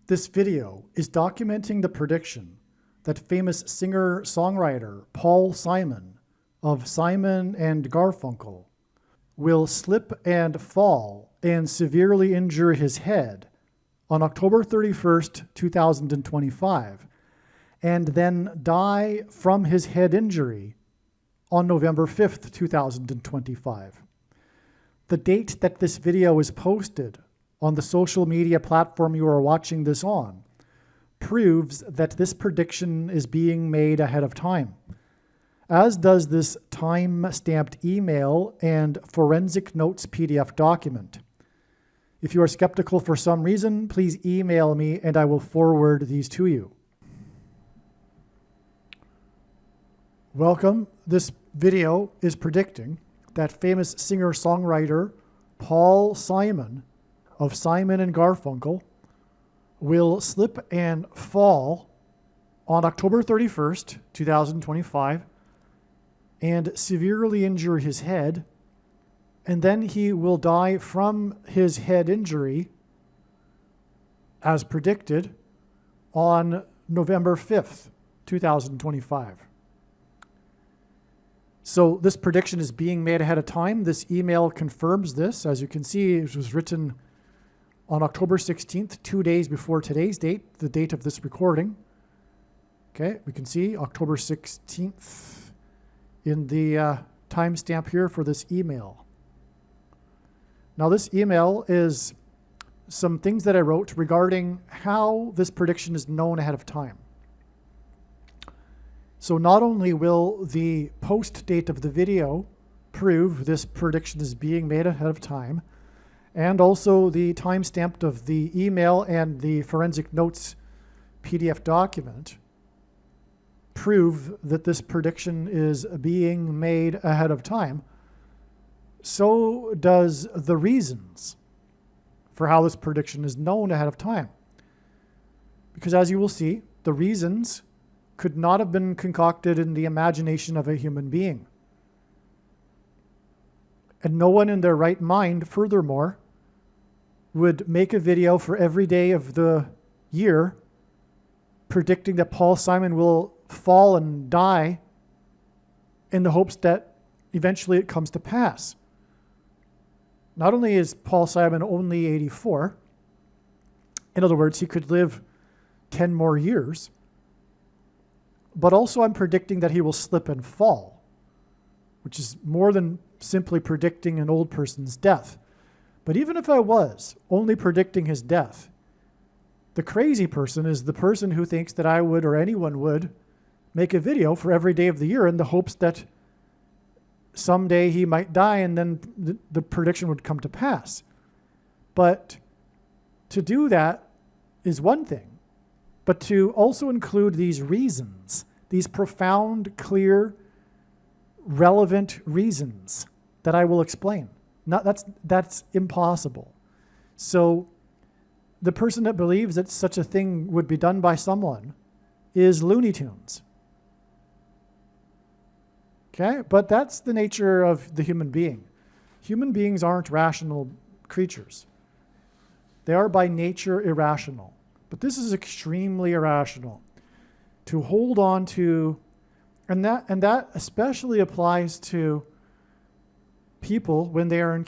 This video is documenting the prediction that famous singer-songwriter Paul Simon of Simon and Garfunkel will slip and fall and severely injure his head on October 31st, 2025, and then die from his head injury on November 5th, 2025. The date that this video is posted on the social media platform you are watching this on proves that this prediction is being made ahead of time, as does this time-stamped email and forensic notes PDF document. If you are skeptical for some reason, please email me and I will forward these to you. Welcome. This video is predicting that famous singer-songwriter Paul Simon of Simon and Garfunkel will slip and fall on October 31st, 2025, and severely injure his head, and then he will die from his head injury, as predicted, on November 5th, 2025. So this prediction is being made ahead of time. This email confirms this. As you can see, it was written on October 16th, 2 days before today's date, the date of this recording. Okay, we can see October 16th in the timestamp here for this email. Now this email is some things that I wrote regarding how this prediction is known ahead of time. So not only will the post date of the video prove this prediction is being made ahead of time, and also the timestamp of the email and the forensic notes PDF document prove that this prediction is being made ahead of time, so does the reasons for how this prediction is known ahead of time. Because as you will see, the reasons could not have been concocted in the imagination of a human being. And no one in their right mind, furthermore, would make a video for every day of the year predicting that Paul Simon will fall and die in the hopes that eventually it comes to pass. Not only is Paul Simon only 84, in other words, he could live 10 more years, but also I'm predicting that he will slip and fall, which is more than simply predicting an old person's death. But even if I was only predicting his death, the crazy person is the person who thinks that I would, or anyone would, make a video for every day of the year in the hopes that someday he might die and then the prediction would come to pass. But to do that is one thing, but to also include these reasons, these profound, clear, relevant reasons that I will explain. That's impossible. So the person that believes that such a thing would be done by someone is Looney Tunes. Okay, but that's the nature of the human being. Human beings aren't rational creatures. They are by nature irrational. But this is extremely irrational. To hold on to, and that especially applies to people when they are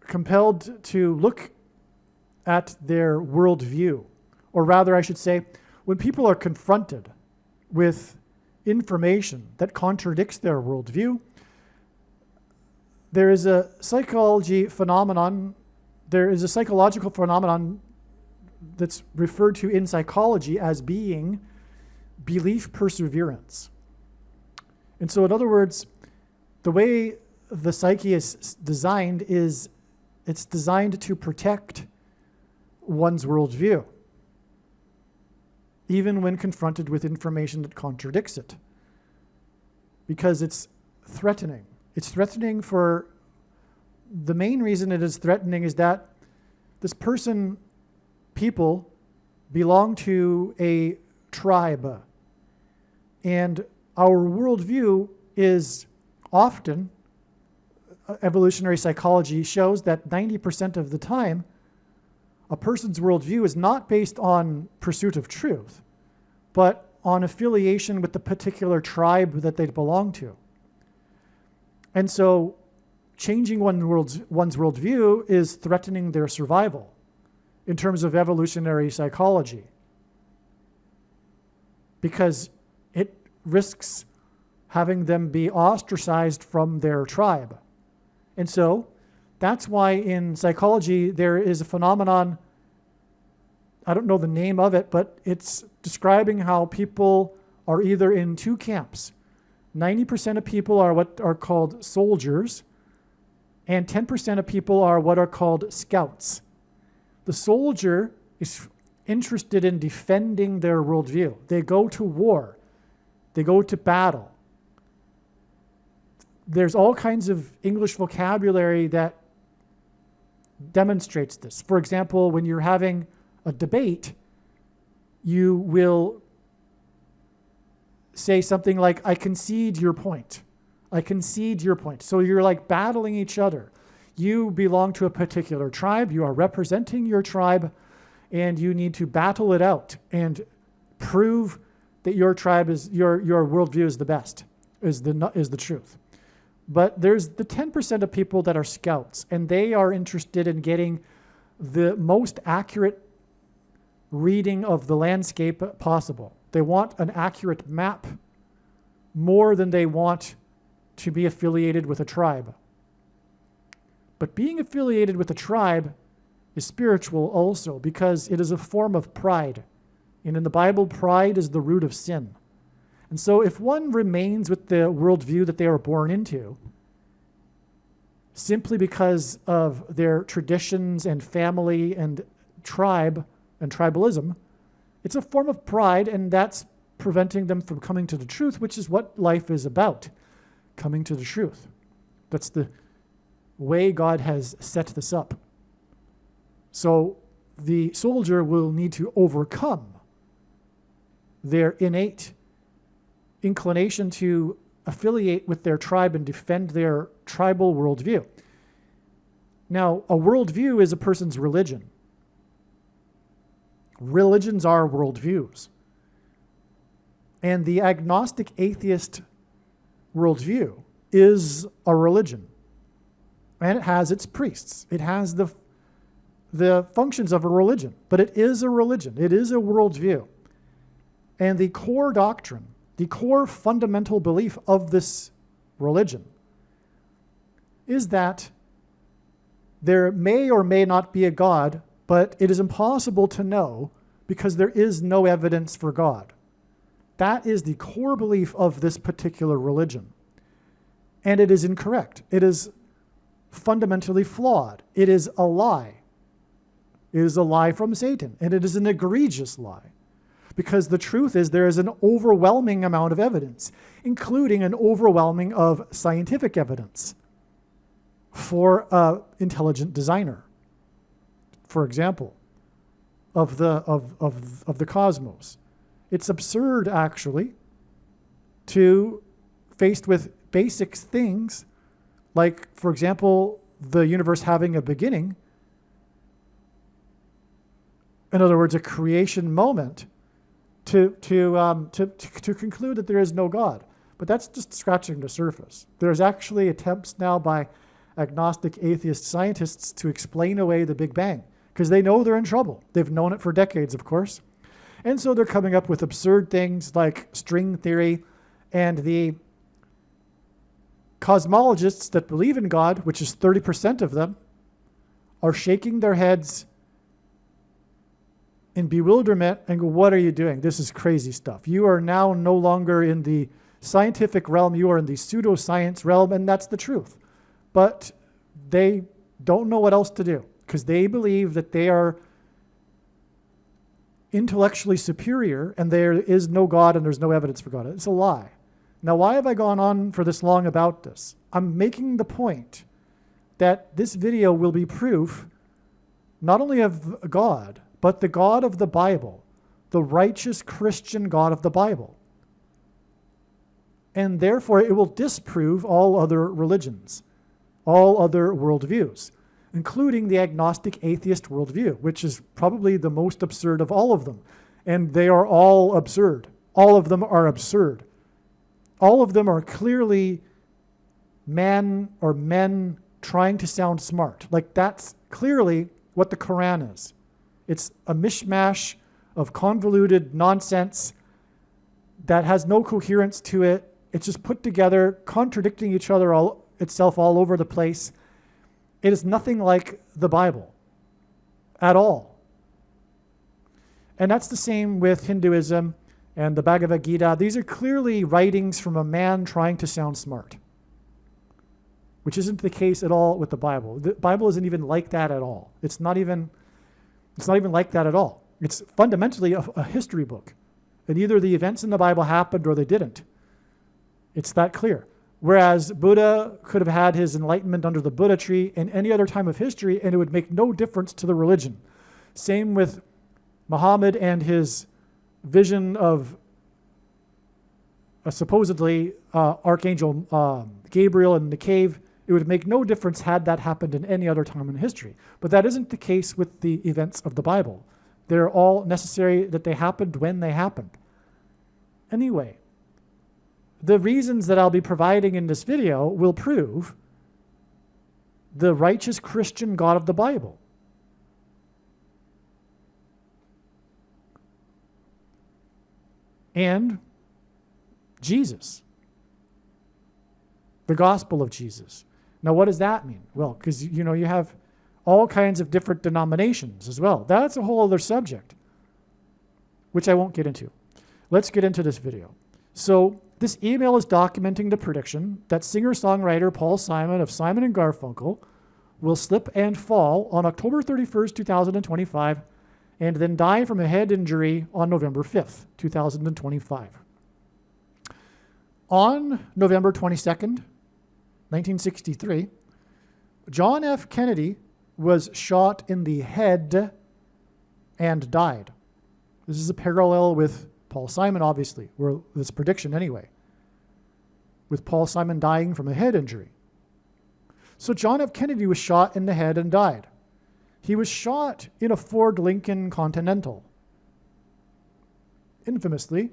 compelled to look at their worldview, or rather I should say, when people are confronted with information that contradicts their worldview, there is a psychological phenomenon that's referred to in psychology as being belief perseverance. And so in other words, the way the psyche is designed is it's designed to protect one's worldview, even when confronted with information that contradicts it, because it's threatening. It's threatening for the main reason it is threatening is that this people belong to a tribe, and our worldview is often, evolutionary psychology shows that 90% of the time, a person's worldview is not based on pursuit of truth, but on affiliation with the particular tribe that they belong to. And so changing one's worldview is threatening their survival in terms of evolutionary psychology, because it risks having them be ostracized from their tribe. And so that's why in psychology there is a phenomenon, I don't know the name of it, but it's describing how people are either in two camps. 90% of people are what are called soldiers, and 10% of people are what are called scouts. The soldier is interested in defending their worldview. They go to war. They go to battle. There's all kinds of English vocabulary that demonstrates this. For example, when you're having a debate, you will say something like, I concede your point. I concede your point. So you're like battling each other. You belong to a particular tribe. You are representing your tribe, and you need to battle it out and prove that your tribe is, your worldview is the best, is the truth. But there's the 10% of people that are scouts, and they are interested in getting the most accurate reading of the landscape possible. They want an accurate map more than they want to be affiliated with a tribe. But being affiliated with a tribe is spiritual also, because it is a form of pride. And in the Bible, pride is the root of sin. And so if one remains with the worldview that they were born into, simply because of their traditions and family and tribe and tribalism, it's a form of pride, and that's preventing them from coming to the truth, which is what life is about, coming to the truth. That's the way God has set this up. So the soldier will need to overcome their innate inclination to affiliate with their tribe and defend their tribal worldview. Now, a worldview is a person's religion. Religions are worldviews. And the agnostic atheist worldview is a religion. And it has its priests. It has the functions of a religion. But it is a religion. It is a worldview. And the core doctrine, the core fundamental belief of this religion is that there may or may not be a God, but it is impossible to know because there is no evidence for God. That is the core belief of this particular religion. And it is incorrect. It is fundamentally flawed. It is a lie. It is a lie from Satan, and it is an egregious lie. Because the truth is there is an overwhelming amount of evidence, including an overwhelming of scientific evidence for an intelligent designer, for example, of the cosmos. It's absurd, actually, to faced with basic things like, for example, the universe having a beginning, in other words, a creation moment, to conclude that there is no God. But that's just scratching the surface. There's actually attempts now by agnostic atheist scientists to explain away the Big Bang, because they know they're in trouble. They've known it for decades, of course. And so they're coming up with absurd things like string theory, and the cosmologists that believe in God, which is 30% of them, are shaking their heads in bewilderment and go, what are you doing? This is crazy stuff. You are now no longer in the scientific realm. You are in the pseudoscience realm, and that's the truth. But they don't know what else to do because they believe that they are intellectually superior and there is no God and there's no evidence for God. It's a lie. Now, why have I gone on for this long about this? I'm making the point that this video will be proof not only of God, but the God of the Bible, the righteous Christian God of the Bible. And therefore, it will disprove all other religions, all other worldviews. including the agnostic atheist worldview, which is probably the most absurd of all of them. And they are all absurd. All of them are absurd. All of them are clearly men trying to sound smart. Like, that's clearly what the Quran is. It's a mishmash of convoluted nonsense that has no coherence to it. It's just put together, contradicting itself all over the place. It is nothing like the Bible at all. And that's the same with Hinduism and the Bhagavad Gita. These are clearly writings from a man trying to sound smart, which isn't the case at all with the Bible. The Bible isn't even like that at all. It's not even like that at all. It's fundamentally a history book. And either the events in the Bible happened or they didn't. It's that clear. Whereas Buddha could have had his enlightenment under the Buddha tree in any other time of history, and it would make no difference to the religion. Same with Muhammad and his vision of supposedly Archangel Gabriel in the cave. It would make no difference had that happened in any other time in history. But that isn't the case with the events of the Bible. They're all necessary that they happened when they happened. Anyway, the reasons that I'll be providing in this video will prove the righteous Christian God of the Bible. And Jesus. The gospel of Jesus. Now, what does that mean? Well, because, you have all kinds of different denominations as well. That's a whole other subject, which I won't get into. Let's get into this video. So this email is documenting the prediction that singer-songwriter Paul Simon of Simon & Garfunkel will slip and fall on October 31st, 2025, and then die from a head injury on November 5th, 2025. On November 22nd, 1963, John F. Kennedy was shot in the head and died. This is a parallel with Paul Simon, obviously, or this prediction anyway, with Paul Simon dying from a head injury. So John F. Kennedy was shot in the head and died. He was shot in a Ford Lincoln Continental. Infamously,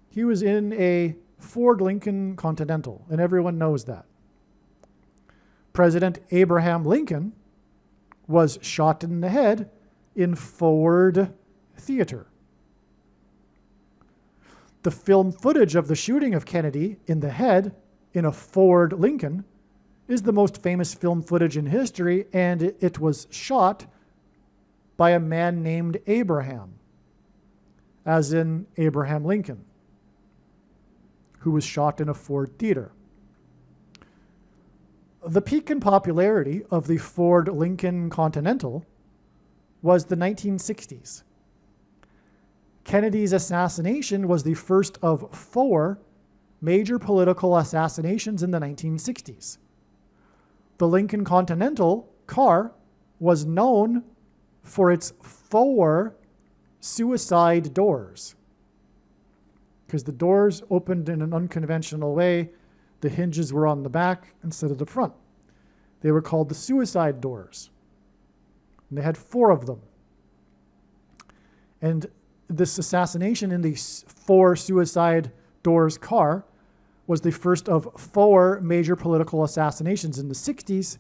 he was in a Ford Lincoln Continental, and everyone knows that. President Abraham Lincoln was shot in the head in Ford Theater. The film footage of the shooting of Kennedy in the head in a Ford Lincoln is the most famous film footage in history, and it was shot by a man named Abraham, as in Abraham Lincoln, who was shot in a Ford theater. The peak in popularity of the Ford Lincoln Continental was the 1960s. Kennedy's assassination was the first of 4 major political assassinations in the 1960s. The Lincoln Continental car was known for its 4 suicide doors, because the doors opened in an unconventional way. The hinges were on the back instead of the front. They were called the suicide doors. And they had 4 of them. And this assassination in the 4 suicide doors car was the first of 4 major political assassinations in the 60s,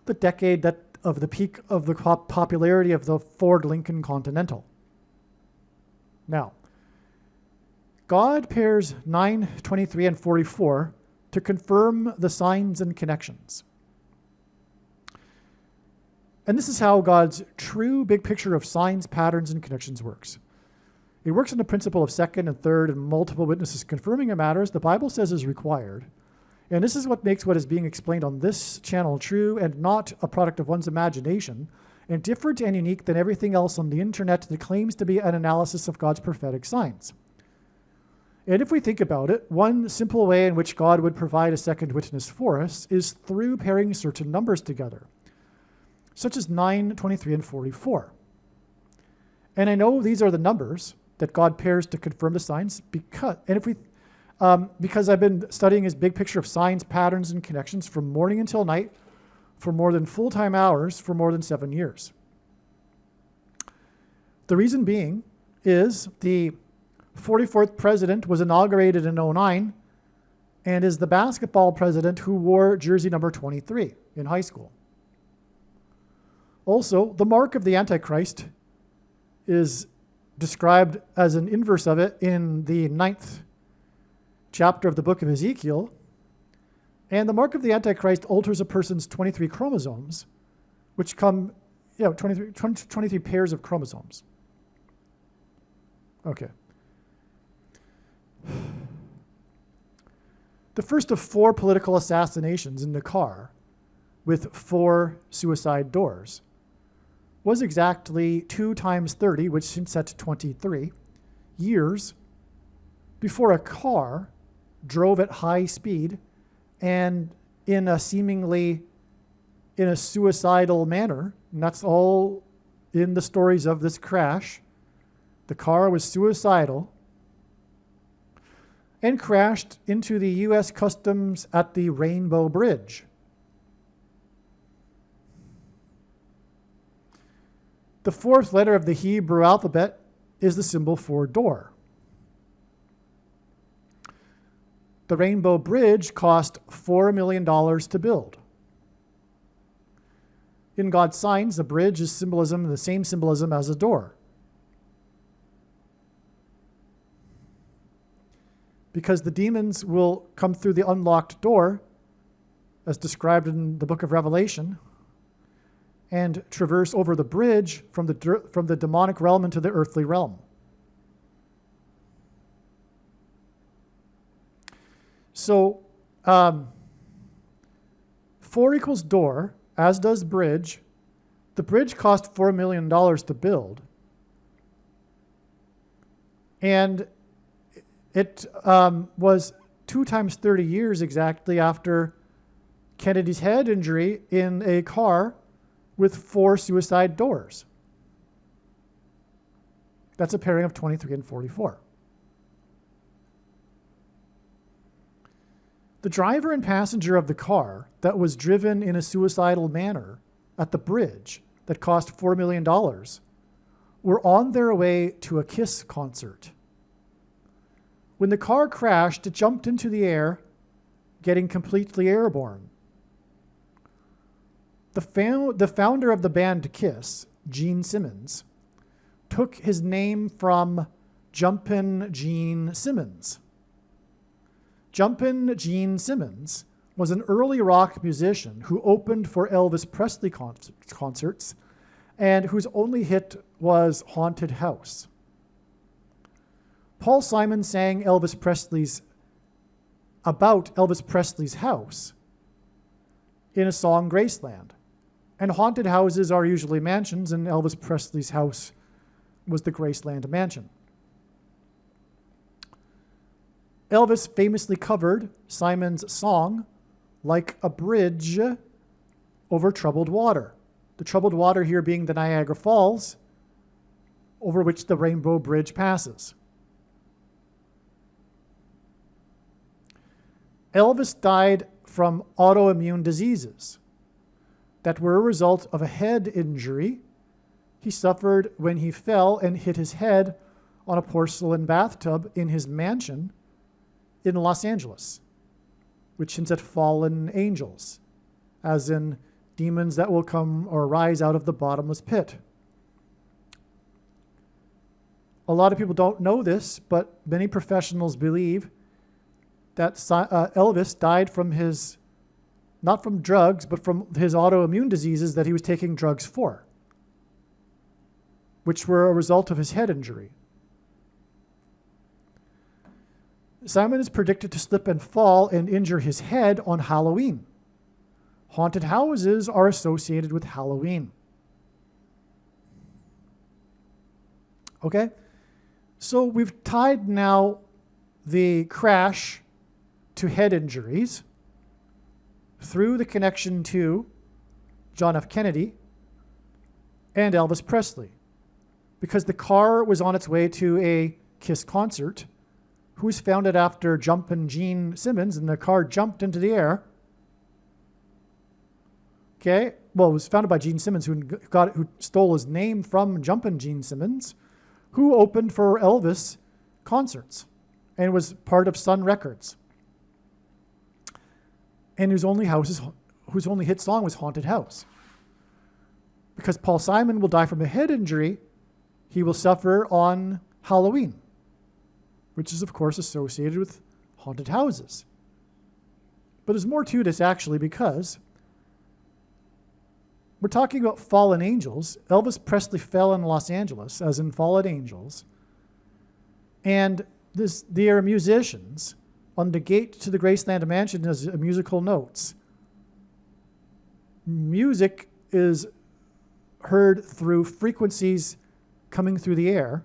the decade of the peak of the popularity of the Ford Lincoln Continental. Now, God pairs 9, 23, and 44 to confirm the signs and connections. And this is how God's true big picture of signs, patterns, and connections works. It works on the principle of second and third and multiple witnesses confirming a matter as the Bible says is required. And this is what makes what is being explained on this channel true and not a product of one's imagination, and different and unique than everything else on the internet that claims to be an analysis of God's prophetic signs. And if we think about it, one simple way in which God would provide a second witness for us is through pairing certain numbers together, such as 9, 23, and 44. And I know these are the numbers that God pairs to confirm the signs because I've been studying his big picture of signs, patterns, and connections from morning until night for more than full-time hours for more than 7 years. The reason being is the 44th president was inaugurated in 2009 and is the basketball president who wore jersey number 23 in high school. Also, the mark of the Antichrist is described as an inverse of it in the 9th chapter of the book of Ezekiel. And the mark of the Antichrist alters a person's 23 chromosomes, which come, 23 pairs of chromosomes. Okay. The first of 4 political assassinations in Dakar with 4 suicide doors was exactly 2 times 30, which since that's 23 years before a car drove at high speed and in a suicidal manner. And that's all in the stories of this crash. The car was suicidal and crashed into the U.S. Customs at the Rainbow Bridge. The 4th letter of the Hebrew alphabet is the symbol for door. The Rainbow Bridge cost $4 million to build. In God's signs, the bridge is the same symbolism as a door. Because the demons will come through the unlocked door, as described in the book of Revelation, and traverse over the bridge from the demonic realm into the earthly realm. So 4 equals door, as does bridge. The bridge cost $4 million to build. And it was 2 times 30 years exactly after Kennedy's head injury in a car with 4 suicide doors. That's a pairing of 23 and 44. The driver and passenger of the car that was driven in a suicidal manner at the bridge that cost $4 million were on their way to a Kiss concert. When the car crashed, it jumped into the air, getting completely airborne. The founder of the band Kiss, Gene Simmons, took his name from Jumpin' Gene Simmons. Jumpin' Gene Simmons was an early rock musician who opened for Elvis Presley concerts and whose only hit was Haunted House. Paul Simon sang about Elvis Presley's house in a song, Graceland. And haunted houses are usually mansions, and Elvis Presley's house was the Graceland mansion. Elvis famously covered Simon's song, Like a Bridge Over Troubled Water. The troubled water here being the Niagara Falls, over which the Rainbow Bridge passes. Elvis died from autoimmune diseases that were a result of a head injury he suffered when he fell and hit his head on a porcelain bathtub in his mansion in Los Angeles, which hints at fallen angels, as in demons that will come or rise out of the bottomless pit. A lot of people don't know this, but many professionals believe that Elvis died from not from drugs, but from his autoimmune diseases that he was taking drugs for, which were a result of his head injury. Simon is predicted to slip and fall and injure his head on Halloween. Haunted houses are associated with Halloween. Okay? So we've tied now the crash to head injuries through the connection to John F. Kennedy and Elvis Presley, because the car was on its way to a Kiss concert, who was founded after Jumpin' Gene Simmons, and the car jumped into the air Okay, well, it was founded by Gene Simmons, who stole his name from Jumpin' Gene Simmons, who opened for Elvis concerts and was part of Sun Records, and whose only hit song was Haunted House. Because Paul Simon will die from a head injury, he will suffer on Halloween, which is, of course, associated with haunted houses. But there's more to this, actually, because we're talking about fallen angels. Elvis Presley fell in Los Angeles, as in fallen angels. And they are musicians. On the gate to the Graceland Mansion is musical notes. Music is heard through frequencies coming through the air.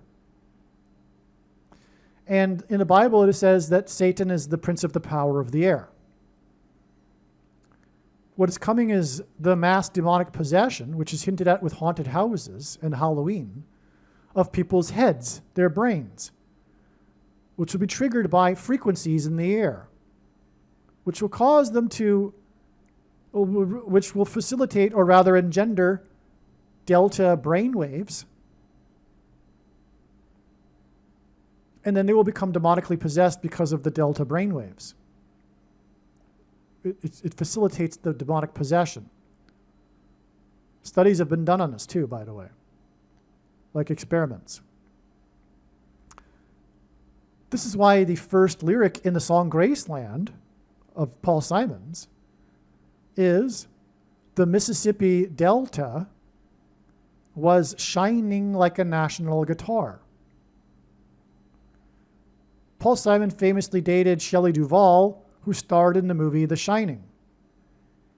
And in the Bible, it says that Satan is the prince of the power of the air. What is coming is the mass demonic possession, which is hinted at with haunted houses and Halloween, of people's heads, their brains, which will be triggered by frequencies in the air, which will cause them to, which will facilitate or rather engender delta brainwaves, and then they will become demonically possessed because of the delta brainwaves. It facilitates the demonic possession. Studies have been done on this too, by the way, like experiments. This is why the first lyric in the song Graceland of Paul Simon's is, the Mississippi Delta was shining like a national guitar. Paul Simon famously dated Shelley Duvall, who starred in the movie The Shining.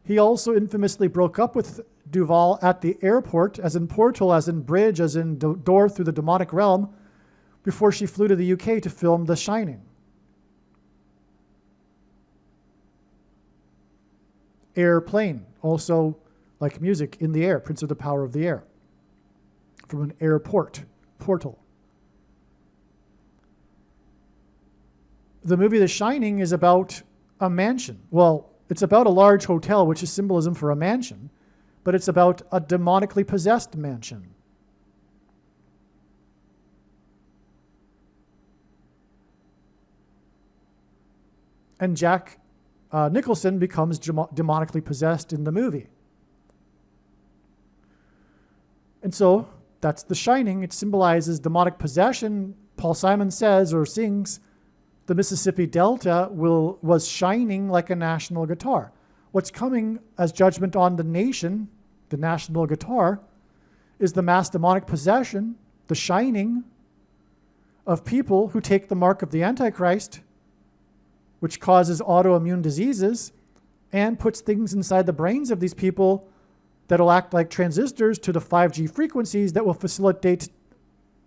He also infamously broke up with Duvall at the airport, as in portal, as in bridge, as in door through the demonic realm, before she flew to the UK to film The Shining. Airplane, also like music, in the air, prince of the power of the air, from an airport, portal. The movie The Shining is about a mansion. Well, it's about a large hotel, which is symbolism for a mansion, but it's about a demonically possessed mansion. And Jack Nicholson becomes demonically possessed in the movie. And so that's The Shining. It symbolizes demonic possession. Paul Simon says or sings, the Mississippi Delta was shining like a national guitar. What's coming as judgment on the nation, the national guitar, is the mass demonic possession, the shining of people who take the mark of the Antichrist, which causes autoimmune diseases and puts things inside the brains of these people that will act like transistors to the 5G frequencies that will facilitate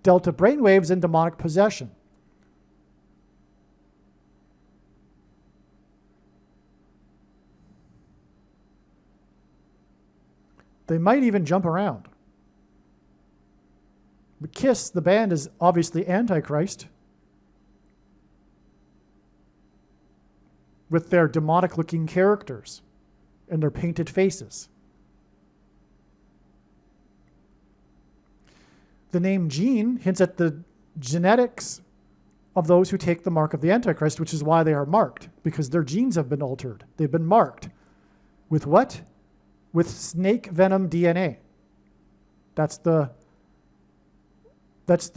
delta brainwaves and demonic possession. They might even jump around. But Kiss, the band, is obviously Antichrist, with their demonic-looking characters and their painted faces. The name Gene hints at the genetics of those who take the mark of the Antichrist, which is why they are marked, because their genes have been altered. They've been marked. With what? With snake venom DNA. That's the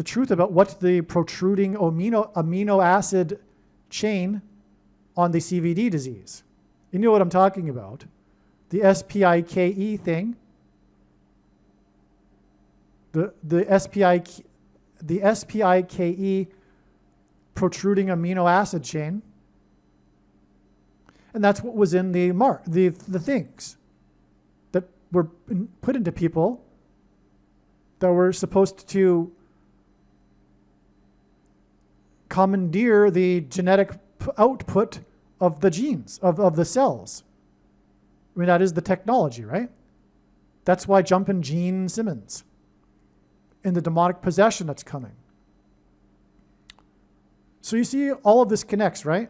truth about what the protruding amino acid chain on the CVD disease. You know what I'm talking about. The SPIKE thing. The SPIKE protruding amino acid chain. And that's what was in the things that were put into people that were supposed to commandeer the genetic output of the genes, of the cells. I mean, that is the technology, right? That's why Jumpin' Gene Simmons and the demonic possession that's coming. So you see, all of this connects, right?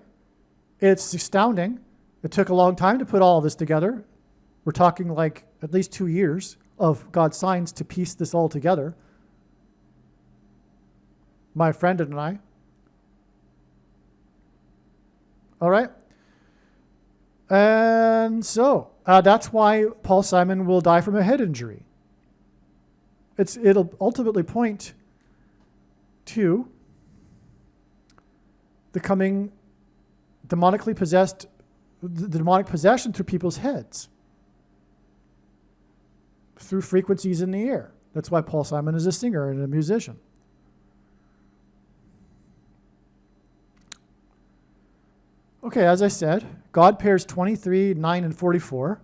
It's astounding. It took a long time to put all of this together. We're talking like at least 2 years of God's signs to piece this all together. My friend and I. All right. And so that's why Paul Simon will die from a head injury. It'll ultimately point to the coming demonically possessed, the demonic possession through people's heads, through frequencies in the air. That's why Paul Simon is a singer and a musician. Okay, as I said, God pairs 23, 9, and 44.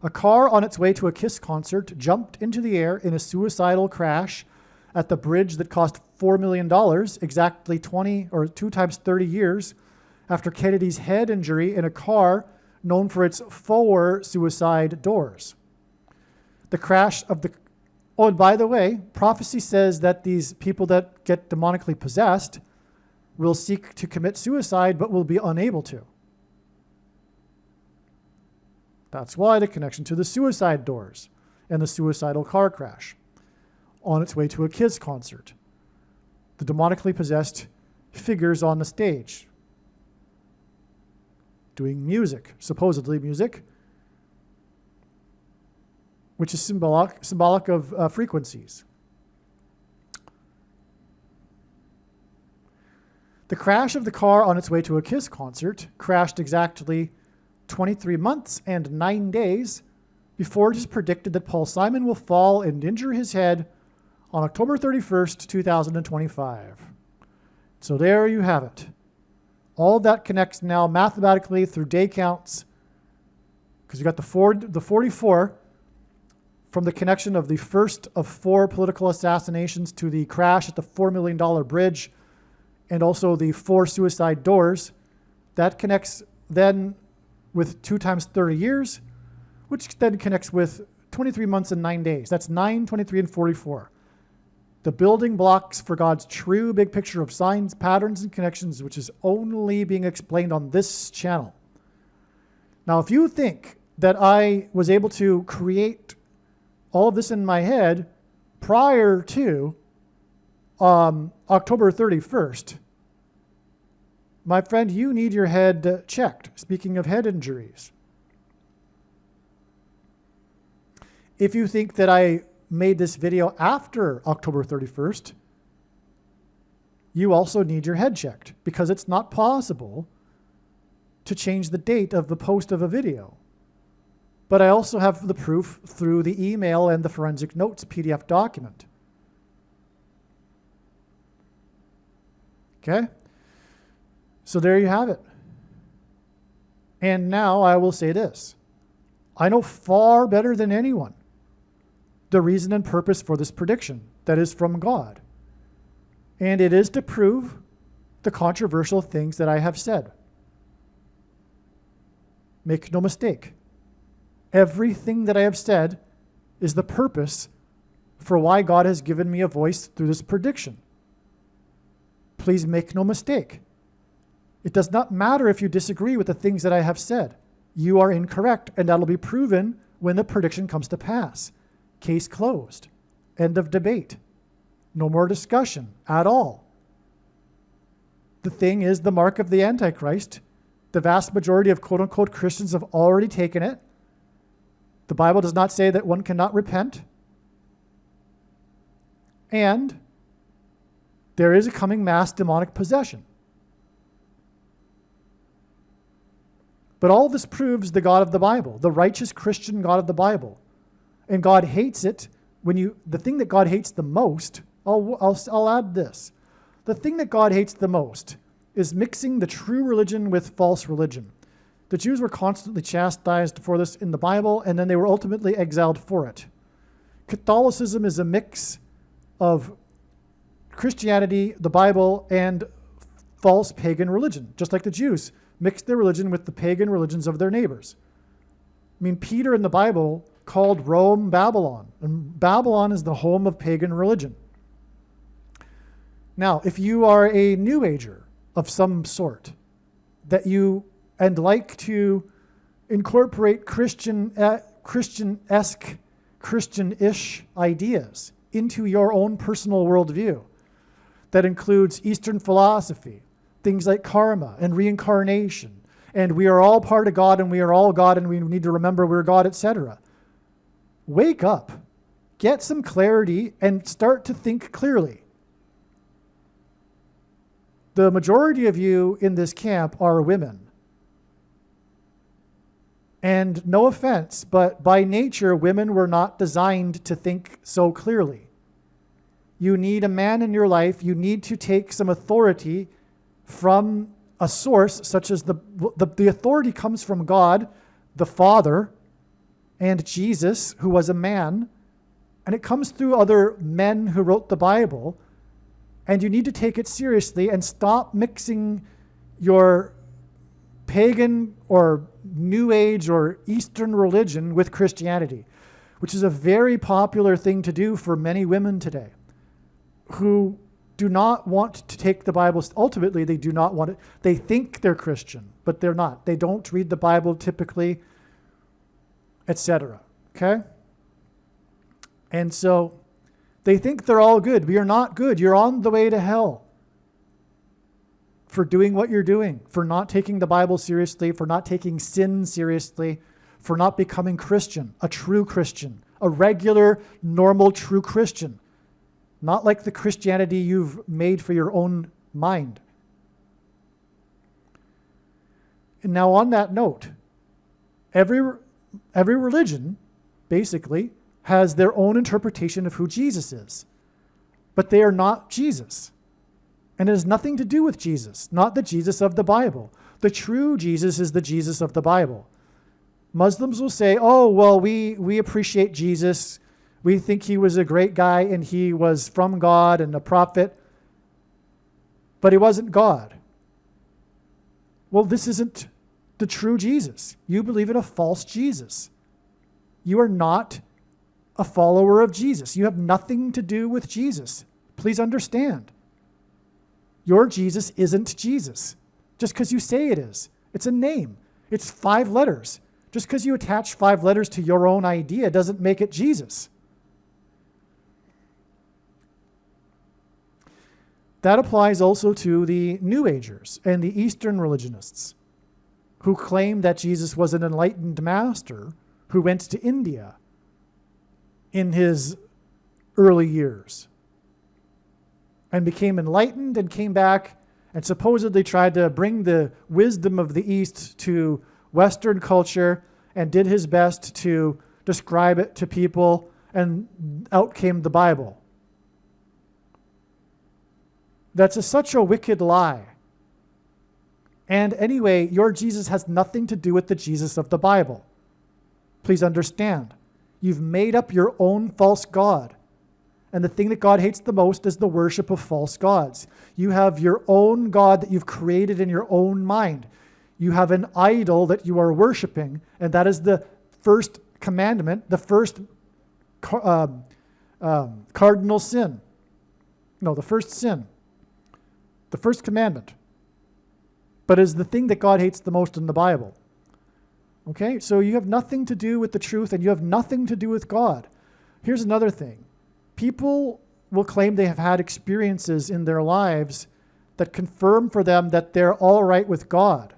A car on its way to a Kiss concert jumped into the air in a suicidal crash at the bridge that cost $4 million, exactly 20 or 2 times 30 years after Kennedy's head injury in a car known for its 4 suicide doors. The crash of the... Oh, and by the way, prophecy says that these people that get demonically possessed will seek to commit suicide but will be unable to. That's why the connection to the suicide doors and the suicidal car crash on its way to a Kiss concert. The demonically possessed figures on the stage doing music, supposedly music, which is symbolic of frequencies. The crash of the car on its way to a Kiss concert crashed exactly 23 months and 9 days before it is predicted that Paul Simon will fall and injure his head on October 31st, 2025. So there you have it. All of that connects now mathematically through day counts, because you got the 44 from the connection of the first of 4 political assassinations to the crash at the $4 million bridge, and also the 4 suicide doors. That connects then with 2 times 30 years, which then connects with 23 months and 9 days. That's 9, 23, and 44. The building blocks for God's true big picture of signs, patterns, and connections, which is only being explained on this channel. Now, if you think that I was able to create all of this in my head prior to October 31st, my friend, you need your head checked. Speaking of head injuries. If you think that I made this video after October 31st, you also need your head checked, because it's not possible to change the date of the post of a video. But I also have the proof through the email and the forensic notes PDF document. Okay? So there you have it. And now I will say this. I know far better than anyone the reason and purpose for this prediction that is from God. And it is to prove the controversial things that I have said. Make no mistake. Everything that I have said is the purpose for why God has given me a voice through this prediction. Please make no mistake. It does not matter if you disagree with the things that I have said. You are incorrect, and that'll be proven when the prediction comes to pass. Case closed. End of debate. No more discussion at all. The thing is the mark of the Antichrist. The vast majority of quote-unquote Christians have already taken it. The Bible does not say that one cannot repent. And there is a coming mass demonic possession. But all this proves the God of the Bible, the righteous Christian God of the Bible. And God hates it when the thing that God hates the most, I'll add this. The thing that God hates the most is mixing the true religion with false religion. The Jews were constantly chastised for this in the Bible, and then they were ultimately exiled for it. Catholicism is a mix of Christianity, the Bible, and false pagan religion, just like the Jews mixed their religion with the pagan religions of their neighbors. I mean, Peter in the Bible called Rome Babylon, and Babylon is the home of pagan religion. Now, if you are a New Ager of some sort, and like to incorporate Christian Christian-esque, Christian-ish ideas into your own personal worldview that includes Eastern philosophy, things like karma and reincarnation, and we are all part of God and we are all God and we need to remember we're God, etc. Wake up, get some clarity, and start to think clearly. The majority of you in this camp are women. And no offense, but by nature, women were not designed to think so clearly. You need a man in your life. You need to take some authority from a source, such as the authority comes from God, the Father, and Jesus, who was a man. And it comes through other men who wrote the Bible. And you need to take it seriously and stop mixing your pagan or New Age or Eastern religion with Christianity, which is a very popular thing to do for many women today who do not want to take the Bible. Ultimately, they do not want it. They think they're Christian, but they're not. They don't read the Bible typically, etc. Okay? And so they think they're all good. We are not good. You're on the way to hell for doing what you're doing, for not taking the Bible seriously, for not taking sin seriously, for not becoming Christian, a true Christian, a regular, normal, true Christian. Not like the Christianity you've made for your own mind. And now on that note, every religion basically has their own interpretation of who Jesus is. But they are not Jesus. And it has nothing to do with Jesus, not the Jesus of the Bible. The true Jesus is the Jesus of the Bible. Muslims will say, oh, well, we appreciate Jesus. We think he was a great guy and he was from God and a prophet, but he wasn't God. Well, this isn't the true Jesus. You believe in a false Jesus. You are not a follower of Jesus. You have nothing to do with Jesus. Please understand. Your Jesus isn't Jesus. Just because you say it is. It's a name. It's 5 letters. Just because you attach 5 letters to your own idea doesn't make it Jesus. That applies also to the New Agers and the Eastern religionists who claim that Jesus was an enlightened master who went to India in his early years and became enlightened and came back and supposedly tried to bring the wisdom of the East to Western culture and did his best to describe it to people, and out came the Bible. That's such a wicked lie. And anyway, your Jesus has nothing to do with the Jesus of the Bible. Please understand. You've made up your own false god. And the thing that God hates the most is the worship of false gods. You have your own God that you've created in your own mind. You have an idol that you are worshiping, and that is the first commandment, the first cardinal sin. No, the first sin. The first commandment. But is the thing that God hates the most in the Bible. Okay, so you have nothing to do with the truth and you have nothing to do with God. Here's another thing. People will claim they have had experiences in their lives that confirm for them that they're all right with God.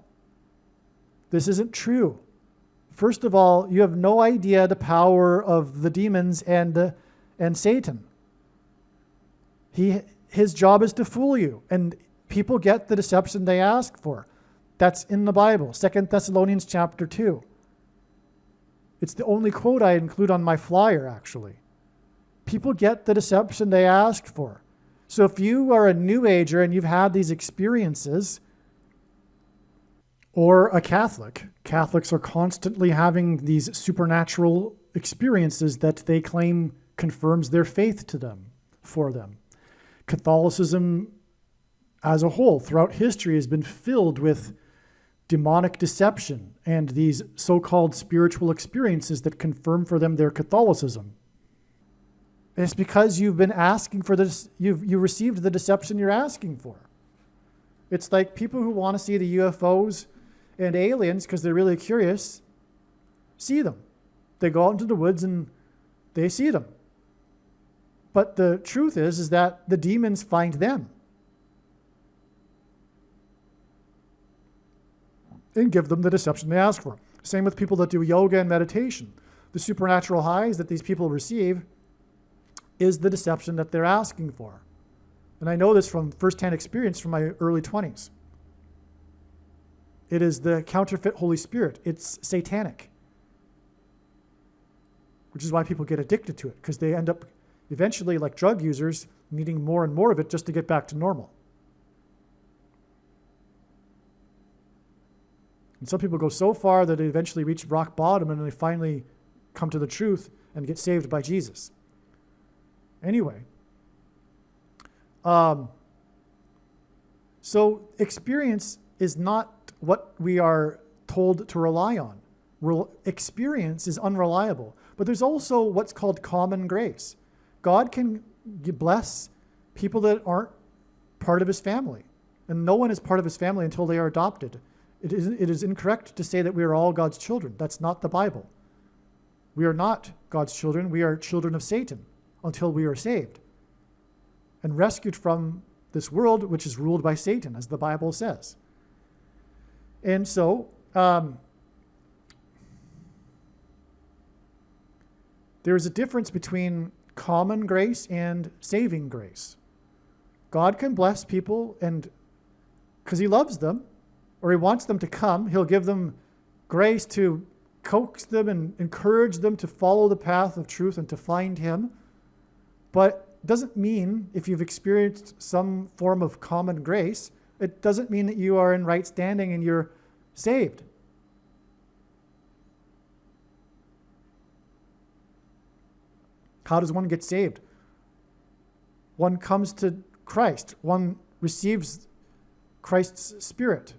This isn't true. First of all, you have no idea the power of the demons and Satan. His job is to fool you, and people get the deception they ask for. That's in the Bible, 2 Thessalonians chapter 2. It's the only quote I include on my flyer, actually. People get the deception they ask for. So if you are a New Ager and you've had these experiences, or a Catholic, Catholics are constantly having these supernatural experiences that they claim confirms their faith to them, for them. Catholicism as a whole throughout history has been filled with demonic deception and these so-called spiritual experiences that confirm for them their Catholicism. And it's because you've been asking for this, you received the deception you're asking for. It's like people who want to see the UFOs and aliens because they're really curious, see them. They go out into the woods and they see them. But the truth is that the demons find them and give them the deception they ask for. Same with people that do yoga and meditation. The supernatural highs that these people receive is the deception that they're asking for. And I know this from firsthand experience from my early 20s. It is the counterfeit Holy Spirit. It's satanic. Which is why people get addicted to it, because they end up eventually, like drug users, needing more and more of it just to get back to normal. And some people go so far that they eventually reach rock bottom and they finally come to the truth and get saved by Jesus. Anyway, so experience is not what we are told to rely on. Experience is unreliable. But there's also what's called common grace. God can bless people that aren't part of his family. And no one is part of his family until they are adopted. It is incorrect to say that we are all God's children. That's not the Bible. We are not God's children. We are children of Satan until we are saved and rescued from this world, which is ruled by Satan, as the Bible says. And so, there's a difference between common grace and saving grace. God can bless people, and because he loves them, or he wants them to come, he'll give them grace to coax them and encourage them to follow the path of truth and to find him. But it doesn't mean, if you've experienced some form of common grace, it doesn't mean that you are in right standing and you're saved. How does one get saved? One comes to Christ. One receives Christ's Spirit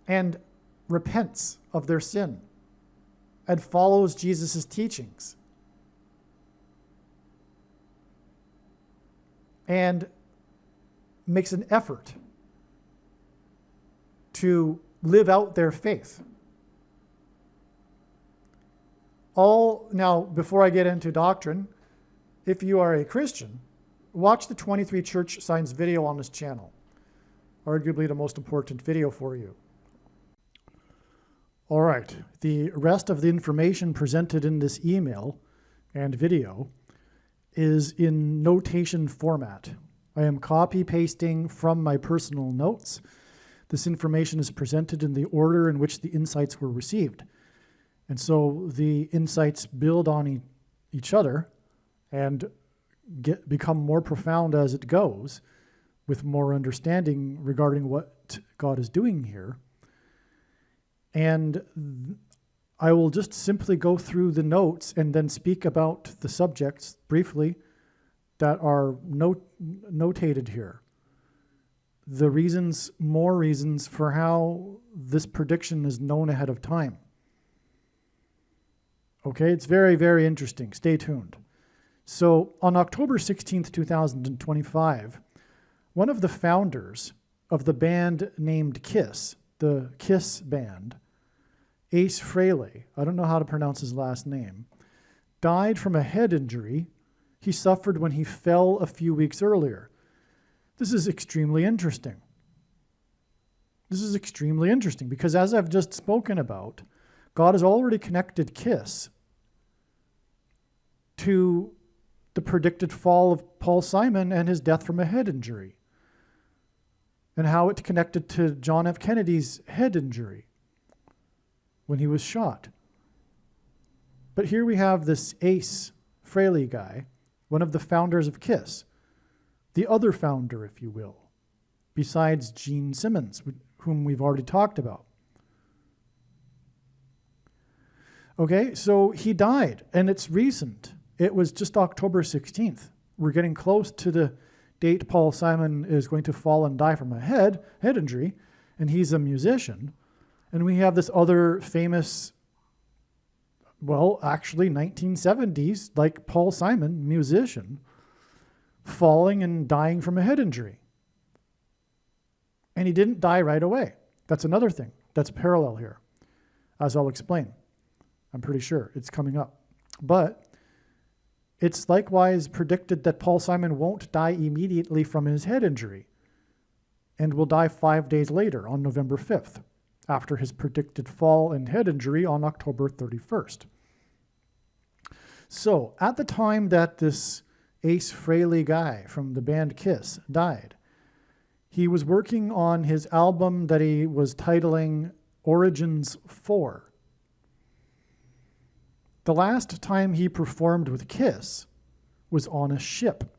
and repents of their sin and follows Jesus' teachings and makes an effort to live out their faith. Now, before I get into doctrine, if you are a Christian, watch the 23 church signs video on this channel. Arguably the most important video for you. All right, the rest of the information presented in this email and video is in notation format. I am copy pasting from my personal notes. This information is presented in the order in which the insights were received. And so the insights build on each other and become more profound as it goes, with more understanding regarding what God is doing here. And I will just simply go through the notes and then speak about the subjects briefly that are notated here. More reasons for how this prediction is known ahead of time. Okay, it's very, very interesting. Stay tuned. So on October 16th, 2025, one of the founders of the band named Kiss, the Kiss band, Ace Frehley, I don't know how to pronounce his last name, died from a head injury he suffered when he fell a few weeks earlier. This is extremely interesting. This is extremely interesting because, as I've just spoken about, God has already connected Kiss to the predicted fall of Paul Simon and his death from a head injury, and how it connected to John F. Kennedy's head injury when he was shot. But here we have this Ace Frehley guy, one of the founders of Kiss, the other founder, if you will, besides Gene Simmons, whom we've already talked about. Okay, so he died, and it's recent. It was just October 16th. We're getting close to the date Paul Simon is going to fall and die from a head injury, and he's a musician. And we have this other famous, well, actually 1970s, like Paul Simon, musician, falling and dying from a head injury. And he didn't die right away. That's another thing that's parallel here, as I'll explain. I'm pretty sure it's coming up. But it's likewise predicted that Paul Simon won't die immediately from his head injury and will die 5 days later on November 5th, after his predicted fall and head injury on October 31st. So at the time that this Ace Frehley guy from the band Kiss died, he was working on his album that he was titling Origins 4. The last time he performed with Kiss was on a ship.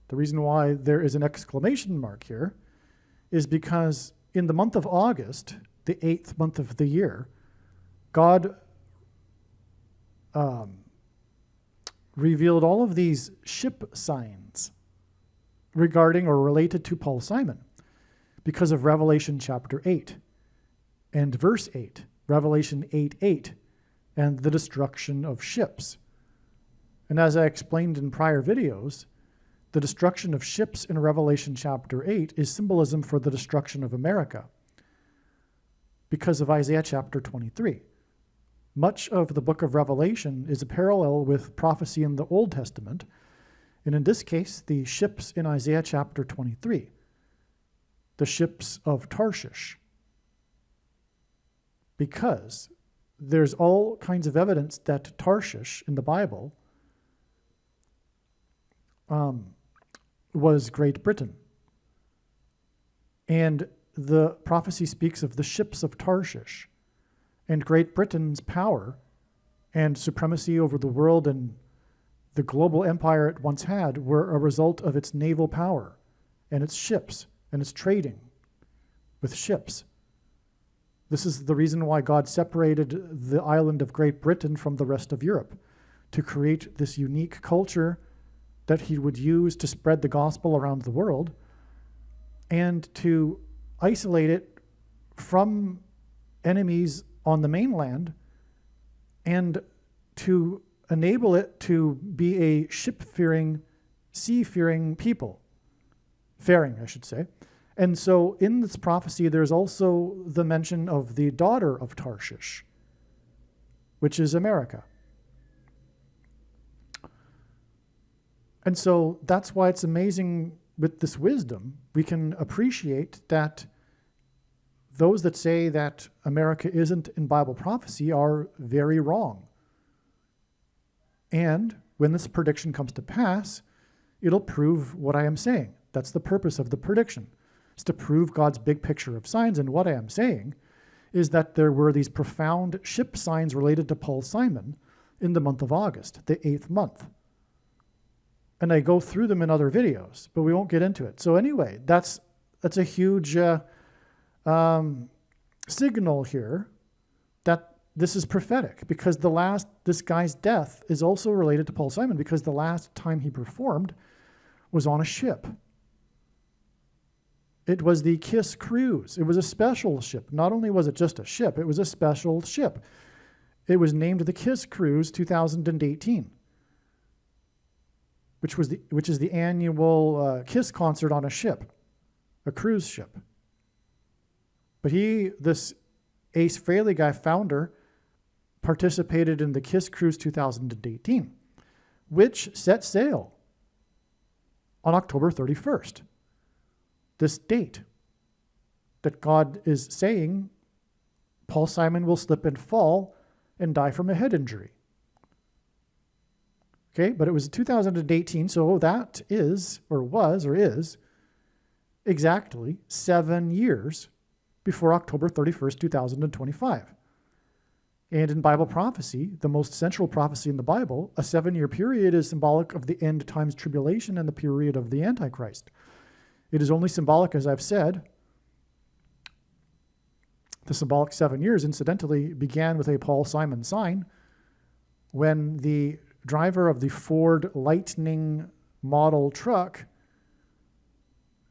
The reason why there is an exclamation mark here is because in the month of August, the 8th month of the year, God revealed all of these ship signs regarding or related to Paul Simon because of Revelation chapter 8 and verse 8, Revelation 8:8, and the destruction of ships. And as I explained in prior videos, the destruction of ships in Revelation chapter 8 is symbolism for the destruction of America because of Isaiah chapter 23. Much of the book of Revelation is a parallel with prophecy in the Old Testament, and in this case, the ships in Isaiah chapter 23, the ships of Tarshish, because there's all kinds of evidence that Tarshish in the Bible was Great Britain. And the prophecy speaks of the ships of Tarshish, and Great Britain's power and supremacy over the world and the global empire it once had were a result of its naval power and its ships and its trading with ships. This is the reason why God separated the island of Great Britain from the rest of Europe, to create this unique culture that he would use to spread the gospel around the world and to isolate it from enemies on the mainland and to enable it to be a ship-fearing, sea-fearing people. Faring, I should say. And so in this prophecy, there's also the mention of the daughter of Tarshish, which is America. And so that's why it's amazing with this wisdom, we can appreciate that those that say that America isn't in Bible prophecy are very wrong. And when this prediction comes to pass, it'll prove what I am saying. That's the purpose of the prediction. It's to prove God's big picture of signs. And what I am saying is that there were these profound ship signs related to Paul Simon in the month of August, the 8th month. And I go through them in other videos, but we won't get into it. So anyway, that's a huge signal here that this is prophetic, because this guy's death is also related to Paul Simon, because the last time he performed was on a ship. It was the Kiss Cruise. It was a special ship. Not only was it just a ship, it was a special ship. It was named the Kiss Cruise 2018, which is the annual Kiss concert on a ship, a cruise ship. But this Ace Frehley guy, founder, participated in the Kiss Cruise 2018, which set sail on October 31st. This date that God is saying Paul Simon will slip and fall and die from a head injury. Okay, but it was 2018, so that is, or was, or is, exactly 7 years before October 31st, 2025. And in Bible prophecy, the most central prophecy in the Bible, a 7-year period is symbolic of the end times tribulation and the period of the Antichrist. It is only symbolic, as I've said. The symbolic 7 years, incidentally, began with a Paul Simon sign when the driver of the Ford Lightning model truck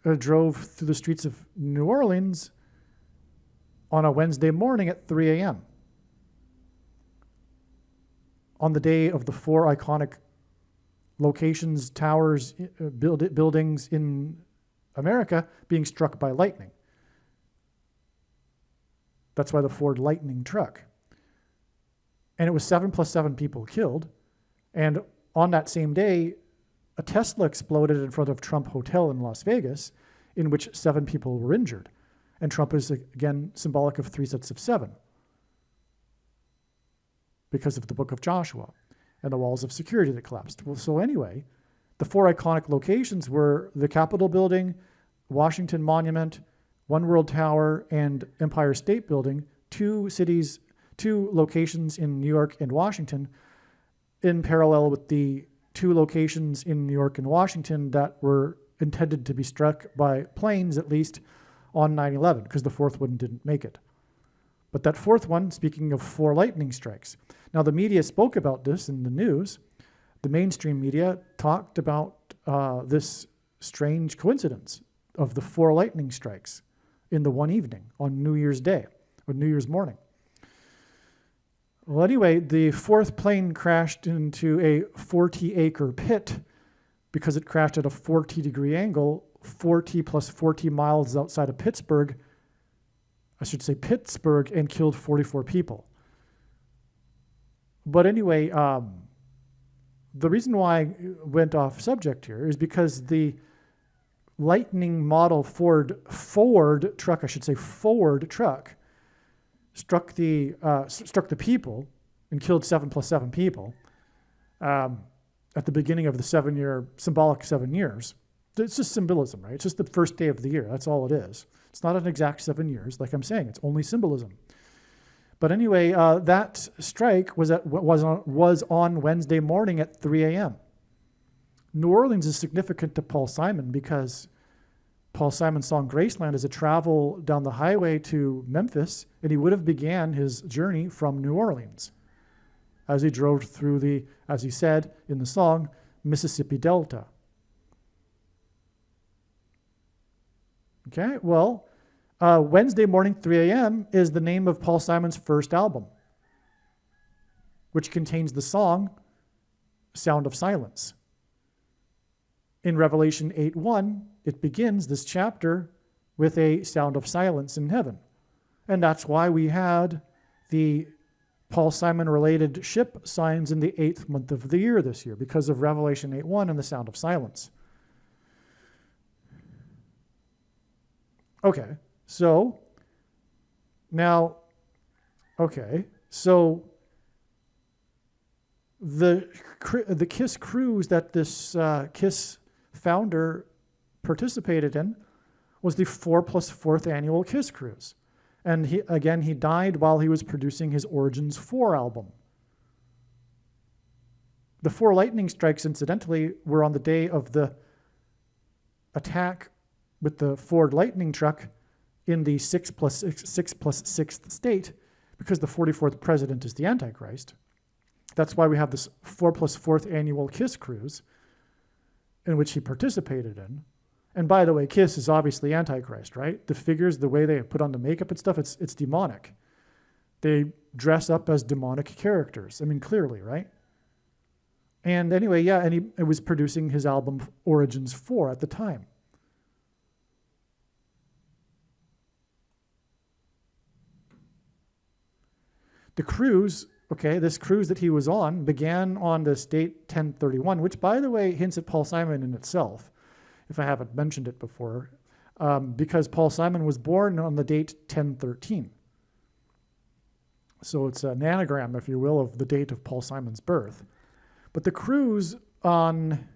drove through the streets of New Orleans on a Wednesday morning at 3 a.m. on the day of the 4 iconic locations, towers, buildings in America being struck by lightning. That's why the Ford Lightning truck. And it was 7 plus 7 people killed. And on that same day, a Tesla exploded in front of Trump Hotel in Las Vegas, in which 7 people were injured. And Trump is, again, symbolic of 3 sets of 7 because of the book of Joshua and the walls of security that collapsed. Well, so anyway, the 4 iconic locations were the Capitol Building, Washington Monument, One World Tower, and Empire State Building, 2 locations in New York and Washington, in parallel with the 2 locations in New York and Washington that were intended to be struck by planes, at least on 9/11, because the 4th one didn't make it. But that 4th one, speaking of 4 lightning strikes. Now, the media spoke about this in the news. The mainstream media talked about this strange coincidence of the 4 lightning strikes in the one evening on New Year's Day, or New Year's morning. Well, anyway, the 4th plane crashed into a 40-acre pit because it crashed at a 40-degree angle, 40 plus 40 miles outside of Pittsburgh, and killed 44 people. But anyway, the reason why I went off subject here is because the Lightning model Ford truck struck the people and killed 7 plus 7 people at the beginning of the symbolic 7 years. It's just symbolism, right? It's just the first day of the year. That's all it is. It's not an exact 7 years, like I'm saying. It's only symbolism. But anyway, that strike was on Wednesday morning at 3 a.m. New Orleans is significant to Paul Simon because Paul Simon's song Graceland is a travel down the highway to Memphis, and he would have began his journey from New Orleans as he drove through the, as he said in the song, Mississippi Delta. Okay, well, Wednesday morning, 3 a.m. is the name of Paul Simon's first album, which contains the song Sound of Silence. In Revelation 8:1, it begins this chapter with a sound of silence in heaven. And that's why we had the Paul Simon-related ship signs in the 8th month of the year this year, because of Revelation 8:1 and the sound of silence. Okay, so now, the KISS cruise that this KISS founder participated in was the 4+4th annual KISS cruise. And he died while he was producing his Origins 4 album. The 4 lightning strikes, incidentally, were on the day of the attack with the Ford Lightning truck in the 6+6 state, because the 44th president is the Antichrist. That's why we have this 4+4th annual KISS cruise in which he participated in. And by the way, KISS is obviously Antichrist, right? The figures, the way they put on the makeup and stuff, it's demonic. They dress up as demonic characters. I mean, clearly, right? And anyway, yeah, and he was producing his album Origins 4 at the time. The cruise, this cruise that he was on began on this date 1031, which, by the way, hints at Paul Simon in itself, if I haven't mentioned it before, because Paul Simon was born on the date 1013. So it's an anagram, if you will, of the date of Paul Simon's birth. But the cruise on,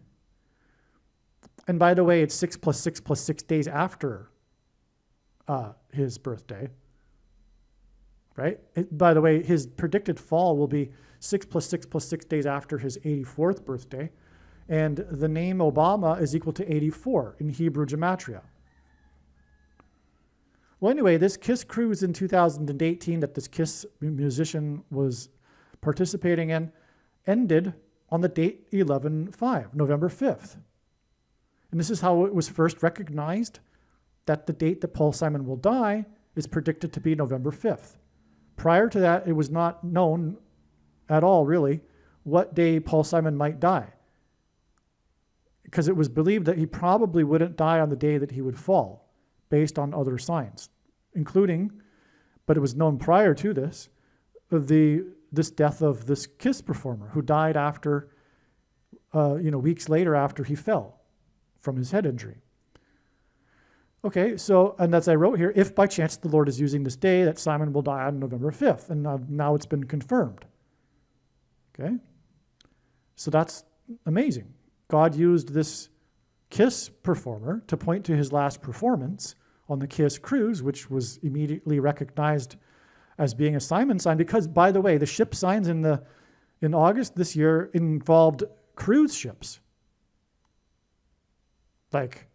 and by the way, it's 6+6+6 days after his birthday. Right? By the way, his predicted fall will be 6+6+6 days after his 84th birthday. And the name Obama is equal to 84 in Hebrew gematria. Well, anyway, this KISS cruise in 2018 that this KISS musician was participating in ended on the date 11/5, November 5th. And this is how it was first recognized that the date that Paul Simon will die is predicted to be November 5th. Prior to that, it was not known at all, really, what day Paul Simon might die, because it was believed that he probably wouldn't die on the day that he would fall, based on other signs, including, but it was known prior to this, the this death of this KISS performer who died after, weeks later after he fell from his head injury. Okay, so, and as I wrote here, if by chance the Lord is using this day, that Simon will die on November 5th. And now it's been confirmed. Okay? So that's amazing. God used this KISS performer to point to his last performance on the KISS cruise, which was immediately recognized as being a Simon sign, because, by the way, the ship signs in August this year involved cruise ships. Like,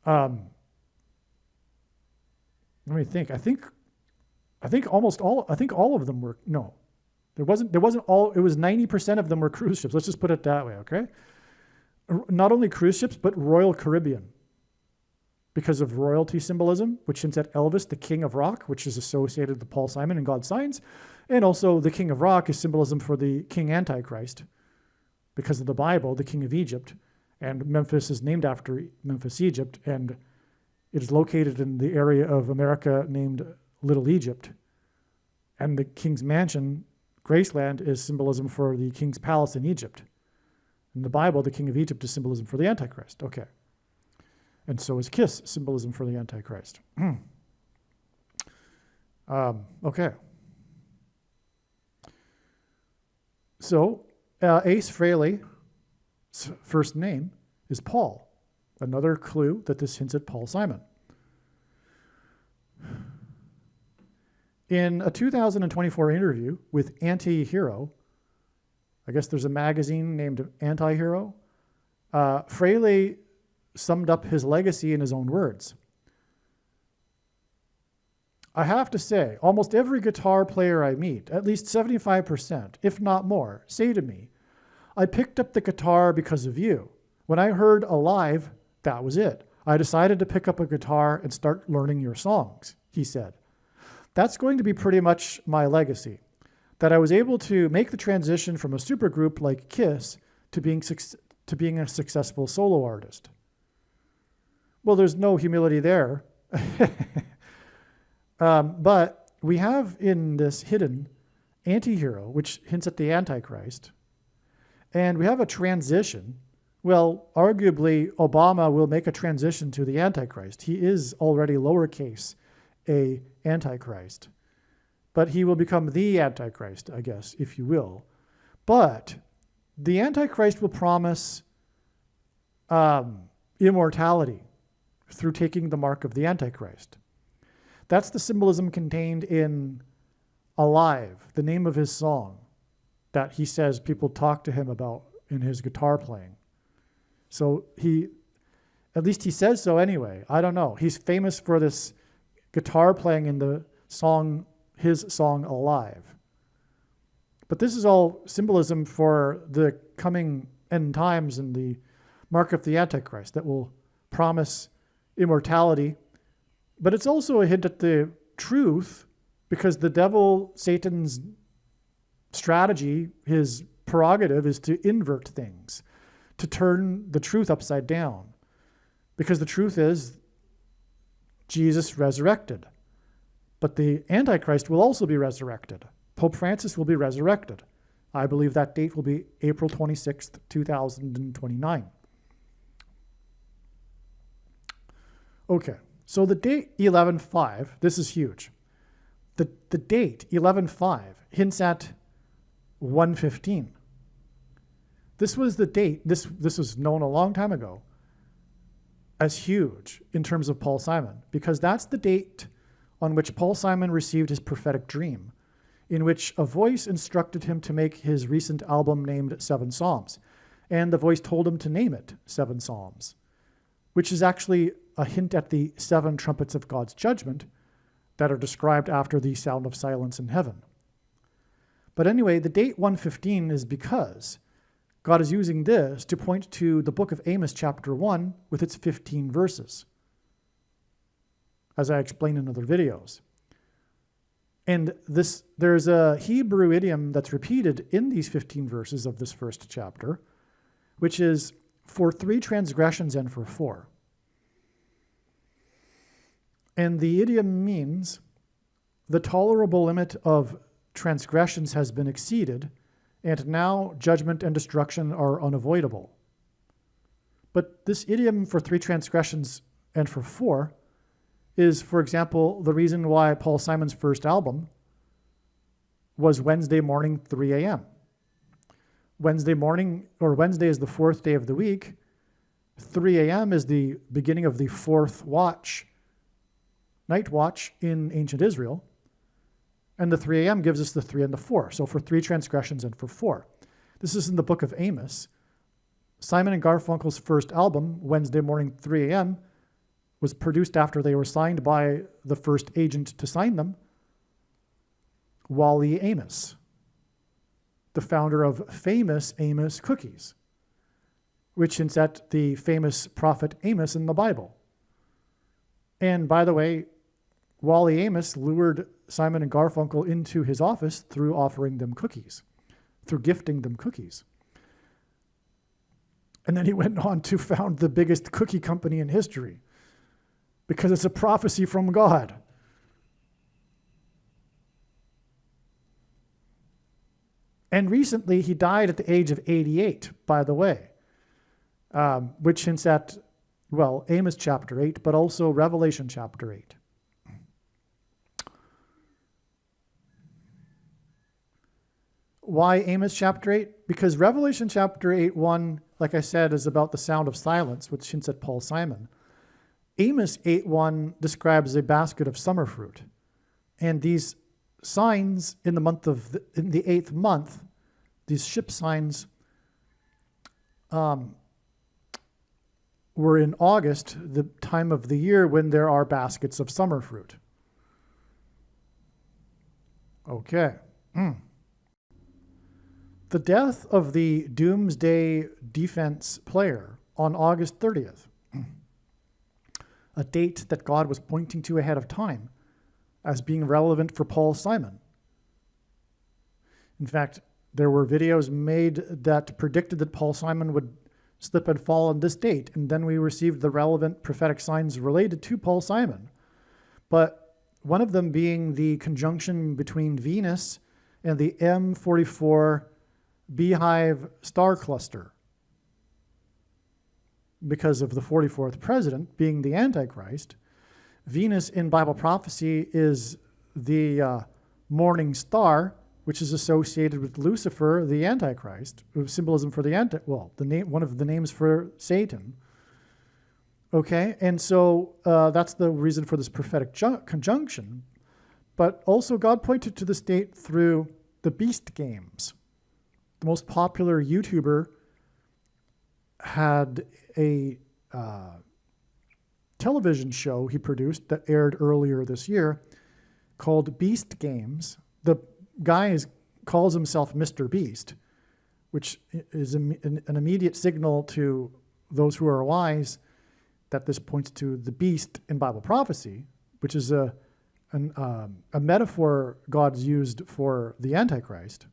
let me think. I think all of them were, no. There wasn't all, it was 90% of them were cruise ships. Let's just put it that way, okay? Not only cruise ships, but Royal Caribbean. Because of royalty symbolism, which hints at Elvis, the king of rock, which is associated with Paul Simon and God's signs. And also the king of rock is symbolism for the king Antichrist. Because of the Bible, the king of Egypt. And Memphis is named after Memphis, Egypt. And it is located in the area of America named Little Egypt. And the king's mansion, Graceland, is symbolism for the king's palace in Egypt. In the Bible, the king of Egypt is symbolism for the Antichrist. Okay. And so is KISS symbolism for the Antichrist. Okay. So Ace Frehley's first name is Paul. Another clue that this hints at Paul Simon. In a 2024 interview with Anti-Hero, I guess there's a magazine named Anti-Hero, Frehley summed up his legacy in his own words. I have to say, almost every guitar player I meet, at least 75%, if not more, say to me, I picked up the guitar because of you. When I heard Alive, that was it. I decided to pick up a guitar and start learning your songs, he said. That's going to be pretty much my legacy, that I was able to make the transition from a supergroup like KISS to being a successful solo artist. Well, there's no humility there. But we have in this hidden anti-hero, which hints at the Antichrist, and we have a transition. Well, arguably, Obama will make a transition to the Antichrist. He is already lowercase a Antichrist. But he will become the Antichrist, I guess, if you will. But the Antichrist will promise immortality through taking the mark of the Antichrist. That's the symbolism contained in Alive, the name of his song, that he says people talk to him about in his guitar playing. So at least he says so anyway. I don't know. He's famous for this guitar playing in the song, his song Alive. But this is all symbolism for the coming end times and the mark of the Antichrist that will promise immortality. But it's also a hint at the truth, because the devil, Satan's strategy, his prerogative is to invert things, to turn the truth upside down. Because the truth is Jesus resurrected. But the Antichrist will also be resurrected. Pope Francis will be resurrected. I believe that date will be April 26th, 2029. Okay, so the date 11/5, this is huge. The date 11/5 hints at 115. This was the date, this was known a long time ago as huge in terms of Paul Simon, because that's the date on which Paul Simon received his prophetic dream, in which a voice instructed him to make his recent album named 7 Psalms. And the voice told him to name it 7 Psalms, which is actually a hint at the 7 trumpets of God's judgment that are described after the sound of silence in heaven. But anyway, the date 115 is because God is using this to point to the book of Amos chapter 1 with its 15 verses, as I explained in other videos. And there's a Hebrew idiom that's repeated in these 15 verses of this first chapter, which is for 3 transgressions and for 4. And the idiom means the tolerable limit of transgressions has been exceeded, and now judgment and destruction are unavoidable. But this idiom for 3 transgressions and for 4 is, for example, the reason why Paul Simon's first album was Wednesday morning, 3 a.m. Wednesday morning, or Wednesday is the 4th day of the week. 3 a.m. is the beginning of the 4th watch, night watch in ancient Israel. And the 3 a.m. gives us the 3 and the 4. So for 3 transgressions and for 4. This is in the book of Amos. Simon and Garfunkel's first album, Wednesday morning, 3 a.m., was produced after they were signed by the first agent to sign them, Wally Amos, the founder of famous Amos cookies, which hints at the famous prophet Amos in the Bible. And by the way, Wally Amos lured Simon and Garfunkel into his office through offering them cookies, through gifting them cookies. And then he went on to found the biggest cookie company in history because it's a prophecy from God. And recently he died at the age of 88, by the way, which hints at, well, Amos chapter 8, but also Revelation chapter 8. Why Amos chapter 8? Because Revelation chapter 8:1, like I said, is about the sound of silence, which hints at Paul Simon. Amos 8:1 describes a basket of summer fruit. And these signs in the 8th month, these ship signs were in August, the time of the year when there are baskets of summer fruit. Okay. The death of the Doomsday Defense player on August 30th, a date that God was pointing to ahead of time as being relevant for Paul Simon. In fact, there were videos made that predicted that Paul Simon would slip and fall on this date, and then we received the relevant prophetic signs related to Paul Simon. But one of them being the conjunction between Venus and the M44 Beehive star cluster, because of the 44th president being the Antichrist. Venus in Bible prophecy is the morning star, which is associated with Lucifer, the Antichrist, symbolism for the one of the names for Satan. Okay, and so that's the reason for this prophetic conjunction. But also God pointed to this date through the Beast Games. The most popular YouTuber had a television show he produced that aired earlier this year called Beast Games. The guy calls himself Mr. Beast, which is an immediate signal to those who are wise that this points to the beast in Bible prophecy, which is a metaphor God's used for the Antichrist.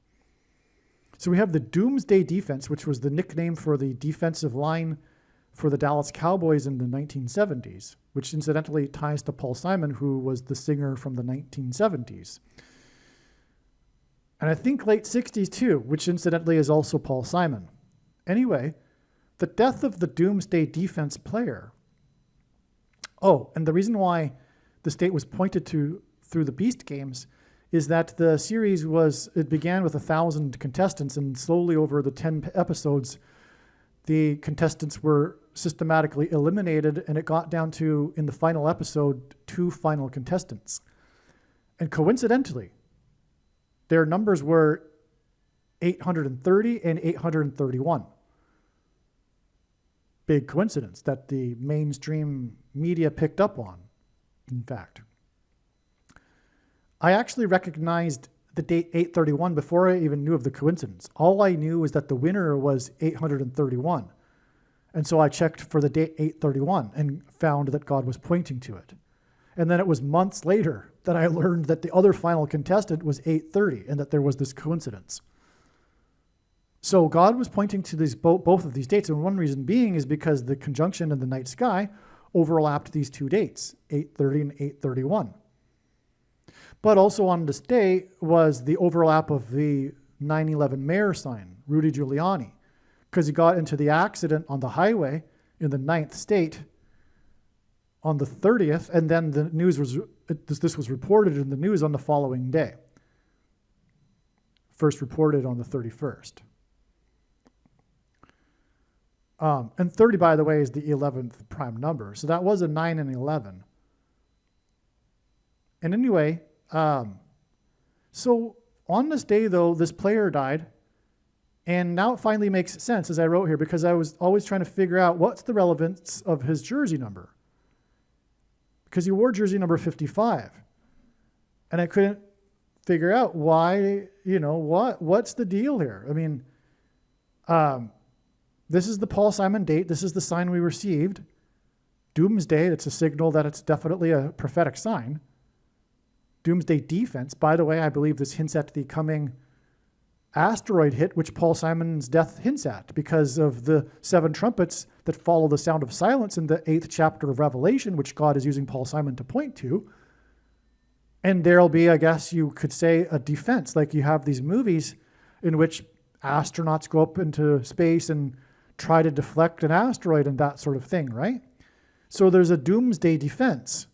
So we have the Doomsday Defense, which was the nickname for the defensive line for the Dallas Cowboys in the 1970s, which incidentally ties to Paul Simon, who was the singer from the 1970s. And I think late 60s too, which incidentally is also Paul Simon. Anyway, the death of the Doomsday Defense player. Oh, and the reason why this date was pointed to through the Beast Games is that the series began with 1,000 contestants, and slowly over the 10 episodes, the contestants were systematically eliminated, and it got down to, in the final episode, 2 final contestants. And coincidentally, their numbers were 830 and 831. Big coincidence that the mainstream media picked up on, in fact. I actually recognized the date 831 before I even knew of the coincidence. All I knew was that the winner was 831. And so I checked for the date 831 and found that God was pointing to it. And then it was months later that I learned that the other final contestant was 830 and that there was this coincidence. So God was pointing to these both of these dates, and one reason being is because the conjunction in the night sky overlapped these 2 dates, 830 and 831. But also on this day was the overlap of the 9/11 mayor sign, Rudy Giuliani, because he got into the accident on the highway in the 9th state on the 30th, and then the news was, this was reported in the news on the following day. First reported on the 31st. And 30, by the way, is the 11th prime number. So that was a 9 and 11. And anyway, so on this day, though, this player died. And now it finally makes sense, as I wrote here, because I was always trying to figure out what's the relevance of his jersey number. Because he wore jersey number 55. And I couldn't figure out why, what's the deal here? I mean, this is the Paul Simon date. This is the sign we received. Doomsday, it's a signal that it's definitely a prophetic sign. Doomsday defense. By the way, I believe this hints at the coming asteroid hit, which Paul Simon's death hints at because of the 7 trumpets that follow the sound of silence in the 8th chapter of Revelation, which God is using Paul Simon to point to. And there'll be, I guess you could say, a defense. Like you have these movies in which astronauts go up into space and try to deflect an asteroid and that sort of thing, right? So there's a doomsday defense.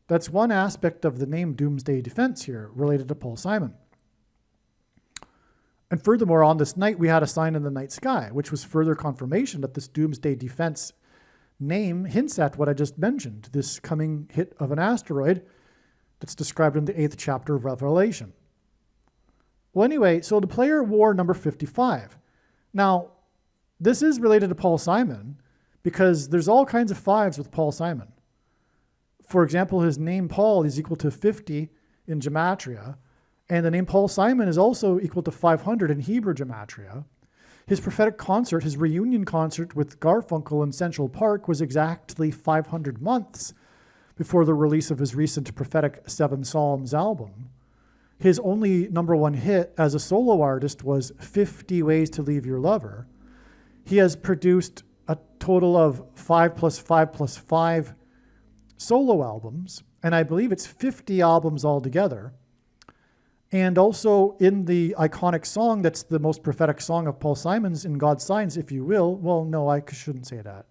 That's one aspect of the name Doomsday Defense here, related to Paul Simon. And furthermore, on this night, we had a sign in the night sky, which was further confirmation that this Doomsday Defense name hints at what I just mentioned, this coming hit of an asteroid that's described in the 8th chapter of Revelation. Well, anyway, so the player wore number 55. Now, this is related to Paul Simon because there's all kinds of 5s with Paul Simon. For example, his name Paul is equal to 50 in gematria, and the name Paul Simon is also equal to 500 in Hebrew gematria. His prophetic concert, his reunion concert with Garfunkel in Central Park was exactly 500 months before the release of his recent prophetic 7 Psalms album. His only #1 hit as a solo artist was 50 Ways to Leave Your Lover. He has produced a total of 5 plus 5 plus 5 solo albums, and I believe it's 50 albums altogether. And also in the iconic song that's the most prophetic song of Paul Simon's, In God's Signs, if you will. Well, no, I shouldn't say that,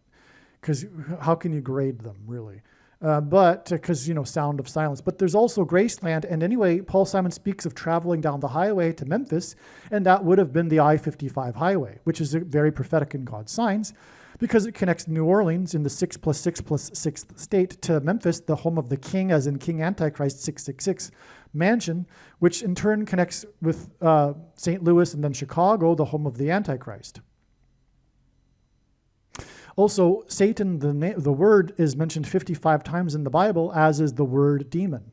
because how can you grade them, really? But because, Sound of Silence. But there's also Graceland. And anyway, Paul Simon speaks of traveling down the highway to Memphis, and that would have been the I-55 highway, which is very prophetic in God's Signs, because it connects New Orleans in the 6 plus 6 plus 6th state to Memphis, the home of the king, as in King Antichrist 666 mansion, which in turn connects with St. Louis and then Chicago, the home of the Antichrist. Also, Satan, the word, is mentioned 55 times in the Bible, as is the word demon.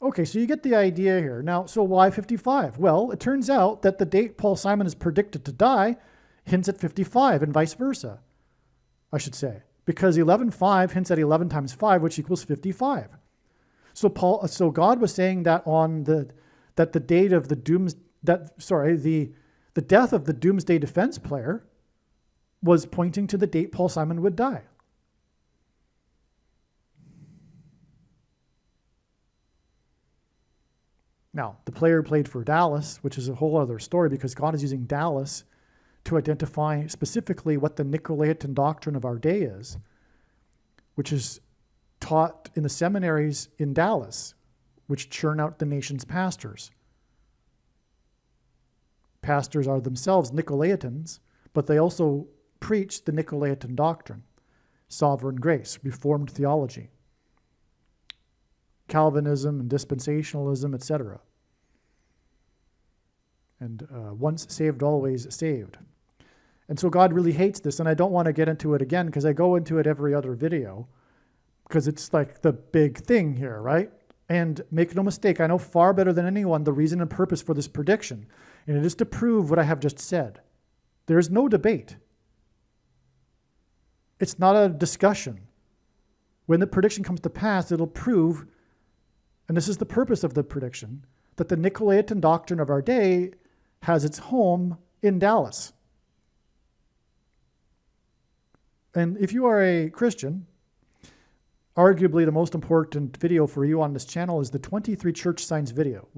Okay, so you get the idea here. Now, so why 55? Well, it turns out that the date Paul Simon is predicted to die hints at 55 and vice versa, I should say, because 11:5 hints at 11 times 5, which equals 55. So God was saying that that the date of the the death of the Doomsday Defense player was pointing to the date Paul Simon would die. Now, the player played for Dallas, which is a whole other story because God is using Dallas to identify specifically what the Nicolaitan doctrine of our day is, which is taught in the seminaries in Dallas, which churn out the nation's pastors. Pastors are themselves Nicolaitans, but they also preach the Nicolaitan doctrine, sovereign grace, Reformed theology, Calvinism and dispensationalism, etc. And once saved, always saved. And so God really hates this, and I don't want to get into it again because I go into it every other video because it's like the big thing here, right? And make no mistake, I know far better than anyone the reason and purpose for this prediction, and it is to prove what I have just said. There is no debate. It's not a discussion. When the prediction comes to pass, it'll prove, and this is the purpose of the prediction, that the Nicolaitan doctrine of our day has its home in Dallas. And if you are a Christian, arguably the most important video for you on this channel is the 23 church signs video,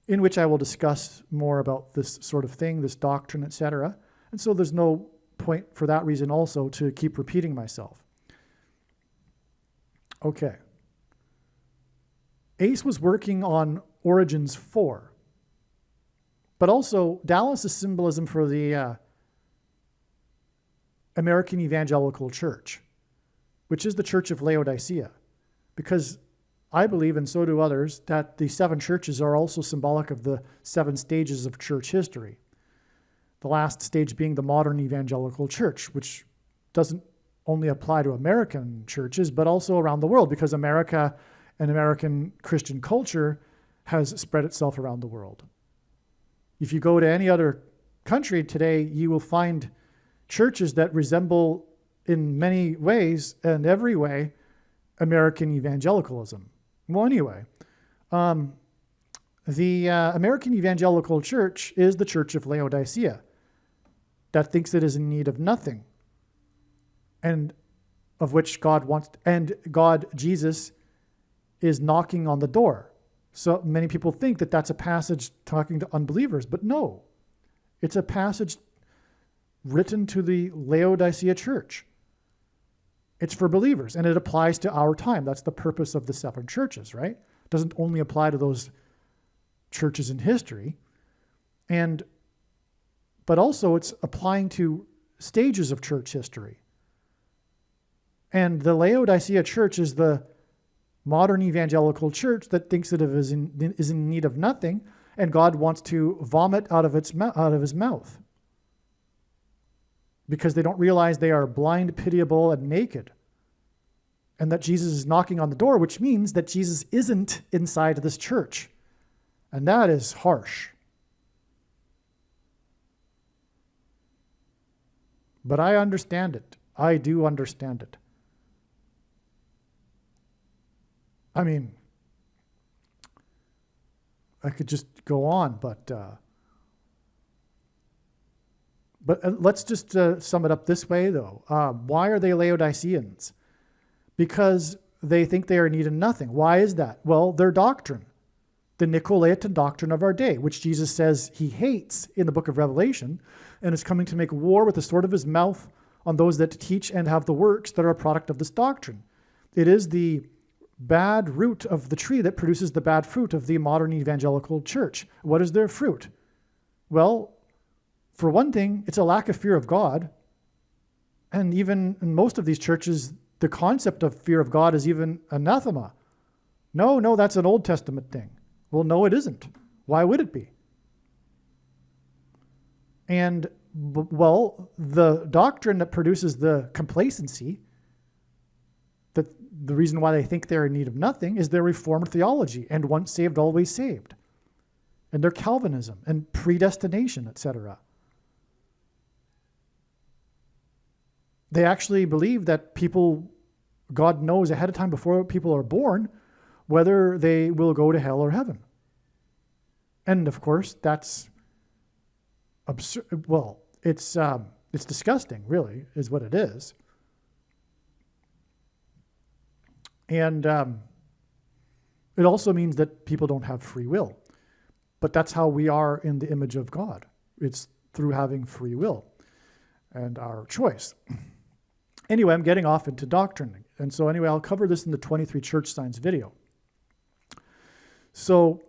in which I will discuss more about this sort of thing, this doctrine, etc. And so there's no point for that reason also to keep repeating myself. Okay. Ace was working on Origins 4, but also Dallas' symbolism for the American Evangelical Church, which is the Church of Laodicea, because I believe, and so do others, that the 7 churches are also symbolic of the 7 stages of church history. The last stage being the modern evangelical church, which doesn't only apply to American churches, but also around the world, because America and American Christian culture has spread itself around the world. If you go to any other country today, you will find churches that resemble in many ways and every way American evangelicalism. Well, anyway, the American Evangelical Church is the Church of Laodicea that thinks it is in need of nothing, and of which God, Jesus, is knocking on the door. So many people think that that's a passage talking to unbelievers, but no, it's a passage written to the Laodicea church. It's for believers, and it applies to our time. That's the purpose of the 7 churches, right? It doesn't only apply to those churches in history, but also it's applying to stages of church history. And the Laodicea church is the modern evangelical church that thinks that it is in need of nothing, and God wants to vomit out of his mouth, because they don't realize they are blind, pitiable, and naked, and that Jesus is knocking on the door, which means that Jesus isn't inside this church. And that is harsh. But I understand it. I do understand it. I mean, I could just go on, but let's just sum it up this way, though. Why are they Laodiceans? Because they think they are in need of nothing. Why is that? Well, their doctrine, the Nicolaitan doctrine of our day, which Jesus says he hates in the book of Revelation, and is coming to make war with the sword of his mouth on those that teach and have the works that are a product of this doctrine. It is the bad root of the tree that produces the bad fruit of the modern evangelical church. What is their fruit? Well, for one thing, it's a lack of fear of God. And even in most of these churches, the concept of fear of God is even anathema. No, that's an Old Testament thing. Well, no, it isn't. Why would it be? And, well, the doctrine that produces the complacency, that the reason why they think they're in need of nothing, is their Reformed theology and once saved, always saved, and their Calvinism and predestination, etc. They actually believe that God knows ahead of time before people are born whether they will go to hell or heaven. And of course, that's absurd. Well, it's disgusting, really, is what it is. And it also means that people don't have free will. But that's how we are in the image of God. It's through having free will and our choice. Anyway, I'm getting off into doctrine. And so anyway, I'll cover this in the 23 church signs video. So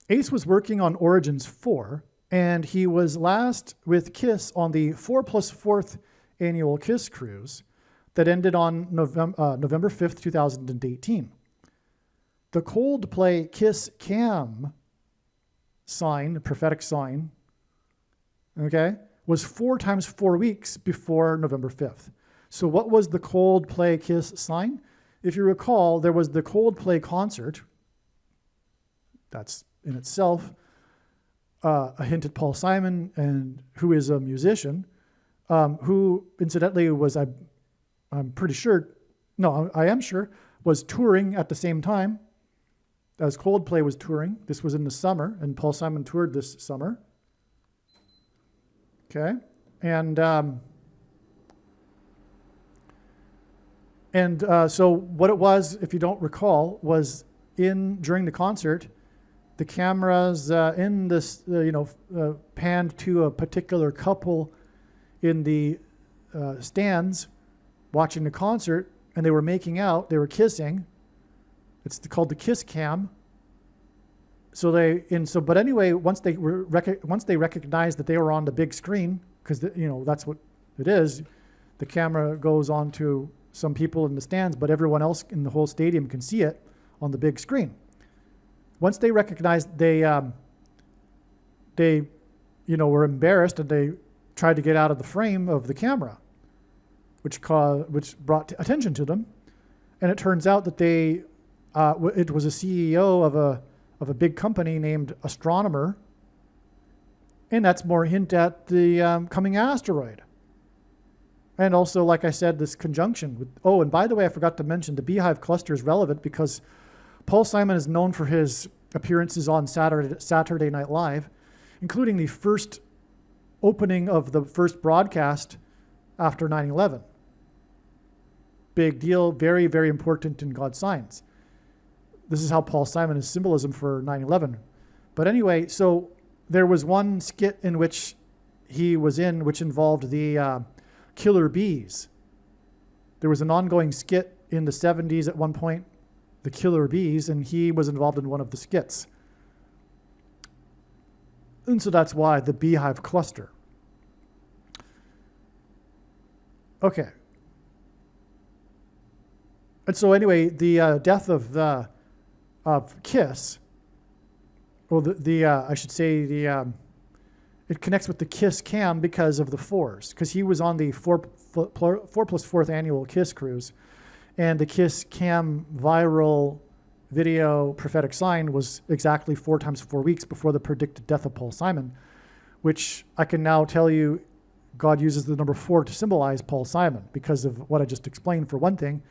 Ace was working on Origins 4, and he was last with KISS on the 4+4th annual KISS cruise that ended on November 5th, 2018. The Coldplay KISS Cam sign, the prophetic sign, okay, was 4 times 4 weeks before November 5th. So what was the Coldplay KISS sign? If you recall, there was the Coldplay concert. That's in itself a hint at Paul Simon, and who is a musician, who incidentally was, I'm pretty sure, no, I am sure, was touring at the same time as Coldplay was touring. This was in the summer, and Paul Simon toured this summer. Okay, and And so what it was, if you don't recall, was during the concert, the cameras in this, panned to a particular couple in the stands watching the concert, and they were making out, they were kissing. It's called the kiss cam. But anyway, once they recognized that they were on the big screen, because that's what it is, the camera goes on to some people in the stands, but everyone else in the whole stadium can see it on the big screen. Once they recognized, they were embarrassed, and they tried to get out of the frame of the camera, which brought attention to them. And it turns out that it was a CEO of a big company named Astronomer, and that's more hint at the coming asteroid. And also, like I said, this conjunction with, and by the way, I forgot to mention, the Beehive cluster is relevant because Paul Simon is known for his appearances on Saturday Night Live, including the first opening of the first broadcast after 9/11. Big deal, very, very important in God's signs. This is how Paul Simon is symbolism for 9/11. But anyway, so there was one skit in which he was in, which involved the killer bees. There was an ongoing skit in the 70s at one point, the killer bees, and he was involved in one of the skits. And so that's why the Beehive cluster. Okay. And so anyway, the death of Kiss, I should say it connects with the Kiss cam because of the fours, because he was on the 4+4th annual Kiss cruise, and the Kiss cam viral video prophetic sign was exactly 4 times 4 weeks before the predicted death of Paul Simon, which I can now tell you God uses the number 4 to symbolize Paul Simon because of what I just explained, for one thing,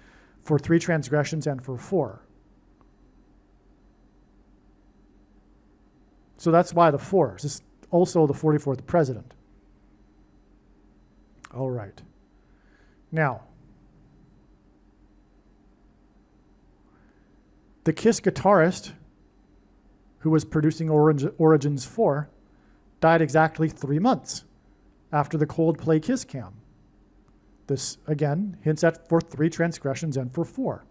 for 3 transgressions and for 4. So that's why the 4s. This is also the 44th president. All right. Now, the Kiss guitarist who was producing Origins 4 died exactly 3 months after the Coldplay Kiss cam. This, again, hints at for 3 transgressions and for 4.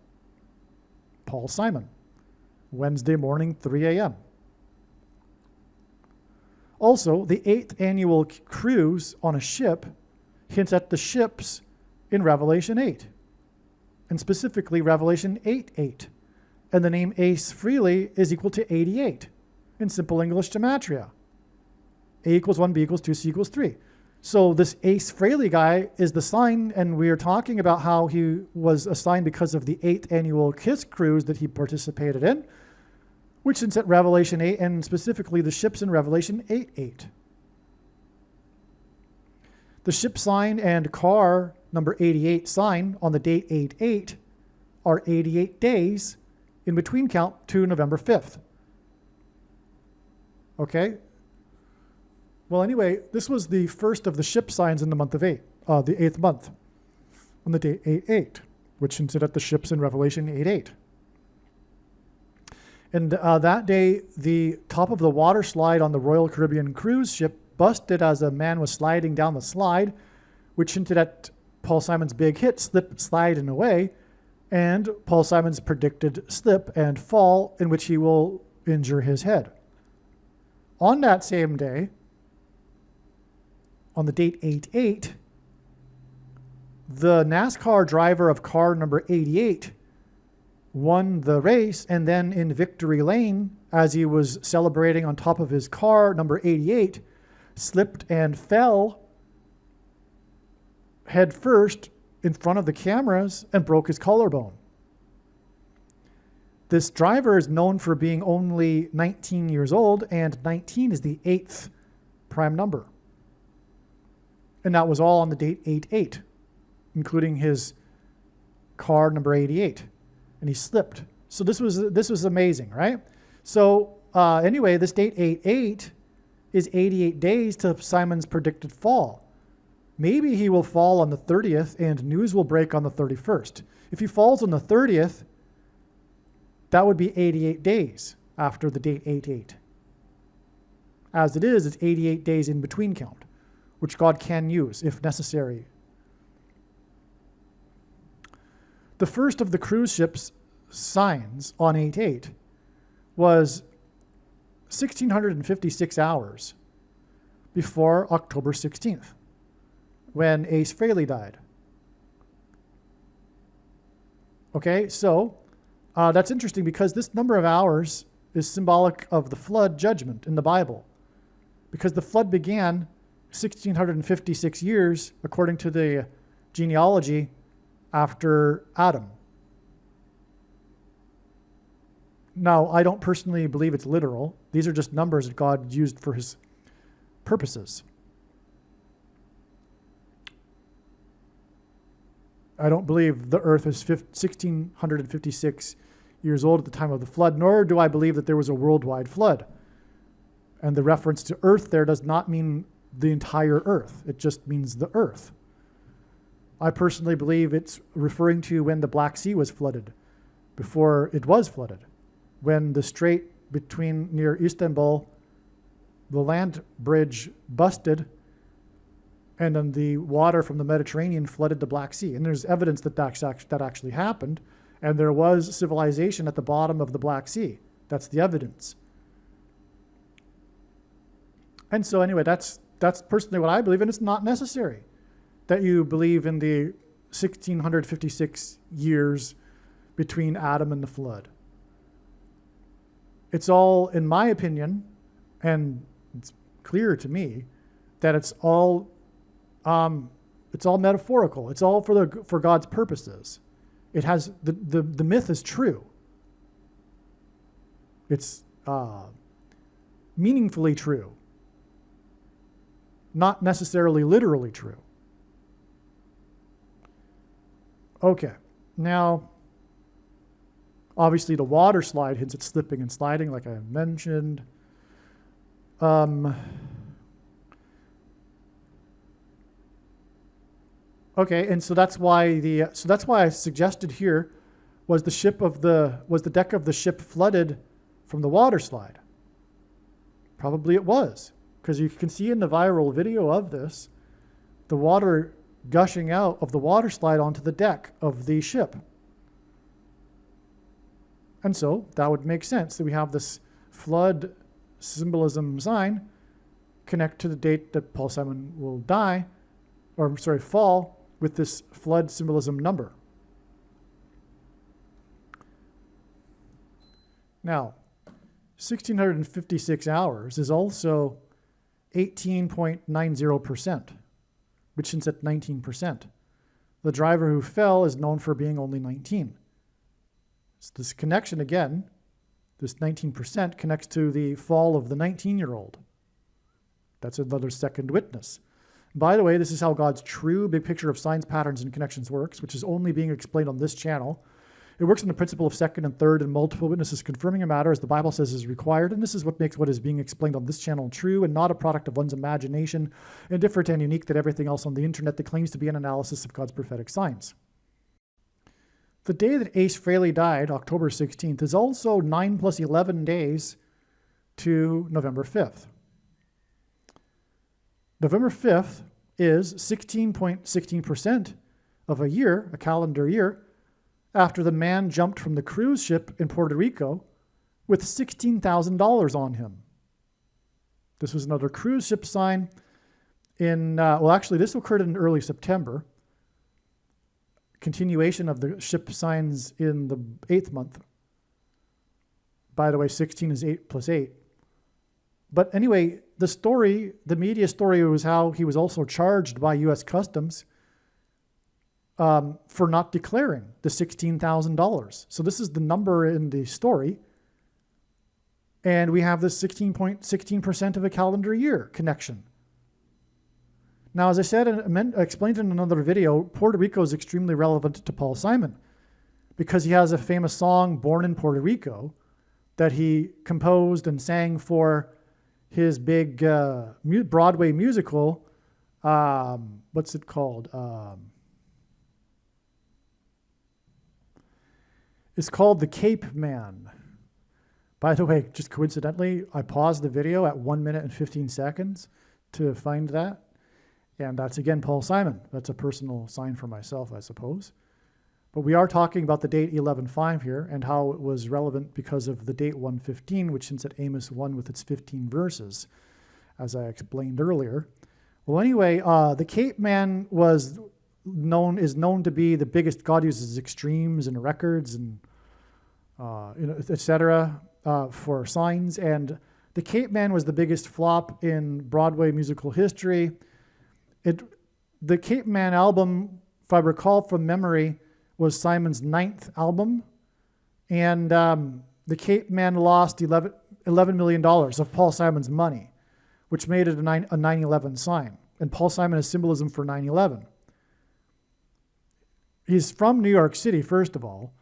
Paul Simon, Wednesday morning, 3 a.m. Also, the 8th annual cruise on a ship hints at the ships in Revelation 8, and specifically Revelation 8:8. And the name Ace Frehley is equal to 88 in simple English gematria. A equals 1, B equals 2, C equals 3. So this Ace Frehley guy is the sign, and we are talking about how he was assigned because of the 8th annual Kiss cruise that he participated in, which is at Revelation 8, and specifically the ships in Revelation 8:8. The ship sign and car number 88 sign on the date 8/8 are 88 days in between count to November 5th. Okay? Well, anyway, this was the first of the ship signs in the month of 8, the 8th month, on the date 8/8, which hinted at the ships in Revelation 8:8. And that day, the top of the water slide on the Royal Caribbean cruise ship busted as a man was sliding down the slide, which hinted at Paul Simon's big hit, Slip, Slide, and Away, and Paul Simon's predicted slip and fall in which he will injure his head. On that same day, on the date 8/8, the NASCAR driver of car number 88 won the race, and then in victory lane, as he was celebrating on top of his car, number 88, slipped and fell head first in front of the cameras and broke his collarbone. This driver is known for being only 19 years old, and 19 is the 8th prime number. And that was all on the date 8/8, including his car number 88. And he slipped. So this was amazing, right? So anyway, this date 8/8 is 88 days to Simon's predicted fall. maybe he will fall on the 30th and news will break on the 31st. If he falls on the 30th, that would be 88 days after the date 8/8. As it is, it's 88 days in between count, which God can use if necessary. The first of the cruise ship's signs on 8/8 was 1,656 hours before October 16th, when Ace Frehley died. Okay, so that's interesting because this number of hours is symbolic of the flood judgment in the Bible, because the flood began 1,656 years, according to the genealogy, after Adam. Now, I don't personally believe it's literal. These are just numbers that God used for his purposes. I don't believe the earth is 1,656 years old at the time of the flood, nor do I believe that there was a worldwide flood. And the reference to earth there does not mean the entire earth. It just means the earth. I personally believe it's referring to when the Black Sea was flooded, before it was flooded, when the strait between near Istanbul, the land bridge busted, and then the water from the Mediterranean flooded the Black Sea. And there's evidence that that actually happened, and there was civilization at the bottom of the Black Sea. That's the evidence. And so anyway, that's personally what I believe, and it's not necessary that you believe in the 1,656 years between Adam and the flood. It's all, in my opinion, and it's clear to me, that it's all metaphorical. It's all for God's purposes. It has the myth is true. It's meaningfully true, not necessarily literally true. Okay, now, obviously the water slide hints at slipping and sliding, like I mentioned. Okay, and so that's why I suggested here was the deck of the ship flooded from the water slide. Probably it was, because you can see in the viral video of this, the water gushing out of the water slide onto the deck of the ship. And so that would make sense that we have this flood symbolism sign connect to the date that Paul Simon will fall with this flood symbolism number. Now, 1,656 hours is also 18.90%, which sits at 19%. The driver who fell is known for being only 19. So this connection again, this 19% connects to the fall of the 19-year-old. That's another second witness. By the way, this is how God's true big picture of signs, patterns, and connections works, which is only being explained on this channel. It works on the principle of second and third and multiple witnesses confirming a matter as the Bible says is required, and this is what makes what is being explained on this channel true and not a product of one's imagination, and different and unique than everything else on the internet that claims to be an analysis of God's prophetic signs. The day that Ace Frehley died, October 16th, is also 9 plus 11 days to November 5th. November 5th is 16.16% of a year, a calendar year, after the man jumped from the cruise ship in Puerto Rico with $16,000 on him. This was another cruise ship sign this occurred in early September. Continuation of the ship signs in the 8th month. By the way, 16 is 8 plus 8. But anyway, the media story was how he was also charged by U.S. Customs for not declaring the $16,000. So this is the number in the story. And we have this 16% of a calendar year connection. Now, as I said and explained in another video, Puerto Rico is extremely relevant to Paul Simon because he has a famous song, Born in Puerto Rico, that he composed and sang for his big Broadway musical, What's it called? It's called The Cape Man. By the way, just coincidentally, I paused the video at 1 minute and 15 seconds to find that. And that's again Paul Simon. That's a personal sign for myself, I suppose. But we are talking about the date 11:5 here and how it was relevant because of the date 1:15, which hints at Amos 1 with its 15 verses, as I explained earlier. Well, anyway, the Cape Man is known to be the biggest. God uses extremes and records and etc. For signs, and the Cape Man was the biggest flop in Broadway musical history. The Cape Man album, if I recall from memory, was Simon's 9th album, and the Cape Man lost $11 million of Paul Simon's money, which made it a 9/11 sign. And Paul Simon is symbolism for 9/11. He's from New York City, first of all.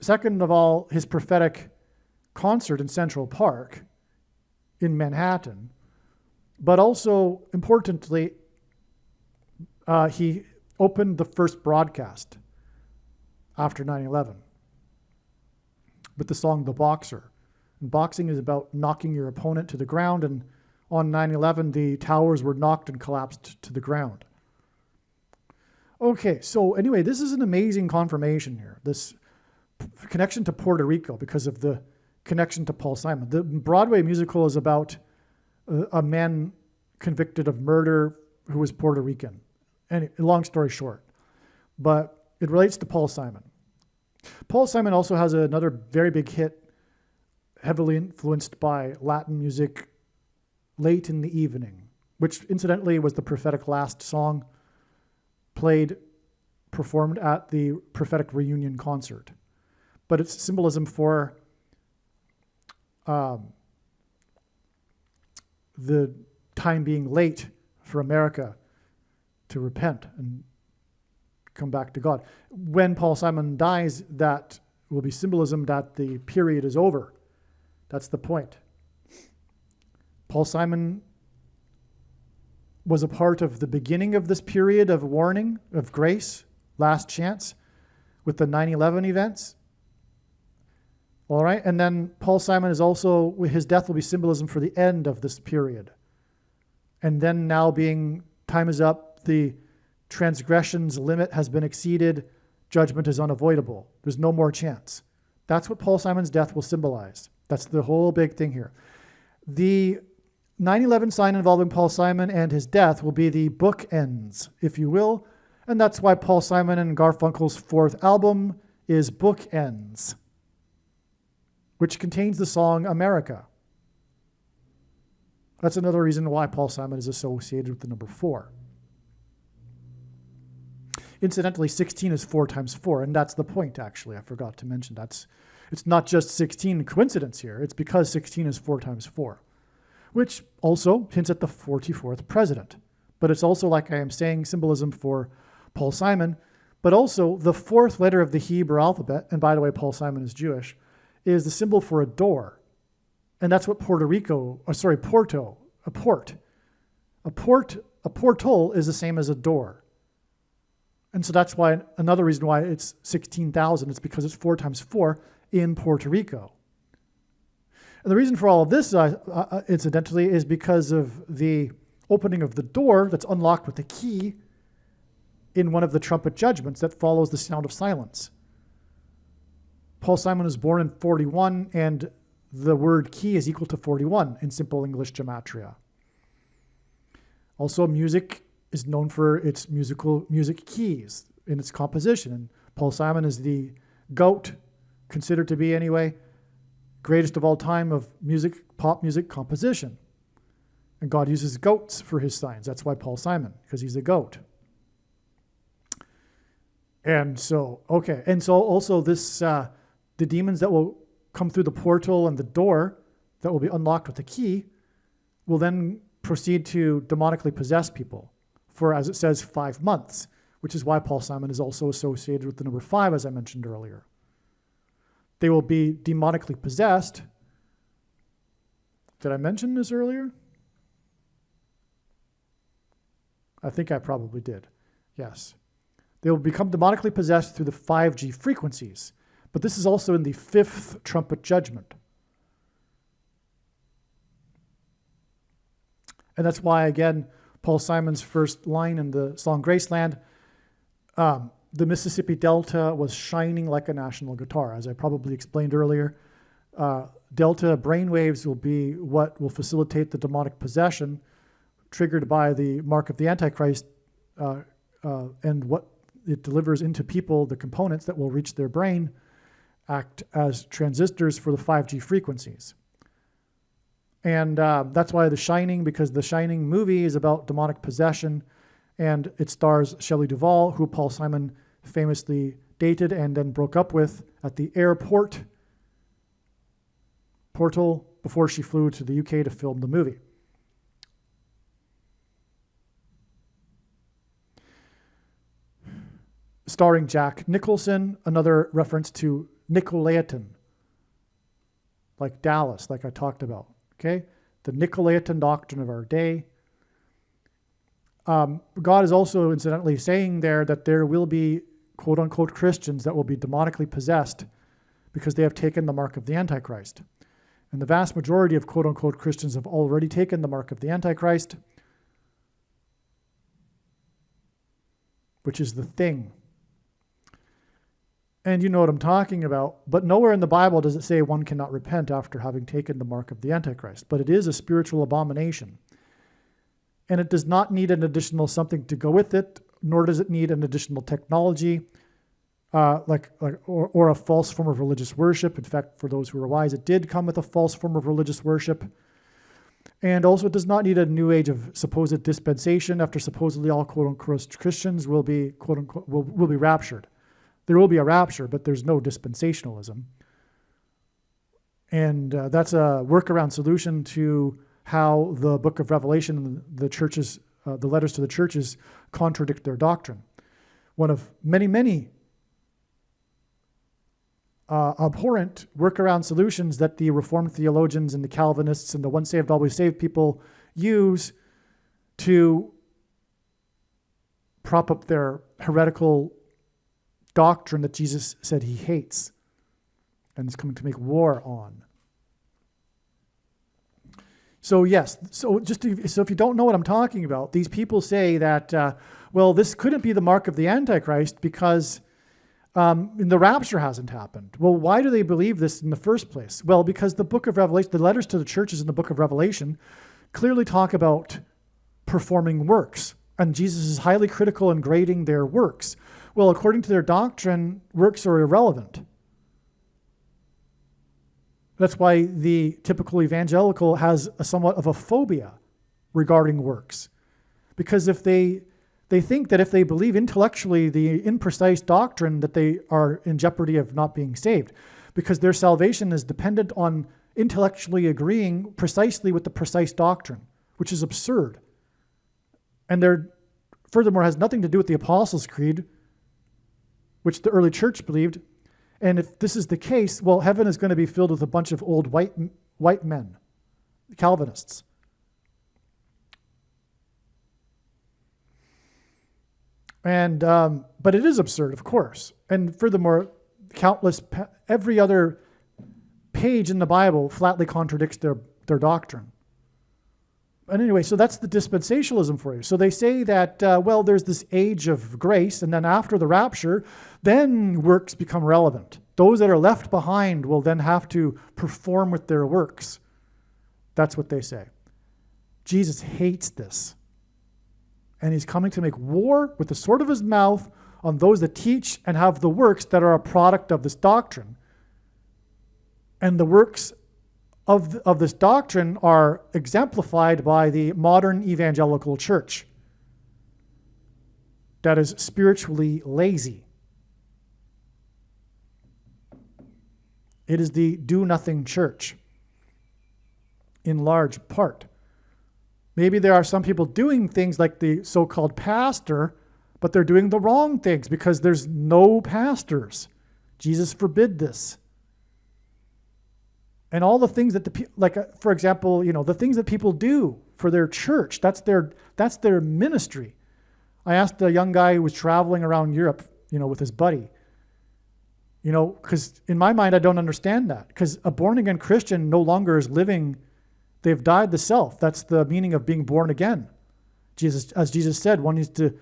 Second of all, his prophetic concert in Central Park in Manhattan. But also, importantly, he opened the first broadcast after 9/11 with the song The Boxer. And boxing is about knocking your opponent to the ground, and on 9/11, the towers were knocked and collapsed to the ground. Okay, so anyway, this is an amazing confirmation here, this connection to Puerto Rico because of the connection to Paul Simon. The Broadway musical is about a man convicted of murder who was Puerto Rican. And long story short, but it relates to Paul Simon. Paul Simon also has another very big hit, heavily influenced by Latin music, Late in the Evening, which incidentally was the prophetic last song performed at the prophetic reunion concert. But it's symbolism for the time being late for America to repent and come back to God. When Paul Simon dies, that will be symbolism that the period is over. That's the point. Paul Simon was a part of the beginning of this period of warning, of grace, last chance, with the 9/11 events. All right, and then Paul Simon is also, his death will be symbolism for the end of this period. And then now time is up, the transgression's limit has been exceeded, judgment is unavoidable. There's no more chance. That's what Paul Simon's death will symbolize. That's the whole big thing here. The 9/11 sign involving Paul Simon and his death will be the bookends, if you will. And that's why Paul Simon and Garfunkel's 4th album is Bookends, which contains the song America. That's another reason why Paul Simon is associated with the number 4. Incidentally, 16 is 4 times 4, and that's the point, actually. I forgot to mention it's not just 16 coincidence here. It's because 16 is 4 times 4, which also hints at the 44th president. But it's also, like I am saying, symbolism for Paul Simon, but also the 4th letter of the Hebrew alphabet, and by the way, Paul Simon is Jewish, is the symbol for a door. And that's what Porto, a port. A portal is the same as a door. And so that's why, another reason why it's 16,000 is because it's 4 times 4 in Puerto Rico. And the reason for all of this, incidentally, is because of the opening of the door that's unlocked with a key in one of the trumpet judgments that follows the sound of silence. Paul Simon was born in 41, and the word key is equal to 41 in simple English gematria. Also, music is known for its music keys in its composition. And Paul Simon is the GOAT, considered to be anyway, greatest of all time of pop music composition. And God uses goats for his signs. That's why Paul Simon, because he's a goat. And so, okay. And so also this, the demons that will come through the portal and the door that will be unlocked with the key will then proceed to demonically possess people for, as it says, 5 months, which is why Paul Simon is also associated with the number 5, as I mentioned earlier. They will be demonically possessed. Did I mention this earlier? I think I probably did. Yes. They will become demonically possessed through the 5G frequencies. But this is also in the 5th trumpet judgment. And that's why, again, Paul Simon's first line in the song Graceland, the Mississippi Delta was shining like a national guitar. As I probably explained earlier, delta brainwaves will be what will facilitate the demonic possession triggered by the mark of the Antichrist, and what it delivers into people, the components that will reach their brain, act as transistors for the 5G frequencies. And that's why The Shining, because The Shining movie is about demonic possession, and it stars Shelley Duvall, who Paul Simon famously dated and then broke up with at the airport portal before she flew to the UK to film the movie. Starring Jack Nicholson, another reference to Nicolaitan, like Dallas, like I talked about. Okay, the Nicolaitan doctrine of our day. God is also incidentally saying there that there will be quote unquote Christians that will be demonically possessed because they have taken the mark of the Antichrist. And the vast majority of quote unquote Christians have already taken the mark of the Antichrist, which is the thing. And you know what I'm talking about, but nowhere in the Bible does it say one cannot repent after having taken the mark of the Antichrist. But it is a spiritual abomination. And it does not need an additional something to go with it, nor does it need an additional technology, or a false form of religious worship. In fact, for those who are wise, it did come with a false form of religious worship. And also it does not need a new age of supposed dispensation after supposedly all quote-unquote Christians will be quote-unquote will be raptured. There will be a rapture, but there's no dispensationalism. And that's a workaround solution to how the book of Revelation and the churches, the letters to the churches, contradict their doctrine. One of many, many abhorrent workaround solutions that the Reformed theologians and the Calvinists and the once saved, always saved people use to prop up their heretical doctrine that Jesus said he hates and is coming to make war on. So yes, so if you don't know what I'm talking about, these people say that, well, this couldn't be the mark of the Antichrist because the rapture hasn't happened. Well, why do they believe this in the first place? Well, because the book of Revelation, the letters to the churches in the book of Revelation clearly talk about performing works, and Jesus is highly critical in grading their works. Well, according to their doctrine, works are irrelevant. That's why the typical evangelical has somewhat of a phobia regarding works. Because if they think that if they believe intellectually the imprecise doctrine, that they are in jeopardy of not being saved, because their salvation is dependent on intellectually agreeing precisely with the precise doctrine, which is absurd. And furthermore has nothing to do with the Apostles' Creed, which the early church believed. And if this is the case, well, heaven is going to be filled with a bunch of old white men, Calvinists. And but it is absurd, of course. And furthermore, every other page in the Bible flatly contradicts their doctrine. And anyway, so that's the dispensationalism for you. So they say that, well, there's this age of grace, and then after the rapture, then works become relevant. Those that are left behind will then have to perform with their works. That's what they say. Jesus hates this. And he's coming to make war with the sword of his mouth on those that teach and have the works that are a product of this doctrine. And the works of this doctrine are exemplified by the modern evangelical church that is spiritually lazy. It is the do-nothing church, in large part. Maybe there are some people doing things like the so-called pastor, but they're doing the wrong things because there's no pastors. Jesus forbid this. And all the things that for example, the things that people do for their church, that's their ministry. I asked a young guy who was traveling around Europe, with his buddy, because in my mind, I don't understand that. Because a born-again Christian no longer is living, they've died the self. That's the meaning of being born again. As Jesus said, one needs to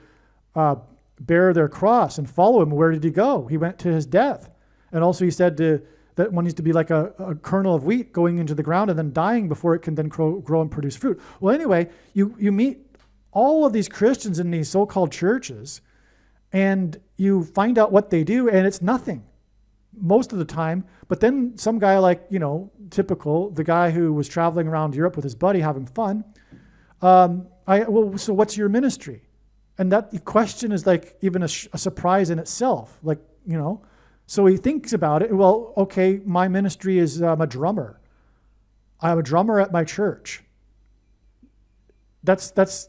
bear their cross and follow him. Where did he go? He went to his death. And also he said that one needs to be like a kernel of wheat going into the ground and then dying before it can then grow and produce fruit. Well, anyway, you meet all of these Christians in these so-called churches, and you find out what they do, and it's nothing most of the time. But then some guy like, typical, the guy who was traveling around Europe with his buddy having fun, so what's your ministry? And that question is like even a surprise in itself. Like, so he thinks about it. Well, okay, my ministry is I'm a drummer. I'm a drummer at my church. That's that's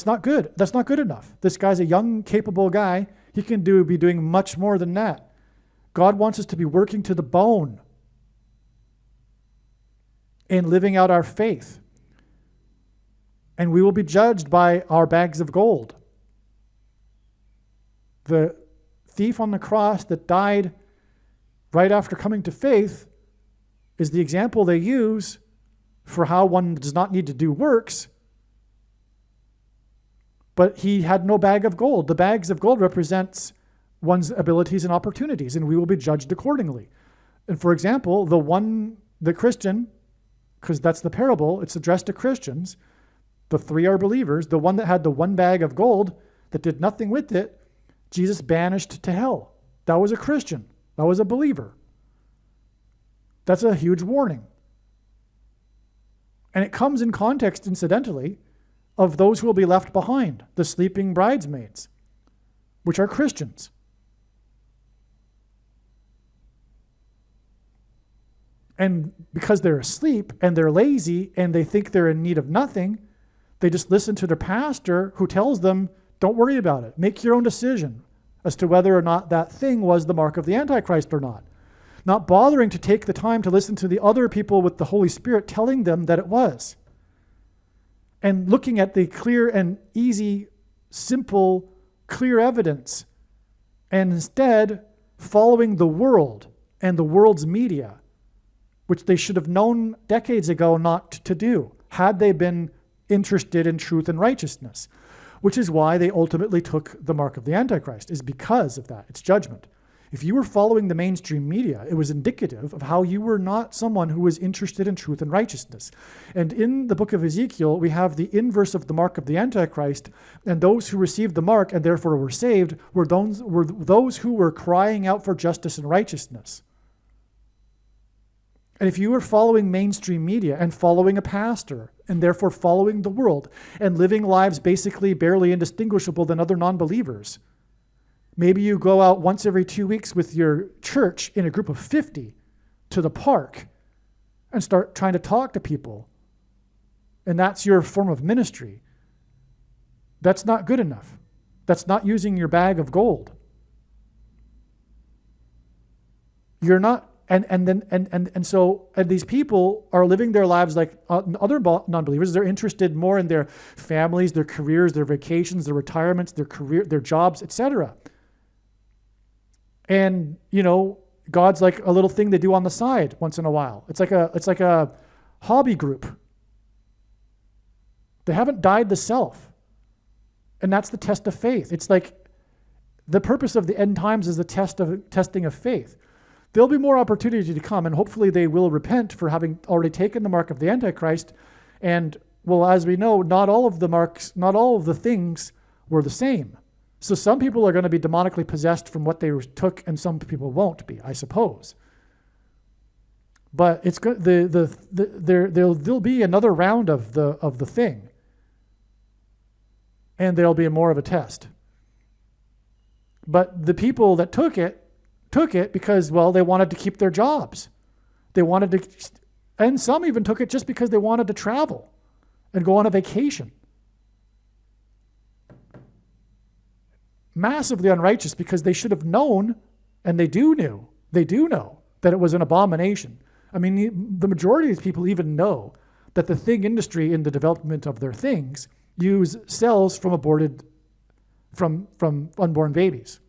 not good. That's not good enough. This guy's a young, capable guy. He can be doing much more than that. God wants us to be working to the bone and living out our faith. And we will be judged by our bags of gold. The thief on the cross that died right after coming to faith is the example they use for how one does not need to do works. But he had no bag of gold. The bags of gold represents one's abilities and opportunities, and we will be judged accordingly. And for example, the Christian, because that's the parable, it's addressed to Christians. The three are believers. The one that had the one bag of gold that did nothing with it, Jesus banished to hell. That was a Christian. That was a believer. That's a huge warning. And it comes in context, incidentally, of those who will be left behind, the sleeping bridesmaids, which are Christians. And because they're asleep and they're lazy and they think they're in need of nothing, they just listen to their pastor who tells them, don't worry about it. Make your own decision as to whether or not that thing was the mark of the Antichrist or not. Not bothering to take the time to listen to the other people with the Holy Spirit telling them that it was. And looking at the clear and easy, simple, clear evidence. And instead following the world and the world's media, which they should have known decades ago not to do, had they been interested in truth and righteousness, which is why they ultimately took the mark of the Antichrist, is because of that. It's judgment. If you were following the mainstream media, it was indicative of how you were not someone who was interested in truth and righteousness. And in the book of Ezekiel, we have the inverse of the mark of the Antichrist, and those who received the mark and therefore were saved were those who were crying out for justice and righteousness. And if you were following mainstream media and following a pastor and therefore following the world and living lives basically barely indistinguishable than other non-believers, maybe you go out once every 2 weeks with your church in a group of 50 to the park and start trying to talk to people. And that's your form of ministry. That's not good enough. That's not using your bag of gold. You're not. And so these people are living their lives like other non-believers. They're interested more in their families, their careers, their vacations, their retirements, their career, their jobs, etc. And God's like a little thing they do on the side once in a while. It's like a hobby group. They haven't died the self, and that's the test of faith. It's like the purpose of the end times is the testing of faith. There'll be more opportunity to come, and hopefully they will repent for having already taken the mark of the Antichrist. And, well, as we know, not all of the marks, not all of the things were the same. So some people are going to be demonically possessed from what they took, and some people won't be, I suppose. But it's good. There'll be another round of the thing, and there'll be more of a test. But the people that took it because, well, they wanted to keep their jobs. They wanted to, and some even took it just because they wanted to travel and go on a vacation. Massively unrighteous, because they should have known, and they do know that it was an abomination. I mean, the majority of these people even know that the thing industry in the development of their things use cells from unborn babies.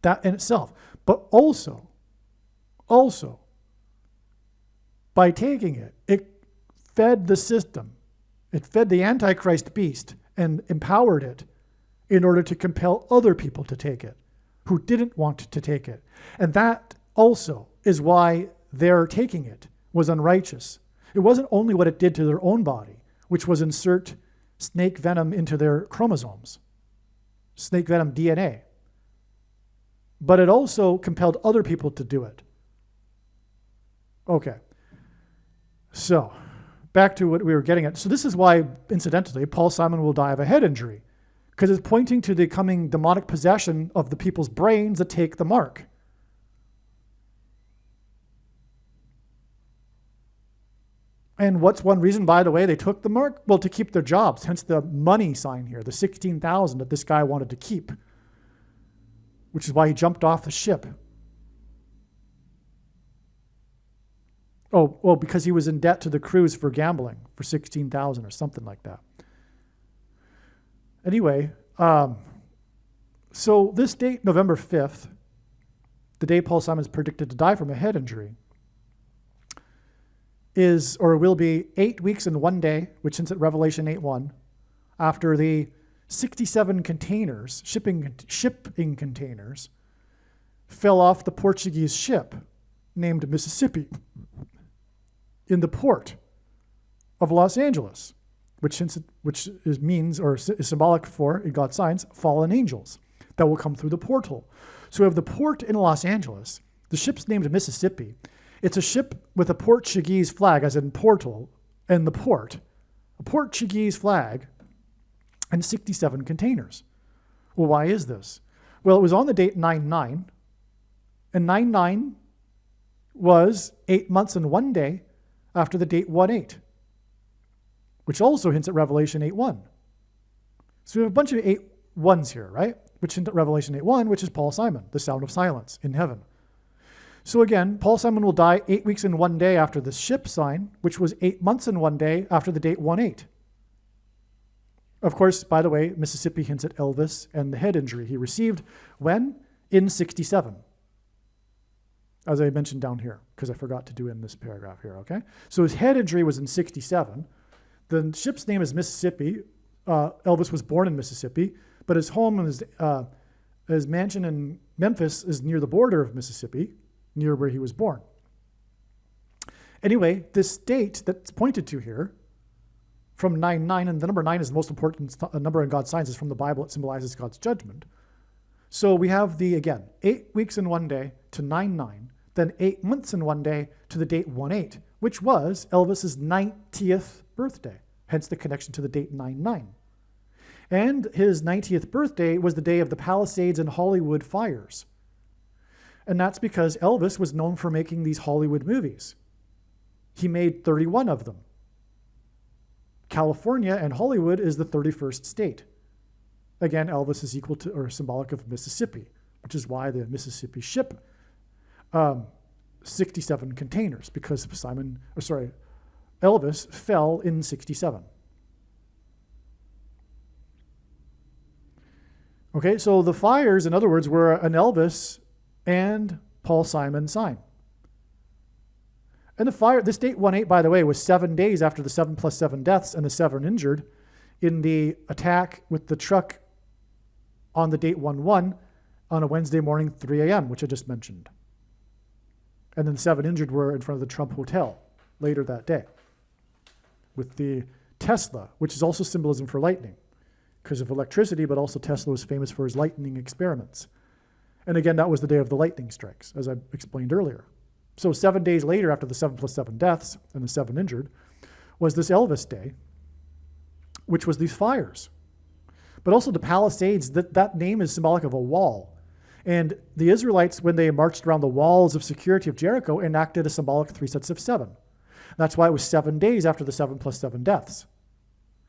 That in itself. But also, by taking it, it fed the system. It fed the Antichrist beast and empowered it in order to compel other people to take it who didn't want to take it. And that also is why their taking it was unrighteous. It wasn't only what it did to their own body, which was insert snake venom into their chromosomes, snake venom DNA, but it also compelled other people to do it. Okay. So, back to what we were getting at. So this is why, incidentally, Paul Simon will die of a head injury, because it's pointing to the coming demonic possession of the people's brains that take the mark. And what's one reason, by the way, they took the mark? Well, to keep their jobs, hence the money sign here, the 16,000 that this guy wanted to keep, which is why he jumped off the ship. Oh, well, because he was in debt to the crews for gambling for 16,000 or something like that. Anyway, so this date, November 5th, the day Paul Simon is predicted to die from a head injury, is or will be 8 weeks and 1 day, which hints at Revelation 8:1, after the 67 containers, shipping containers, fell off the Portuguese ship named Mississippi in the port of Los Angeles, which means or is symbolic for, in God's signs, fallen angels that will come through the portal. So we have the port in Los Angeles. The ship's named Mississippi. It's a ship with a Portuguese flag, as in portal, and the port. A Portuguese flag and 67 containers. Well, why is this? Well, it was on the date 9/9, and 9/9 was 8 months and 1 day after the date 1/8, which also hints at Revelation 8:1. So we have a bunch of 8:1s here, right? Which hint at Revelation 8:1, which is Paul Simon, the sound of silence in heaven. So again, Paul Simon will die 8 weeks and 1 day after the ship sign, which was 8 months and 1 day after the date 1/8. Of course, by the way, Mississippi hints at Elvis and the head injury he received when? In 67. As I mentioned down here, because I forgot to do in this paragraph here, okay? So his head injury was in 67. The ship's name is Mississippi. Elvis was born in Mississippi, but his home and his mansion in Memphis is near the border of Mississippi, near where he was born. Anyway, this date that's pointed to here, from 9/9, and the number 9 is the most important number in God's signs, is from the Bible. It symbolizes God's judgment. So we have 8 weeks and 1 day to 9/9, then 8 months and 1 day to the date 1/8, which was Elvis's 90th birthday, hence the connection to the date 9/9. And his 90th birthday was the day of the Palisades and Hollywood fires. And that's because Elvis was known for making these Hollywood movies. He made 31 of them. California and Hollywood is the 31st state. Again, Elvis is equal to or symbolic of Mississippi, which is why the Mississippi ship, 67 containers, because Elvis fell in 67. Okay, so the fires, in other words, were an Elvis and Paul Simon sign. And the fire, this date 1/8, by the way, was 7 days after the 7 + 7 deaths and the 7 injured in the attack with the truck on the date 1/1 on a Wednesday morning, 3 a.m., which I just mentioned. And then the 7 injured were in front of the Trump Hotel later that day with the Tesla, which is also symbolism for lightning because of electricity, but also Tesla was famous for his lightning experiments. And again, that was the day of the lightning strikes, as I explained earlier. So 7 days later, after the 7 + 7 deaths and the 7 injured, was this Elvis Day, which was these fires. But also the Palisades, that name is symbolic of a wall. And the Israelites, when they marched around the walls of security of Jericho, enacted a symbolic 3 sets of 7. That's why it was 7 days after the 7 + 7 deaths.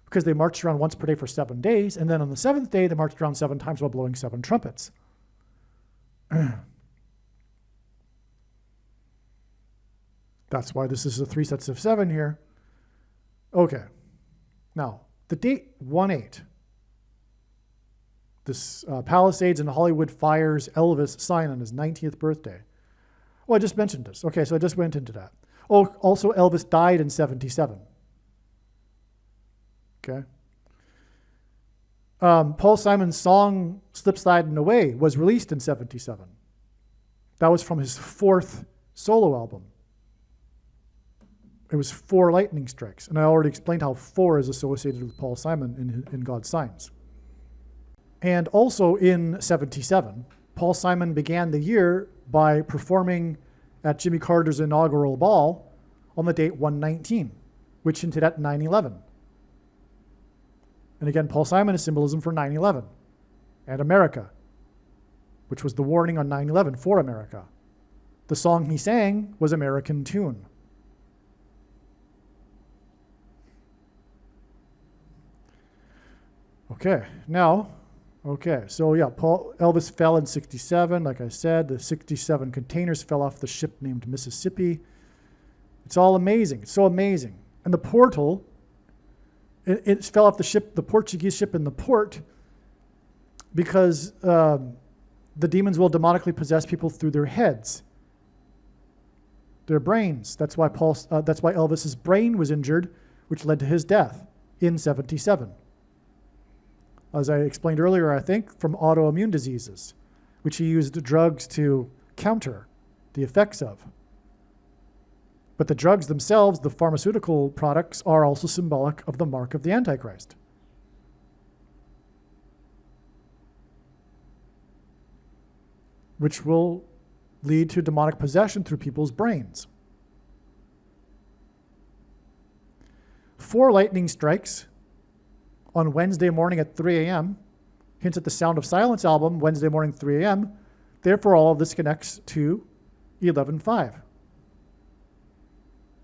Because they marched around once per day for 7 days, and then on the 7th day, they marched around 7 times while blowing 7 trumpets. That's why this is the 3 sets of 7 here. Okay. Now, the date 1/8. This Palisades and Hollywood fires Elvis sign on his 90th birthday. Oh, I just mentioned this. Okay, so I just went into that. Oh, also Elvis died in 77. Okay. Paul Simon's song Slip Sliding Away was released in 77. That was from his 4th solo album. It was 4 lightning strikes. And I already explained how 4 is associated with Paul Simon in God's signs. And also in 77, Paul Simon began the year by performing at Jimmy Carter's inaugural ball on the date 1/19, which hinted at 9/11. And again, Paul Simon is symbolism for 9/11 and America, which was the warning on 9/11 for America. The song he sang was American Tune. Okay, so yeah, Elvis fell in 67, like I said. The 67 containers fell off the ship named Mississippi. It's all amazing. It's so amazing. And the portal, it fell off the ship, the Portuguese ship in the port, because the demons will demonically possess people through their heads, their brains. That's why Elvis's brain was injured, which led to his death in 77. As I explained earlier, I think, from autoimmune diseases, which he used drugs to counter the effects of. But the drugs themselves, the pharmaceutical products, are also symbolic of the mark of the Antichrist. Which will lead to demonic possession through people's brains. 4 lightning strikes on Wednesday morning at 3 a.m. hints at the Sound of Silence album, Wednesday morning, 3 a.m. Therefore, all of this connects to 11:5.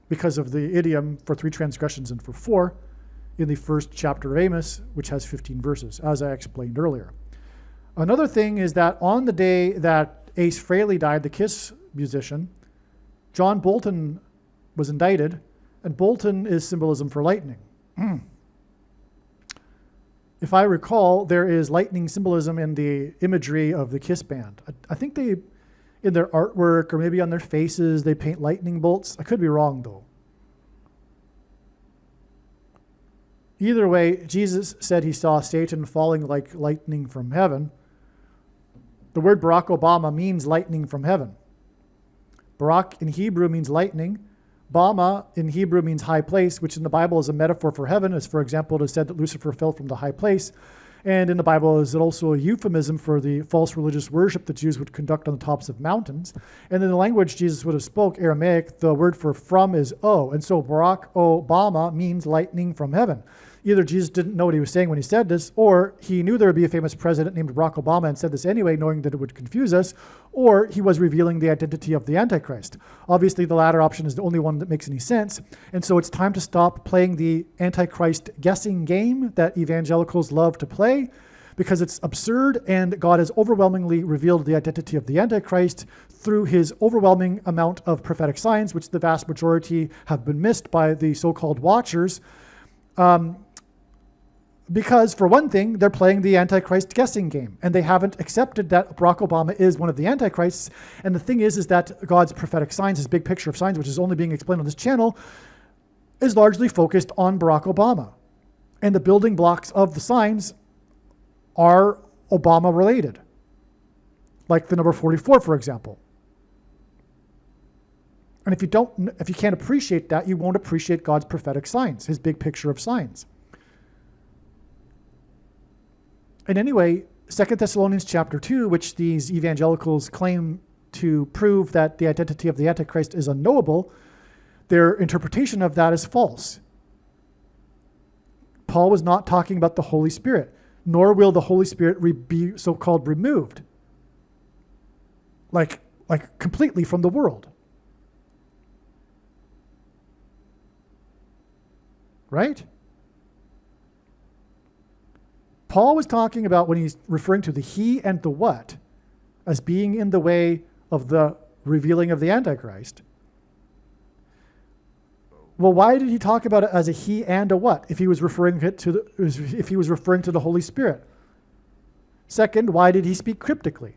Because of the idiom for 3 transgressions and for 4 in the 1st chapter of Amos, which has 15 verses, as I explained earlier. Another thing is that on the day that Ace Frehley died, the Kiss musician, John Bolton was indicted, and Bolton is symbolism for lightning. If I recall, there is lightning symbolism in the imagery of the Kiss band. I think they, in their artwork or maybe on their faces, they paint lightning bolts. I could be wrong, though. Either way, Jesus said he saw Satan falling like lightning from heaven. The word Barack Obama means lightning from heaven. Barak in Hebrew means lightning. Bama in Hebrew means high place, which in the Bible is a metaphor for heaven, as for example, it is said that Lucifer fell from the high place. And in the Bible is also a euphemism for the false religious worship the Jews would conduct on the tops of mountains. And in the language Jesus would have spoke, Aramaic, the word for from is O. And so Barack Obama means lightning from heaven. Either Jesus didn't know what he was saying when he said this, or he knew there would be a famous president named Barack Obama and said this anyway, knowing that it would confuse us, or he was revealing the identity of the Antichrist. Obviously, the latter option is the only one that makes any sense. And so it's time to stop playing the Antichrist guessing game that evangelicals love to play, because it's absurd, and God has overwhelmingly revealed the identity of the Antichrist through his overwhelming amount of prophetic signs, which the vast majority have been missed by the so-called watchers. Because, for one thing, they're playing the Antichrist guessing game, and they haven't accepted that Barack Obama is one of the Antichrists. And the thing is that God's prophetic signs, his big picture of signs, which is only being explained on this channel, is largely focused on Barack Obama. And the building blocks of the signs are Obama-related, like the number 44, for example. And if you can't appreciate that, you won't appreciate God's prophetic signs, his big picture of signs. And anyway, 2 Thessalonians chapter 2, which these evangelicals claim to prove that the identity of the Antichrist is unknowable, their interpretation of that is false. Paul was not talking about the Holy Spirit, nor will the Holy Spirit be so-called removed, like completely from the world. Right? Paul was talking about, when he's referring to the he and the what as being in the way of the revealing of the Antichrist, Well, why did he talk about it as a he and a what if he was referring to the Holy Spirit? Second, why did he speak cryptically?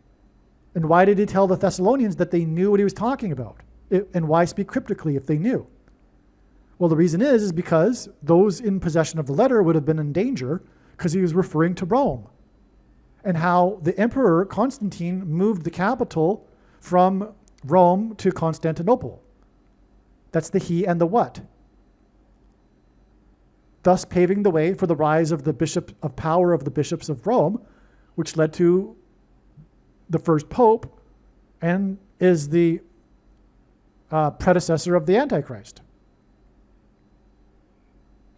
And why did he tell the Thessalonians that they knew what he was talking about? And why speak cryptically if they knew? Well, the reason is because those in possession of the letter would have been in danger because he was referring to Rome and how the Emperor Constantine moved the capital from Rome to Constantinople. That's the he and the what. Thus paving the way for the rise of the power of the bishops of Rome, which led to the first pope and is the predecessor of the Antichrist.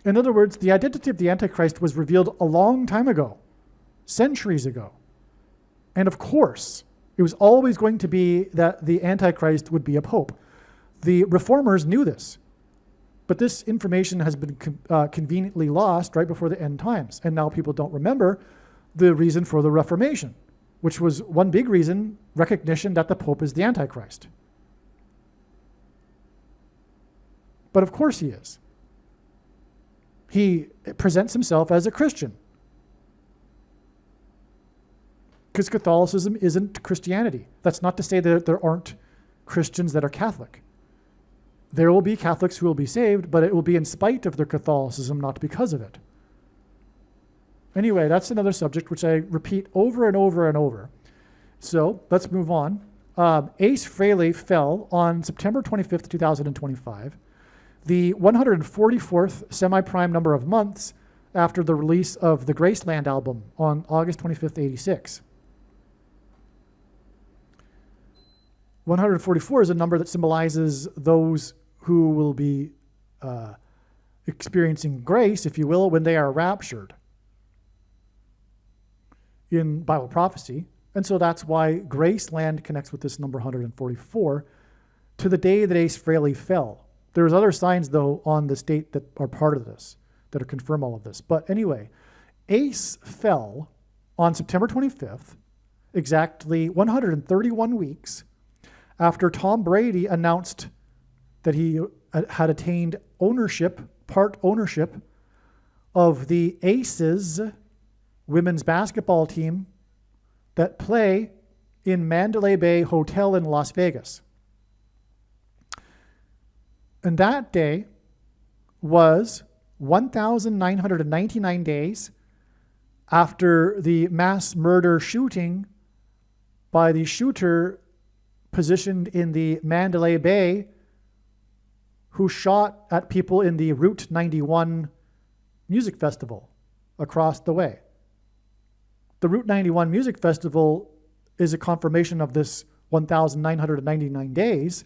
In other words, the identity of the Antichrist was revealed a long time ago, centuries ago. And of course, it was always going to be that the Antichrist would be a pope. The reformers knew this, but this information has been conveniently lost right before the end times. And now people don't remember the reason for the Reformation, which was one big reason, recognition that the Pope is the Antichrist. But of course he is. He presents himself as a Christian. Because Catholicism isn't Christianity. That's not to say that there aren't Christians that are Catholic. There will be Catholics who will be saved, but it will be in spite of their Catholicism, not because of it. Anyway, that's another subject which I repeat over and over and over. So let's move on. Ace Frehley fell on September 25th, 2025, the 144th semi-prime number of months after the release of the Graceland album on August 25th, 86. 144 is a number that symbolizes those who will be experiencing grace, if you will, when they are raptured in Bible prophecy. And so that's why Graceland connects with this number 144 to the day that Ace Frehley fell. There's other signs, though, on this date that are part of this, that confirm all of this. But anyway, Ace fell on September 25th, exactly 131 weeks after Tom Brady announced that he had attained part ownership of the Aces women's basketball team that play in Mandalay Bay Hotel in Las Vegas. And that day was 1,999 days after the mass murder shooting by the shooter positioned in the Mandalay Bay who shot at people in the Route 91 music festival across the way. The Route 91 music festival is a confirmation of this 1,999 days,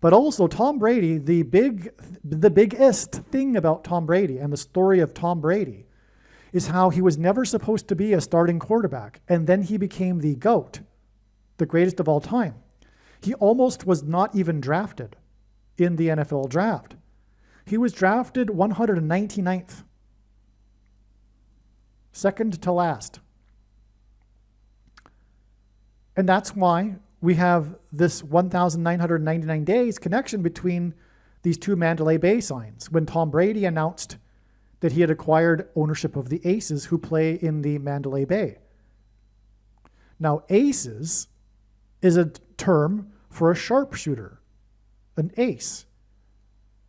but also Tom Brady, the biggest thing about Tom Brady and the story of Tom Brady is how he was never supposed to be a starting quarterback, and then he became the GOAT, the greatest of all time. He almost was not even drafted in the NFL draft. He was drafted 199th, second to last. And that's why we have this 1,999 days connection between these two Mandalay Bay signs when Tom Brady announced that he had acquired ownership of the Aces who play in the Mandalay Bay. Now, Aces is a term for a sharpshooter, an ace.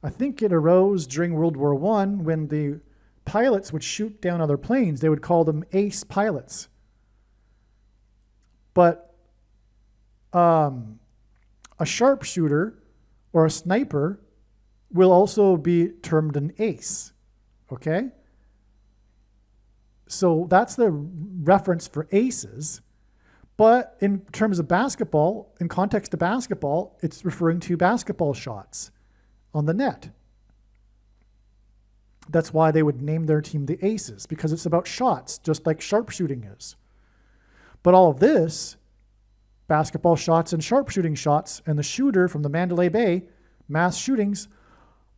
I think it arose during World War I when the pilots would shoot down other planes. They would call them ace pilots. But a sharpshooter or a sniper will also be termed an ace, okay? So that's the reference for aces. But in terms of basketball, in context of basketball, it's referring to basketball shots on the net. That's why they would name their team the Aces, because it's about shots, just like sharpshooting is. But all of this, basketball shots and sharpshooting shots, and the shooter from the Mandalay Bay, mass shootings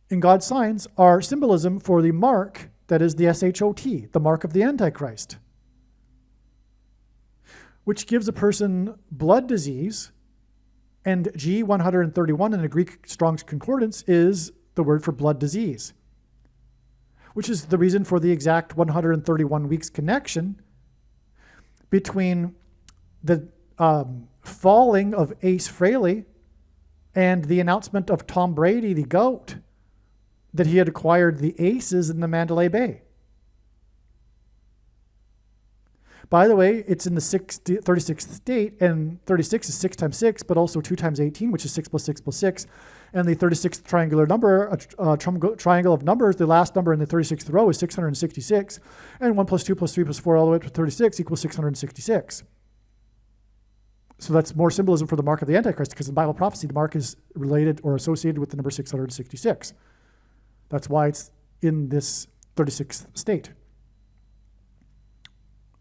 in God's signs are symbolism for the mark that is the SHOT, the mark of the Antichrist, which gives a person blood disease, and G131 in the Greek Strong's Concordance is the word for blood disease, which is the reason for the exact 131 weeks connection between the falling of Ace Frehley and the announcement of Tom Brady, the GOAT, that he had acquired the aces in the Mandalay Bay. By the way, it's in the 36th state, and 36 is 6 times 6, but also 2 times 18, which is 6 plus 6 plus 6. And the 36th triangular number, triangle of numbers, the last number in the 36th row is 666. And 1 plus 2 plus 3 plus 4 all the way up to 36 equals 666. So that's more symbolism for the mark of the Antichrist, because in Bible prophecy, the mark is related or associated with the number 666. That's why it's in this 36th state.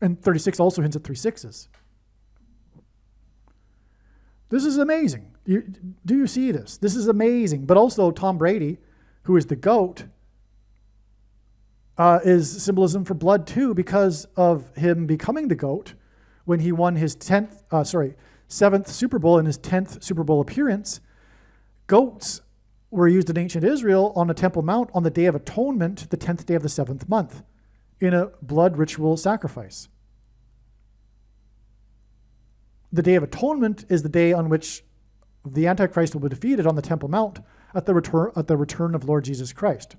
And 36 also hints at 3 6s. This is amazing. Do you see this? This is amazing. But also Tom Brady, who is the GOAT, is symbolism for blood too, because of him becoming the GOAT when he won his 7th Super Bowl in his 10th Super Bowl appearance. Goats were used in ancient Israel on the Temple Mount on the Day of Atonement, the 10th day of the 7th month, in a blood ritual sacrifice. The Day of Atonement is the day on which the Antichrist will be defeated on the Temple Mount at the return of Lord Jesus Christ.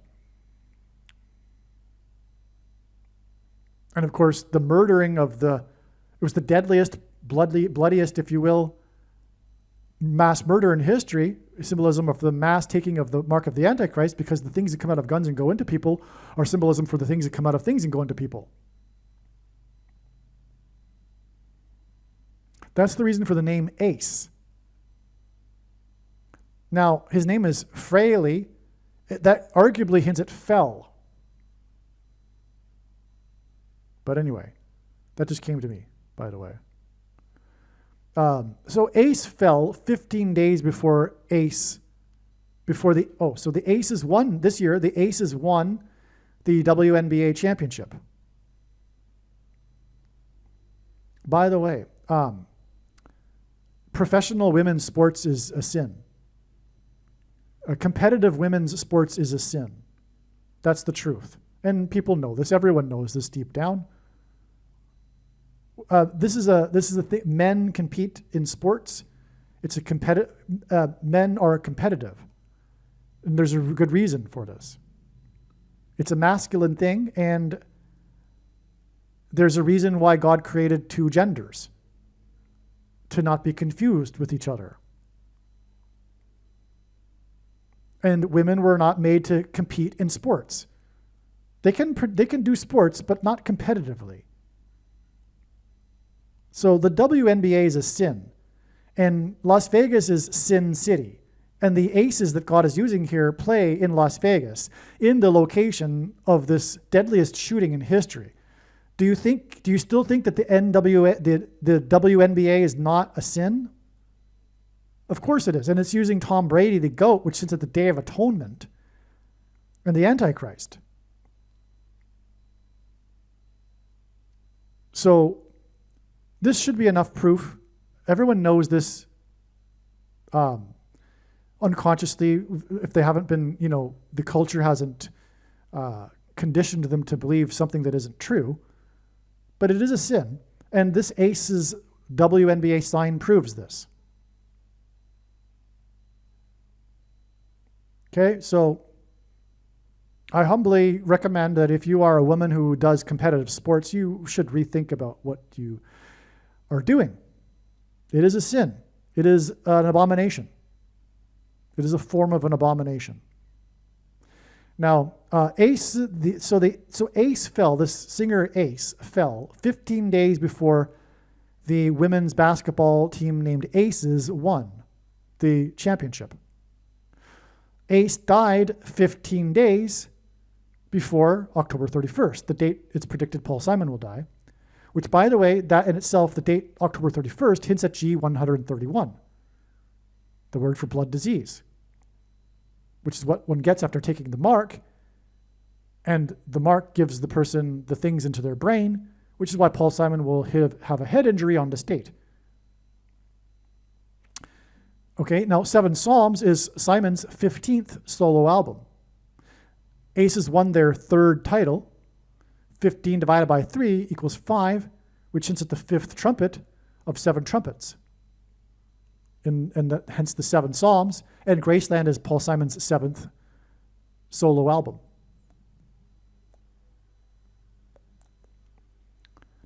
And of course, the murdering of it was the deadliest, bloodiest, if you will, mass murder in history, symbolism of the mass taking of the mark of the Antichrist, because the things that come out of guns and go into people are symbolism for the things that come out of things and go into people. That's the reason for the name Ace. Now, his name is Frehley. That arguably hints at fell. But anyway, that just came to me, by the way. So Ace fell 15 days before the Aces won this year. The Aces won the WNBA championship. By the way, professional women's sports is a sin. Competitive women's sports is a sin. That's the truth. And people know this. Everyone knows this deep down. This is a thing. Men compete in sports. It's a competitive. Men are competitive, and there's a good reason for this. It's a masculine thing, and there's a reason why God created 2 genders, to not be confused with each other. And women were not made to compete in sports. They can do sports, but not competitively. So the WNBA is a sin, and Las Vegas is Sin City. And the Aces that God is using here play in Las Vegas, in the location of this deadliest shooting in history. Do you still think that the WNBA is not a sin? Of course it is. And it's using Tom Brady, the GOAT, which sits at the Day of Atonement, and the Antichrist. So this should be enough proof. Everyone knows this unconsciously, if they haven't been, the culture hasn't conditioned them to believe something that isn't true. But it is a sin. And this Aces WNBA sign proves this. Okay, so I humbly recommend that if you are a woman who does competitive sports, you should rethink about what you are doing. It is a sin. It is an abomination. It is a form of an abomination. Now, Ace fell. This singer Ace fell 15 days before the women's basketball team named Aces won the championship. Ace died 15 days before October 31st, the date it's predicted Paul Simon will die, which, by the way, that in itself, the date October 31st, hints at G131, the word for blood disease, which is what one gets after taking the mark, and the mark gives the person the things into their brain, which is why Paul Simon will have a head injury on the state. Okay, now 7 Psalms is Simon's 15th solo album. Aces won their 3rd title. 15 divided by 3 equals 5, which hints at the 5th trumpet of 7 trumpets. And hence the 7 Psalms. And Graceland is Paul Simon's 7th solo album.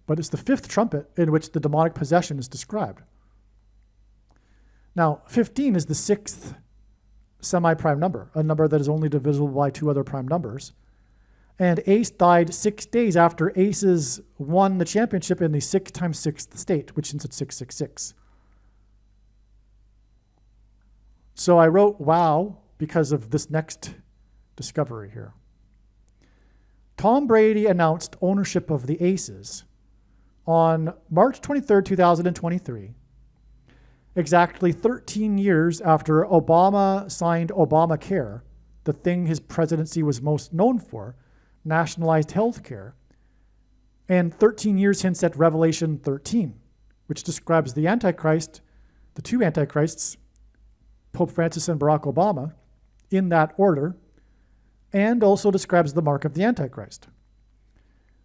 But it's the 5th trumpet in which the demonic possession is described. Now, 15 is the 6th semi-prime number, a number that is only divisible by 2 other prime numbers. And Ace died 6 days after Aces won the championship in the 6 times 6th state, which is at 666. So I wrote wow because of this next discovery here. Tom Brady announced ownership of the Aces on March 23, 2023, exactly 13 years after Obama signed Obamacare, the thing his presidency was most known for, nationalized health care, and 13 years hints at Revelation 13, which describes the Antichrist, the 2 Antichrists, Pope Francis and Barack Obama, in that order, and also describes the mark of the Antichrist,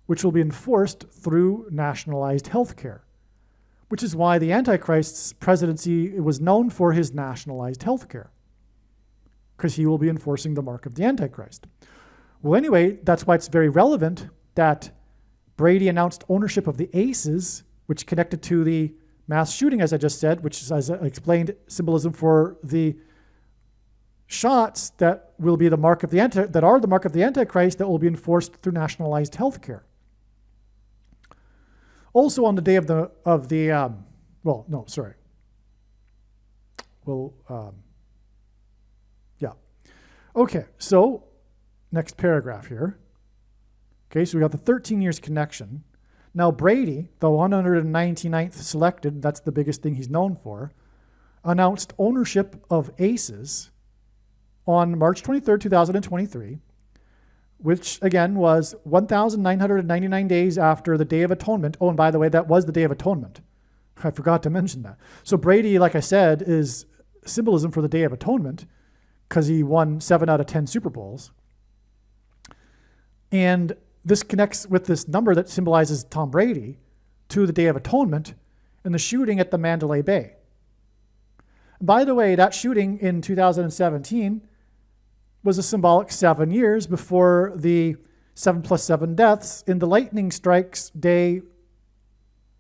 which will be enforced through nationalized health care, which is why the Antichrist's presidency was known for his nationalized health care, because he will be enforcing the mark of the Antichrist. Well, anyway, that's why it's very relevant that Brady announced ownership of the Aces, which connected to the mass shooting, as I just said, which is, as I explained, symbolism for the shots that will be the mark of the that are the mark of the Antichrist that will be enforced through nationalized health care. Also on the day Okay, so next paragraph here. Okay, so we got the 13 years connection. Now Brady, the 199th selected, that's the biggest thing he's known for, announced ownership of Aces on March 23, 2023, which again was 1,999 days after the Day of Atonement. Oh, and by the way, that was the Day of Atonement. I forgot to mention that. So Brady, like I said, is symbolism for the Day of Atonement because he won 7 out of 10 Super Bowls. And this connects with this number that symbolizes Tom Brady to the Day of Atonement and the shooting at the Mandalay Bay. By the way, that shooting in 2017 was a symbolic 7 years before the 7+7 deaths in the lightning strikes day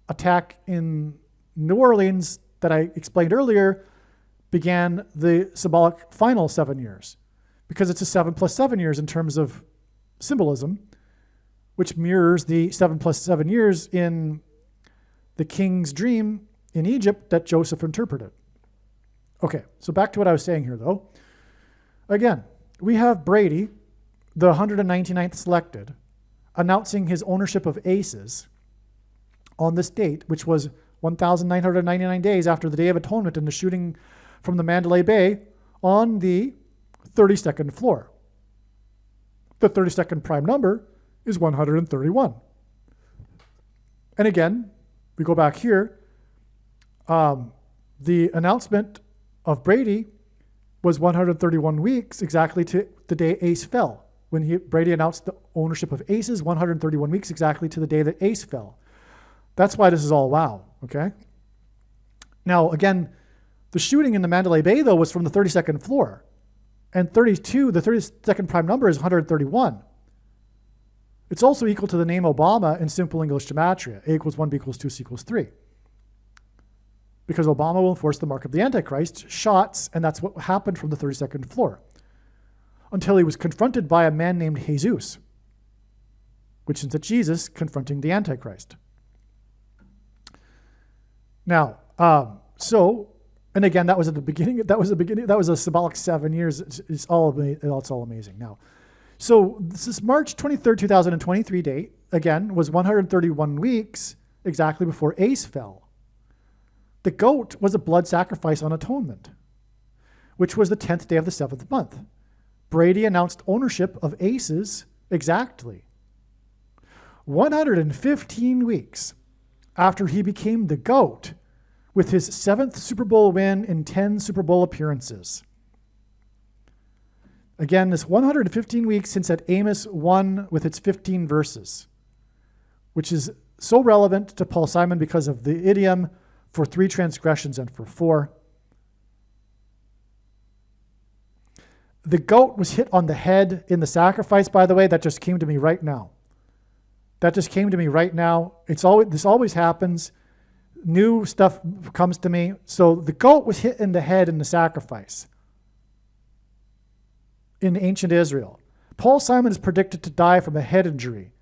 attack in New Orleans that I explained earlier began the symbolic final 7 years, because it's a 7+7 years in terms of symbolism, which mirrors the 7+7 years in the king's dream in Egypt that Joseph interpreted. Okay, so back to what I was saying here, though. Again, we have Brady, the 199th selected, announcing his ownership of Aces on this date, which was 1,999 days after the Day of Atonement and the shooting from the Mandalay Bay on the 32nd floor. The 32nd prime number is 131. And again, we go back here. The announcement of Brady was 131 weeks exactly to the day Ace fell. When Brady announced the ownership of Aces, 131 weeks exactly to the day that Ace fell. That's why this is all wow, okay? Now, again, the shooting in the Mandalay Bay, though, was from the 32nd floor. And 32, the 32nd prime number is 131. It's also equal to the name Obama in simple English gematria. A equals 1, B equals 2, C equals 3. Because Obama will enforce the mark of the Antichrist, shots, and that's what happened from the 32nd floor. Until he was confronted by a man named Jesus, which is Jesus confronting the Antichrist. Now, and again, that was at the beginning. That was a symbolic 7 years. It's all amazing. Now, so this is March 23rd, 2023 date, again, was 131 weeks exactly before Ace fell. The goat was a blood sacrifice on atonement, which was the 10th day of the 7th month. Brady announced ownership of Aces exactly 115 weeks after he became the goat with his 7th Super Bowl win in 10 Super Bowl appearances. Again, it's 115 weeks since that Amos 1 with its 15 verses, which is so relevant to Paul Simon because of the idiom for 3 transgressions and for 4. The goat was hit on the head in the sacrifice, by the way. That just came to me right now. This always happens. New stuff comes to me. So the goat was hit in the head in the sacrifice in ancient Israel. Paul Simon is predicted to die from a head injury.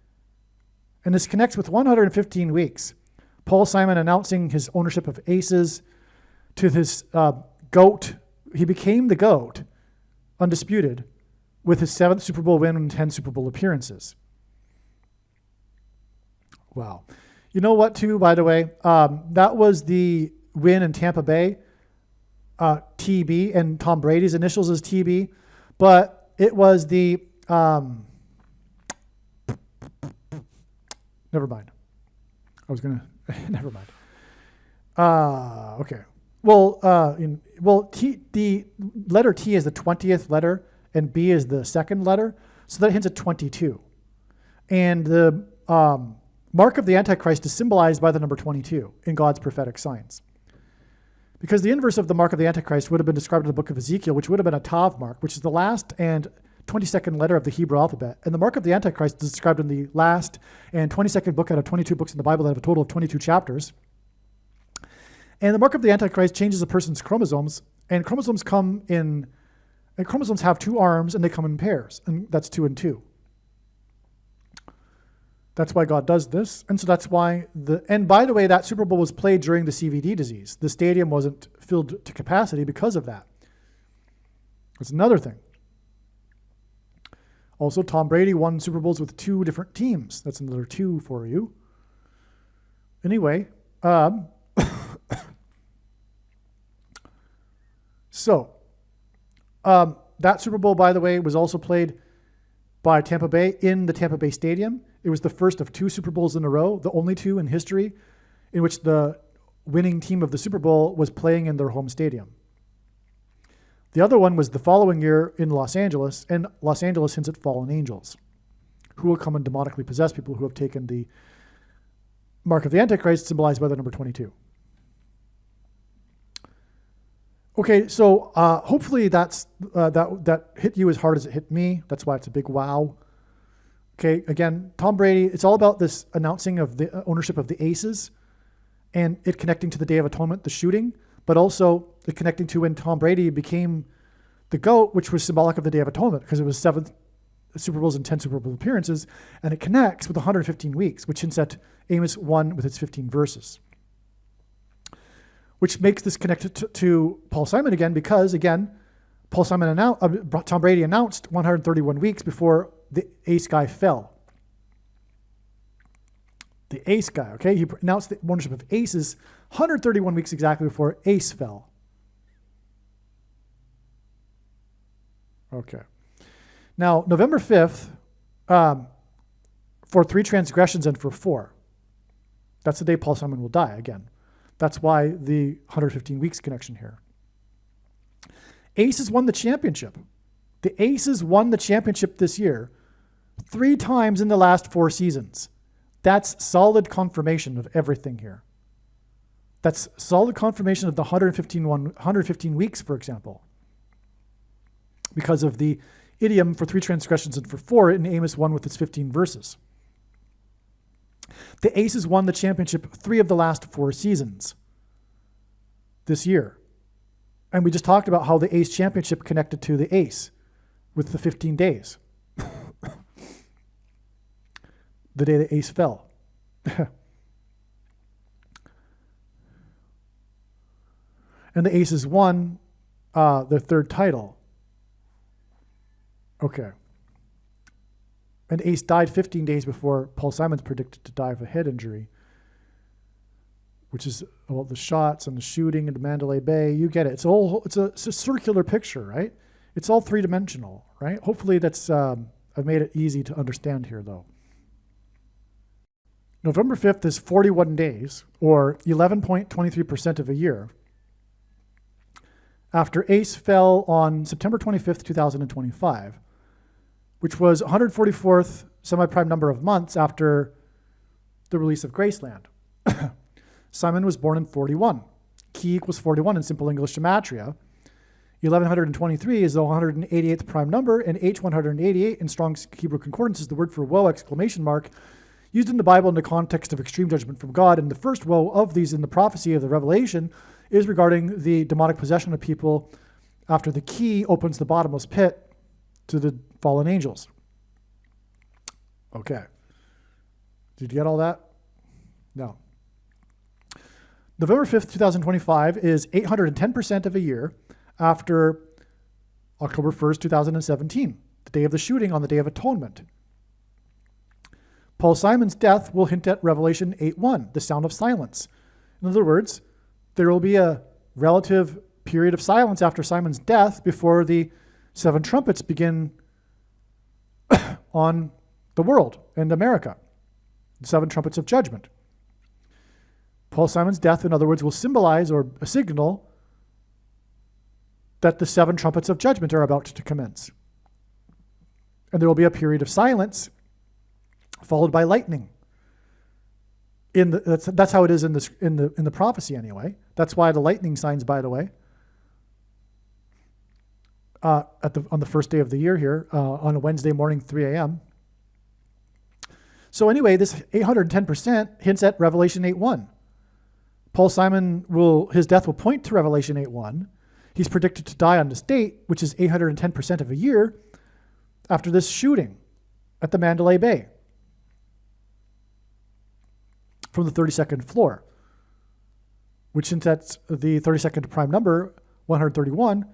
And this connects with 115 weeks. Paul Simon announcing his ownership of aces to his goat. He became the GOAT, undisputed, with his 7th Super Bowl win and 10 Super Bowl appearances. Wow. You know what, too, by the way? That was the win in Tampa Bay, TB, and Tom Brady's initials is TB. But it was the... never mind. Never mind. Okay. Well, the letter T is the 20th letter, and B is the 2nd letter, so that hints at 22. And the mark of the Antichrist is symbolized by the number 22 in God's prophetic signs. Because the inverse of the mark of the Antichrist would have been described in the book of Ezekiel, which would have been a Tav mark, which is the last and 22nd letter of the Hebrew alphabet. And the mark of the Antichrist is described in the last and 22nd book out of 22 books in the Bible that have a total of 22 chapters. And the mark of the Antichrist changes a person's chromosomes, and chromosomes have 2 arms, and they come in pairs, and that's 2 and 2. That's why God does this, and so that's why and by the way, that Super Bowl was played during the CVD disease. The stadium wasn't filled to capacity because of that. That's another thing. Also, Tom Brady won Super Bowls with 2 different teams. That's another 2 for you. Anyway, so that Super Bowl, by the way, was also played by Tampa Bay in the Tampa Bay Stadium. It was the first of 2 Super Bowls in a row, the only 2 in history, in which the winning team of the Super Bowl was playing in their home stadium. The other one was the following year in Los Angeles, and Los Angeles hints at fallen angels, who will come and demonically possess people who have taken the mark of the Antichrist, symbolized by the number 22. Okay, so hopefully that hit you as hard as it hit me. That's why it's a big wow. Okay, again, Tom Brady, it's all about this announcing of the ownership of the aces and it connecting to the Day of Atonement, the shooting, but also it connecting to when Tom Brady became the GOAT, which was symbolic of the Day of Atonement because it was 7 Super Bowls and 10 Super Bowl appearances, and it connects with 115 weeks, which hints at Amos 1 with its 15 verses. Which makes this connected to Paul Simon again, because again, Tom Brady announced 131 weeks before the ace guy fell. The ace guy, okay? He announced the ownership of aces 131 weeks exactly before ace fell. Okay. Now, November 5th, for 3 transgressions and for 4. That's the day Paul Simon will die again. That's why the 115 weeks connection here. Aces won the championship. The Aces won the championship this year 3 times in the last 4 seasons. That's solid confirmation of everything here. That's solid confirmation of the 115 weeks, for example, because of the idiom for 3 transgressions and for 4 in Amos 1 with its 15 verses. The Aces won the championship 3 of the last 4 seasons this year. And we just talked about how the Ace championship connected to the Ace with the 15 days. The day the Ace fell. And the Aces won their 3rd title. Okay. And Ace died 15 days before Paul Simon's predicted to die of a head injury, which is all the shots and the shooting into Mandalay Bay. You get it. It's a circular picture, right? It's all 3-dimensional, right? Hopefully that's I've made it easy to understand here, though. November 5th is 41 days, or 11.23% of a year, after ACE fell on September 25th, 2025, which was 144th semi-prime number of months after the release of Graceland. Simon was born in 41. Key equals 41 in simple English gematria. 1123 is the 188th prime number, and H188 in Strong's Hebrew Concordance is the word for woe, exclamation mark, used in the Bible in the context of extreme judgment from God. And the first woe of these in the prophecy of the Revelation is regarding the demonic possession of people after the key opens the bottomless pit to the fallen angels. Okay. Did you get all that? No. November 5th, 2025 is 810% of a year after October 1st, 2017, the day of the shooting on the Day of Atonement. Paul Simon's death will hint at Revelation 8:1, the sound of silence. In other words, there will be a relative period of silence after Simon's death before the 7 trumpets begin on the world and America, the 7 trumpets of judgment. Paul Simon's death, in other words, will symbolize or signal that the 7 trumpets of judgment are about to commence. And there will be a period of silence followed by lightning. That's how it is in the prophecy anyway. That's why the lightning signs, by the way, on the first day of the year here, on a Wednesday morning, 3 a.m. So anyway, this 810% hints at Revelation 8:1. Paul Simon his death will point to Revelation 8:1. He's predicted to die on this date, which is 810% of a year after this shooting at the Mandalay Bay from the 32nd floor, which hints at the 32nd prime number, 131,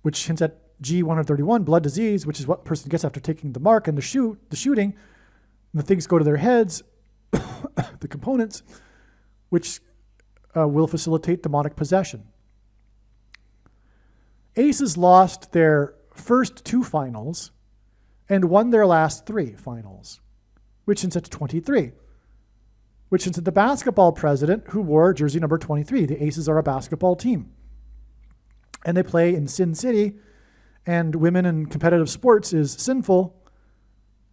which hints at G131, blood disease, which is what a person gets after taking the mark and the shooting. And the things go to their heads, the components, which will facilitate demonic possession. Aces lost their first 2 finals and won their last 3 finals, which hints at 23, which hints at the basketball president who wore jersey number 23. The Aces are a basketball team, and they play in Sin City, and women in competitive sports is sinful,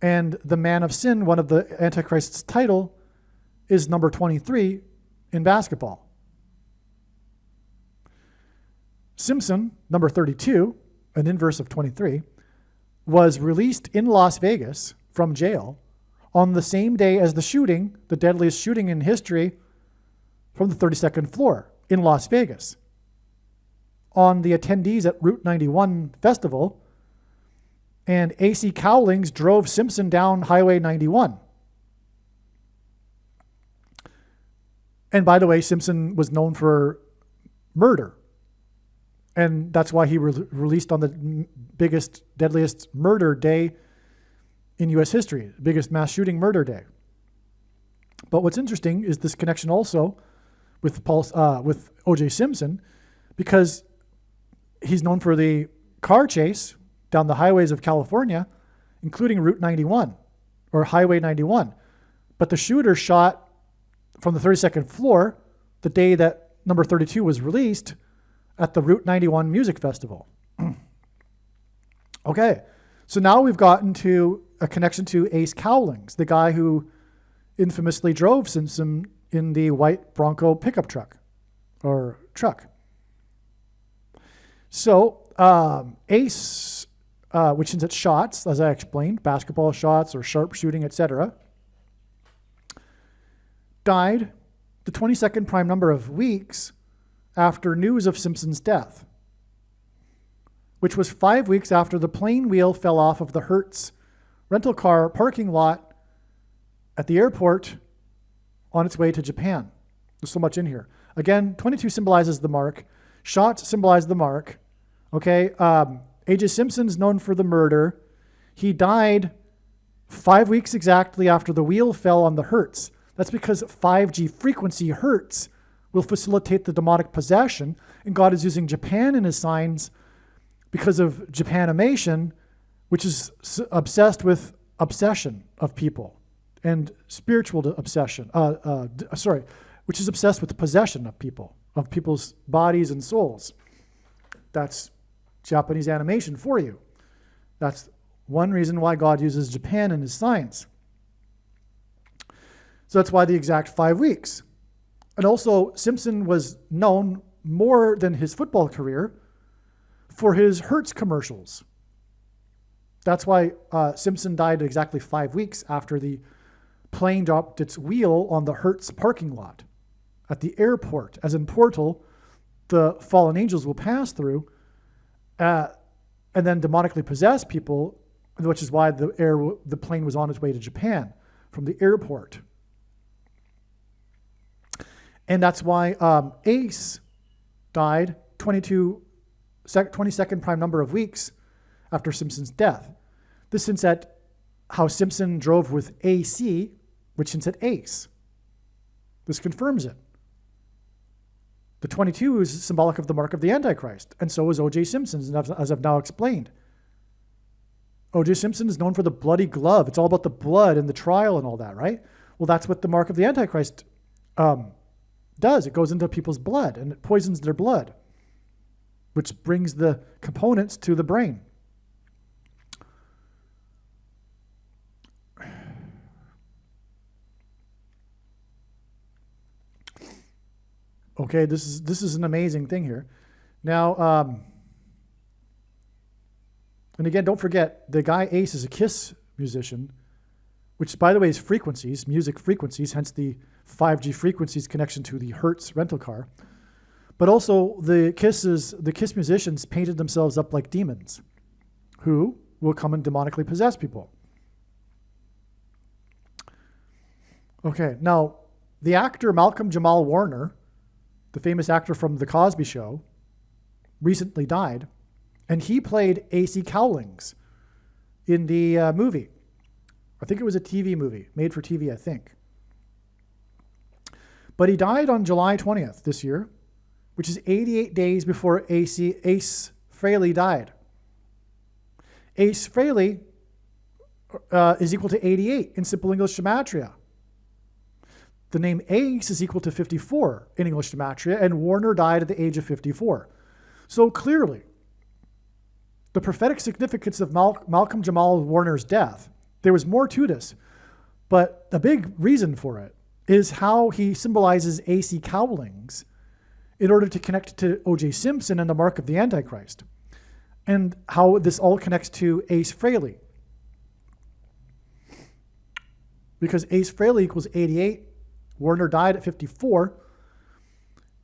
and the man of sin, one of the Antichrist's title, is number 23 in basketball. Simpson, number 32, an inverse of 23, was released in Las Vegas from jail on the same day as the shooting, the deadliest shooting in history, from the 32nd floor in Las Vegas. On the attendees at Route 91 festival, and A.C. Cowlings drove Simpson down Highway 91. And by the way, Simpson was known for murder. And that's why he released on the biggest, deadliest murder day in U.S. history, the biggest mass shooting murder day. But what's interesting is this connection also with O.J. Simpson, because he's known for the car chase down the highways of California, including Route 91 or Highway 91. But the shooter shot from the 32nd floor the day that number 32 was released at the Route 91 Music Festival. Okay, so now we've gotten to a connection to Ace Cowlings, the guy who infamously drove Simpson in the white Bronco pickup truck, or truck. So Ace, which is at shots, as I explained, basketball shots or sharpshooting, etc., died the 22nd prime number of weeks after news of Simpson's death, which was 5 weeks after the plane wheel fell off of the Hertz rental car parking lot at the airport on its way to Japan. There's so much in here. Again, 22 symbolizes the mark. Shots symbolize the mark. Okay, A.J. Simpson's known for the murder. He died 5 weeks exactly after the wheel fell on the Hertz. That's because 5G frequency Hertz will facilitate the demonic possession, and God is using Japan in his signs because of Japanimation, which is obsessed with obsession of people. and spiritual obsession. Which is obsessed with the possession of people, of people's bodies and souls. That's Japanese animation for you. That's one reason why God uses Japan in his signs. So that's why the exact 5 weeks. And also, Simpson was known more than his football career for his Hertz commercials. That's why Simpson died exactly 5 weeks after the plane dropped its wheel on the Hertz parking lot at the airport, as in portal the fallen angels will pass through and then demonically possess people, which is why the plane was on its way to Japan from the airport. And that's why Ace died 22nd prime number of weeks after Simpson's death. This hints at how Simpson drove with AC, which hints at Ace. This confirms it. The 22 is symbolic of the mark of the Antichrist, and so is O.J. Simpson, as I've now explained. O.J. Simpson is known for the bloody glove. It's all about the blood and the trial and all that, right? Well, that's what the mark of the Antichrist does. It goes into people's blood, and it poisons their blood, which brings the components to the brain. Okay, this is an amazing thing here. Now, and again, don't forget, the guy Ace is a Kiss musician, which, by the way, is frequencies, music frequencies, hence the 5G frequencies connection to the Hertz rental car. But also, the Kiss musicians painted themselves up like demons who will come and demonically possess people. Okay, now, the actor Malcolm Jamal Warner, the famous actor from The Cosby Show, recently died, and he played A.C. Cowlings in the movie. I think it was a TV movie, made for TV, I think. But he died on July 20th this year, which is 88 days before Ace Frehley died. Ace Frehley is equal to 88 in Simple English Gematria. The name Ace is equal to 54 in English Gematria, and Warner died at the age of 54. So clearly, the prophetic significance of Malcolm Jamal Warner's death, there was more to this, but the big reason for it is how he symbolizes A.C. Cowlings in order to connect to O.J. Simpson and the mark of the Antichrist, and how this all connects to Ace Frehley. Because Ace Frehley equals 88, Warner died at 54,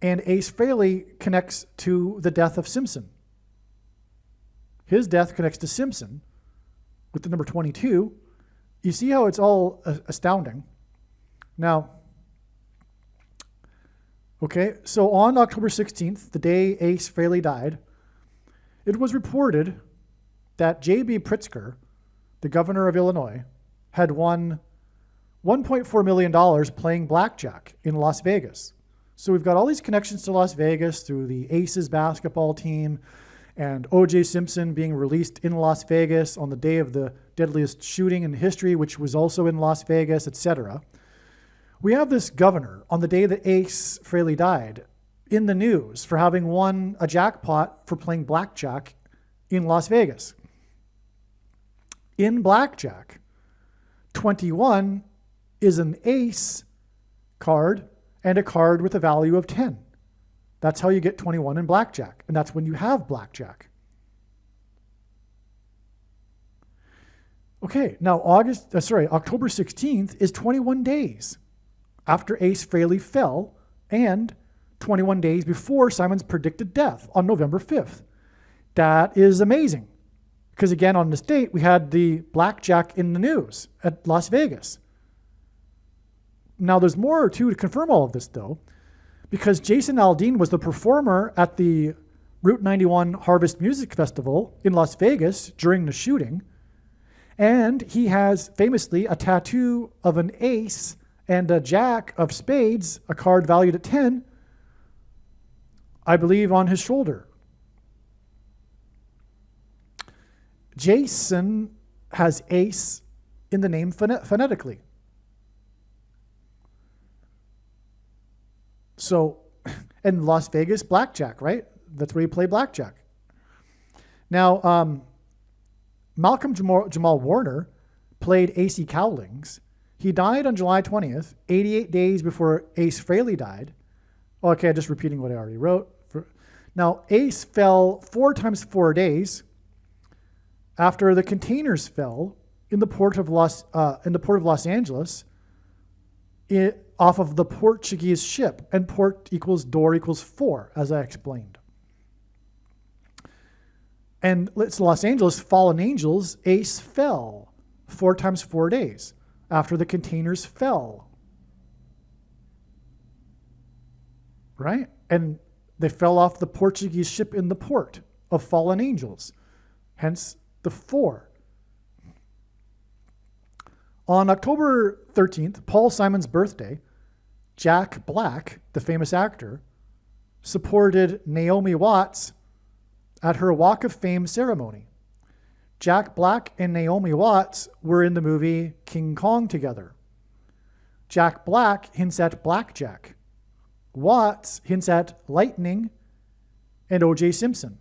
and Ace Frehley connects to the death of Simpson. His death connects to Simpson with the number 22. You see how it's all astounding. Now, okay, so on October 16th, the day Ace Frehley died, it was reported that J.B. Pritzker, the governor of Illinois, had won $1.4 million playing blackjack in Las Vegas. So we've got all these connections to Las Vegas through the Aces basketball team and O.J. Simpson being released in Las Vegas on the day of the deadliest shooting in history, which was also in Las Vegas, etc. We have this governor on the day that Ace Frehley died in the news for having won a jackpot for playing blackjack in Las Vegas. In blackjack, 21 is an ace card and a card with a value of 10. That's how you get 21 in blackjack, and that's when you have blackjack. Okay, now October 16th is 21 days after Ace Frehley fell and 21 days before Simon's predicted death on November 5th. That is amazing, because again, on this date, we had the blackjack in the news at Las Vegas. Now, there's more to confirm all of this, though, because Jason Aldean was the performer at the Route 91 Harvest Music Festival in Las Vegas during the shooting, and he has famously a tattoo of an ace and a jack of spades, a card valued at 10, I believe, on his shoulder. Jason has ace in the name phonetically. So, and Las Vegas, blackjack, right? That's where you play blackjack. Now, Malcolm Jamal Warner played A.C. Cowlings. He died on July 20th, 88 days before Ace Frehley died. Okay, just repeating what I already wrote. Now, Ace fell 4 times 4 days after the containers fell in the port of Los Angeles, off of the Portuguese ship, and port equals door equals 4, as I explained. And it's Los Angeles, fallen angels. Ace fell 4 times 4 days after the containers fell. Right? And they fell off the Portuguese ship in the port of fallen angels. Hence the 4. On October 13th, Paul Simon's birthday, Jack Black, the famous actor, supported Naomi Watts at her Walk of Fame ceremony. Jack Black and Naomi Watts were in the movie King Kong together. Jack Black hints at blackjack. Watts hints at lightning and O.J. Simpson.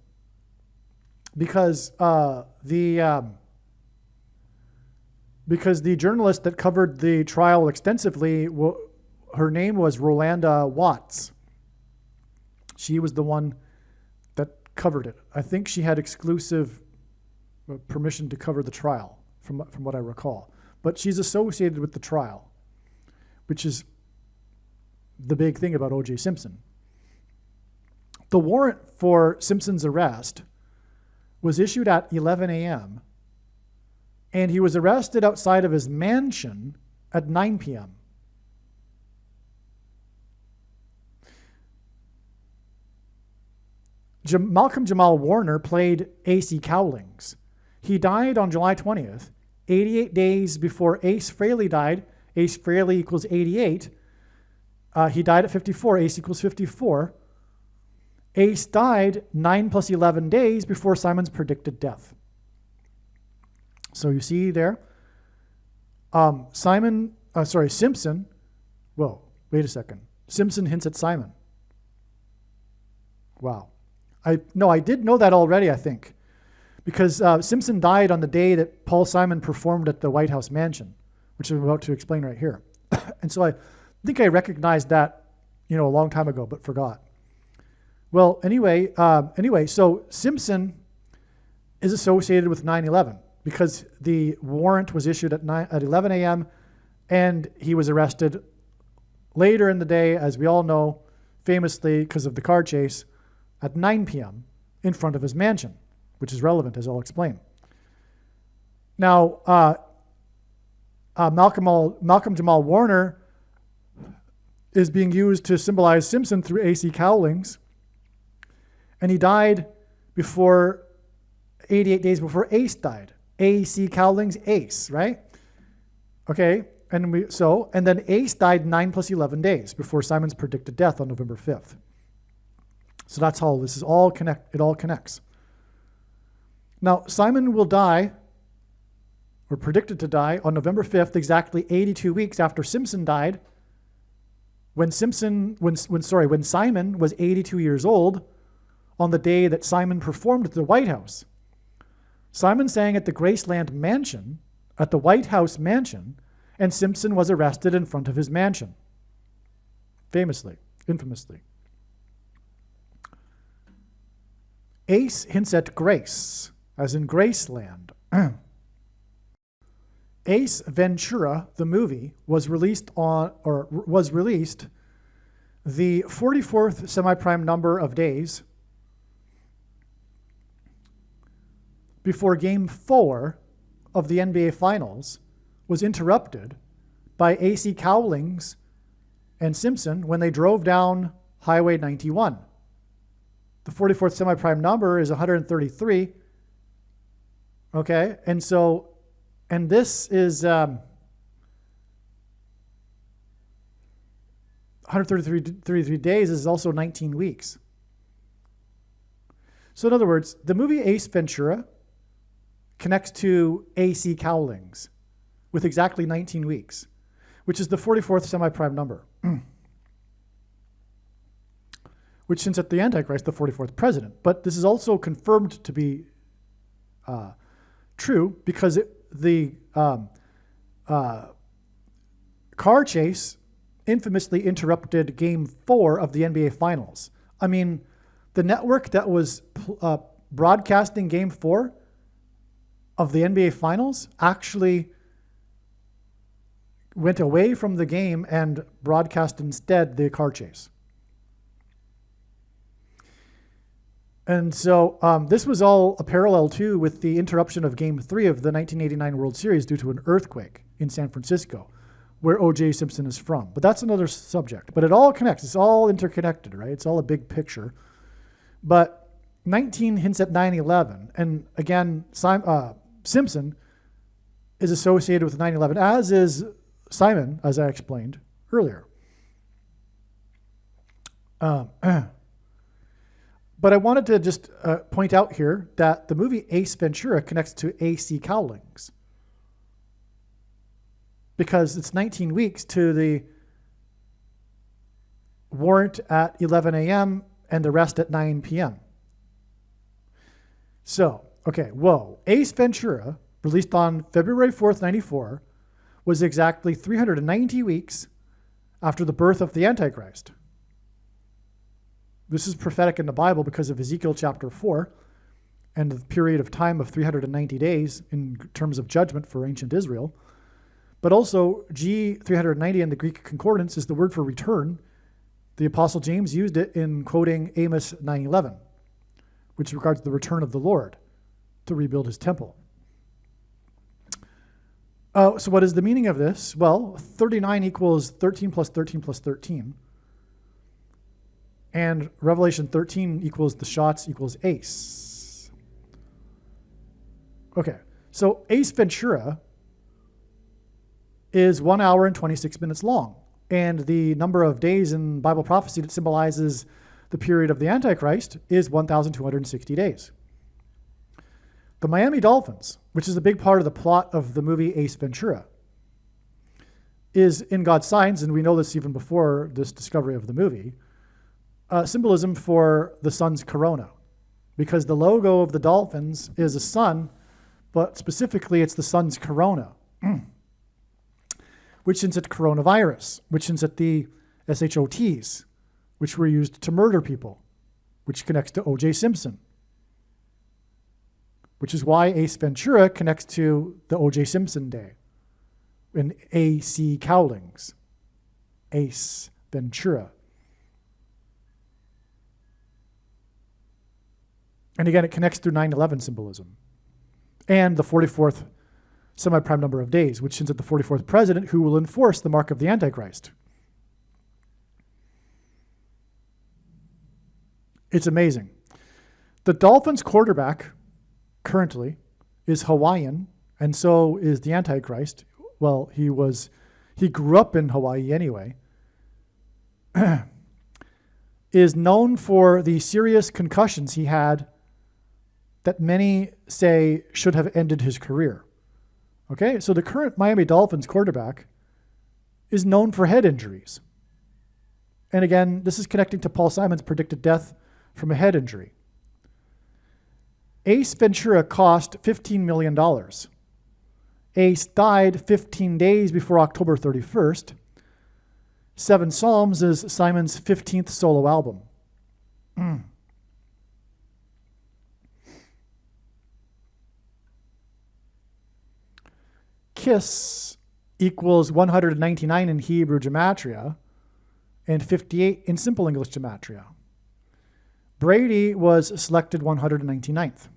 Because the journalist that covered the trial extensively, her name was Rolanda Watts. She was the one that covered it. I think she had exclusive permission to cover the trial, from what I recall. But she's associated with the trial, which is the big thing about O.J. Simpson. The warrant for Simpson's arrest was issued at 11 a.m., and he was arrested outside of his mansion at 9 p.m. Malcolm Jamal Warner played A.C. Cowlings. He died on July 20th, 88 days before Ace Frehley died. Ace Frehley equals 88. He died at 54. Ace equals 54. Ace died 9 plus 11 days before Simon's predicted death. So you see there, Simpson. Whoa, wait a second. Simpson hints at Simon. Wow. I did know that already, I think, because Simpson died on the day that Paul Simon performed at the White House mansion, which I'm about to explain right here. And so I think I recognized that, a long time ago, but forgot. Well, anyway, so Simpson is associated with 9/11 because the warrant was issued at 11 a.m. and he was arrested later in the day, as we all know, famously because of the car chase, at 9 p.m. in front of his mansion, which is relevant, as I'll explain. Now, Malcolm Jamal Warner is being used to symbolize Simpson through A.C. Cowlings, and he died 88 days before Ace died. A.C. Cowlings, Ace, right? Okay, and then Ace died 9 plus 11 days before Simon's predicted death on November 5th. So that's how this is all it all connects. Now, Simon will die, or predicted to die, on November 5th, exactly 82 weeks after Simpson died, when Simon was 82 years old, on the day that Simon performed at the White House. Simon sang at the Graceland Mansion, at the White House Mansion, and Simpson was arrested in front of his mansion. Infamously. Ace hints at Grace, as in Graceland. Ace Ventura, the movie, was released the 44th semi-prime number of days before Game 4 of the NBA Finals was interrupted by A.C. Cowlings and Simpson when they drove down Highway 91. The 44th semi-prime number is 133. Okay, and this is 133 days is also 19 weeks. So in other words, the movie Ace Ventura connects to A.C. Cowlings with exactly 19 weeks, which is the 44th semi-prime number. which hints at the Antichrist, the 44th president. But this is also confirmed to be true because the car chase infamously interrupted Game 4 of the NBA Finals. I mean, the network that was broadcasting Game 4 of the NBA Finals actually went away from the game and broadcast instead the car chase. And so this was all a parallel too with the interruption of Game 3 of the 1989 World Series due to an earthquake in San Francisco, where O.J. Simpson is from. But that's another subject. But it all connects. It's all interconnected, right? It's all a big picture. But 19 hints at 9/11. And again, Simpson is associated with 9/11, as is Simon, as I explained earlier. But I wanted to just point out here that the movie Ace Ventura connects to A.C. Cowlings, because it's 19 weeks to the warrant at 11 a.m. and the rest at 9 p.m. So, okay, Ace Ventura, released on February 4th, 94, was exactly 390 weeks after the birth of the Antichrist. This is prophetic in the Bible because of Ezekiel chapter 4 and the period of time of 390 days in terms of judgment for ancient Israel. But also, G390 in the Greek concordance is the word for return. The Apostle James used it in quoting Amos 9:11, which regards the return of the Lord to rebuild his temple. So what is the meaning of this? Well, 39 equals 13 plus 13 plus 13. And Revelation 13 equals the shots equals ace. Okay, so Ace Ventura is 1 hour and 26 minutes long. And the number of days in Bible prophecy that symbolizes the period of the Antichrist is 1,260 days. The Miami Dolphins, which is a big part of the plot of the movie Ace Ventura, is in God's signs, and we know this even before this discovery of the movie, symbolism for the sun's corona, because the logo of the Dolphins is a sun, but specifically it's the sun's corona, which hints at coronavirus, which hints at the SHOTs, which were used to murder people, which connects to O.J. Simpson, which is why Ace Ventura connects to the O.J. Simpson Day in A.C. Cowlings, Ace Ventura. And again, it connects through 9/11 symbolism and the 44th semi-prime number of days, which hints at the 44th president who will enforce the mark of the Antichrist. It's amazing. The Dolphins quarterback currently is Hawaiian, and so is the Antichrist. Well, he grew up in Hawaii anyway. Is known for the serious concussions he had that many say should have ended his career. Okay, so the current Miami Dolphins quarterback is known for head injuries. And again, this is connecting to Paul Simon's predicted death from a head injury. Ace Ventura cost $15 million. Ace died 15 days before October 31st. 7 Psalms is Simon's 15th solo album. Kiss equals 199 in Hebrew gematria and 58 in simple English gematria. Brady was selected 199th.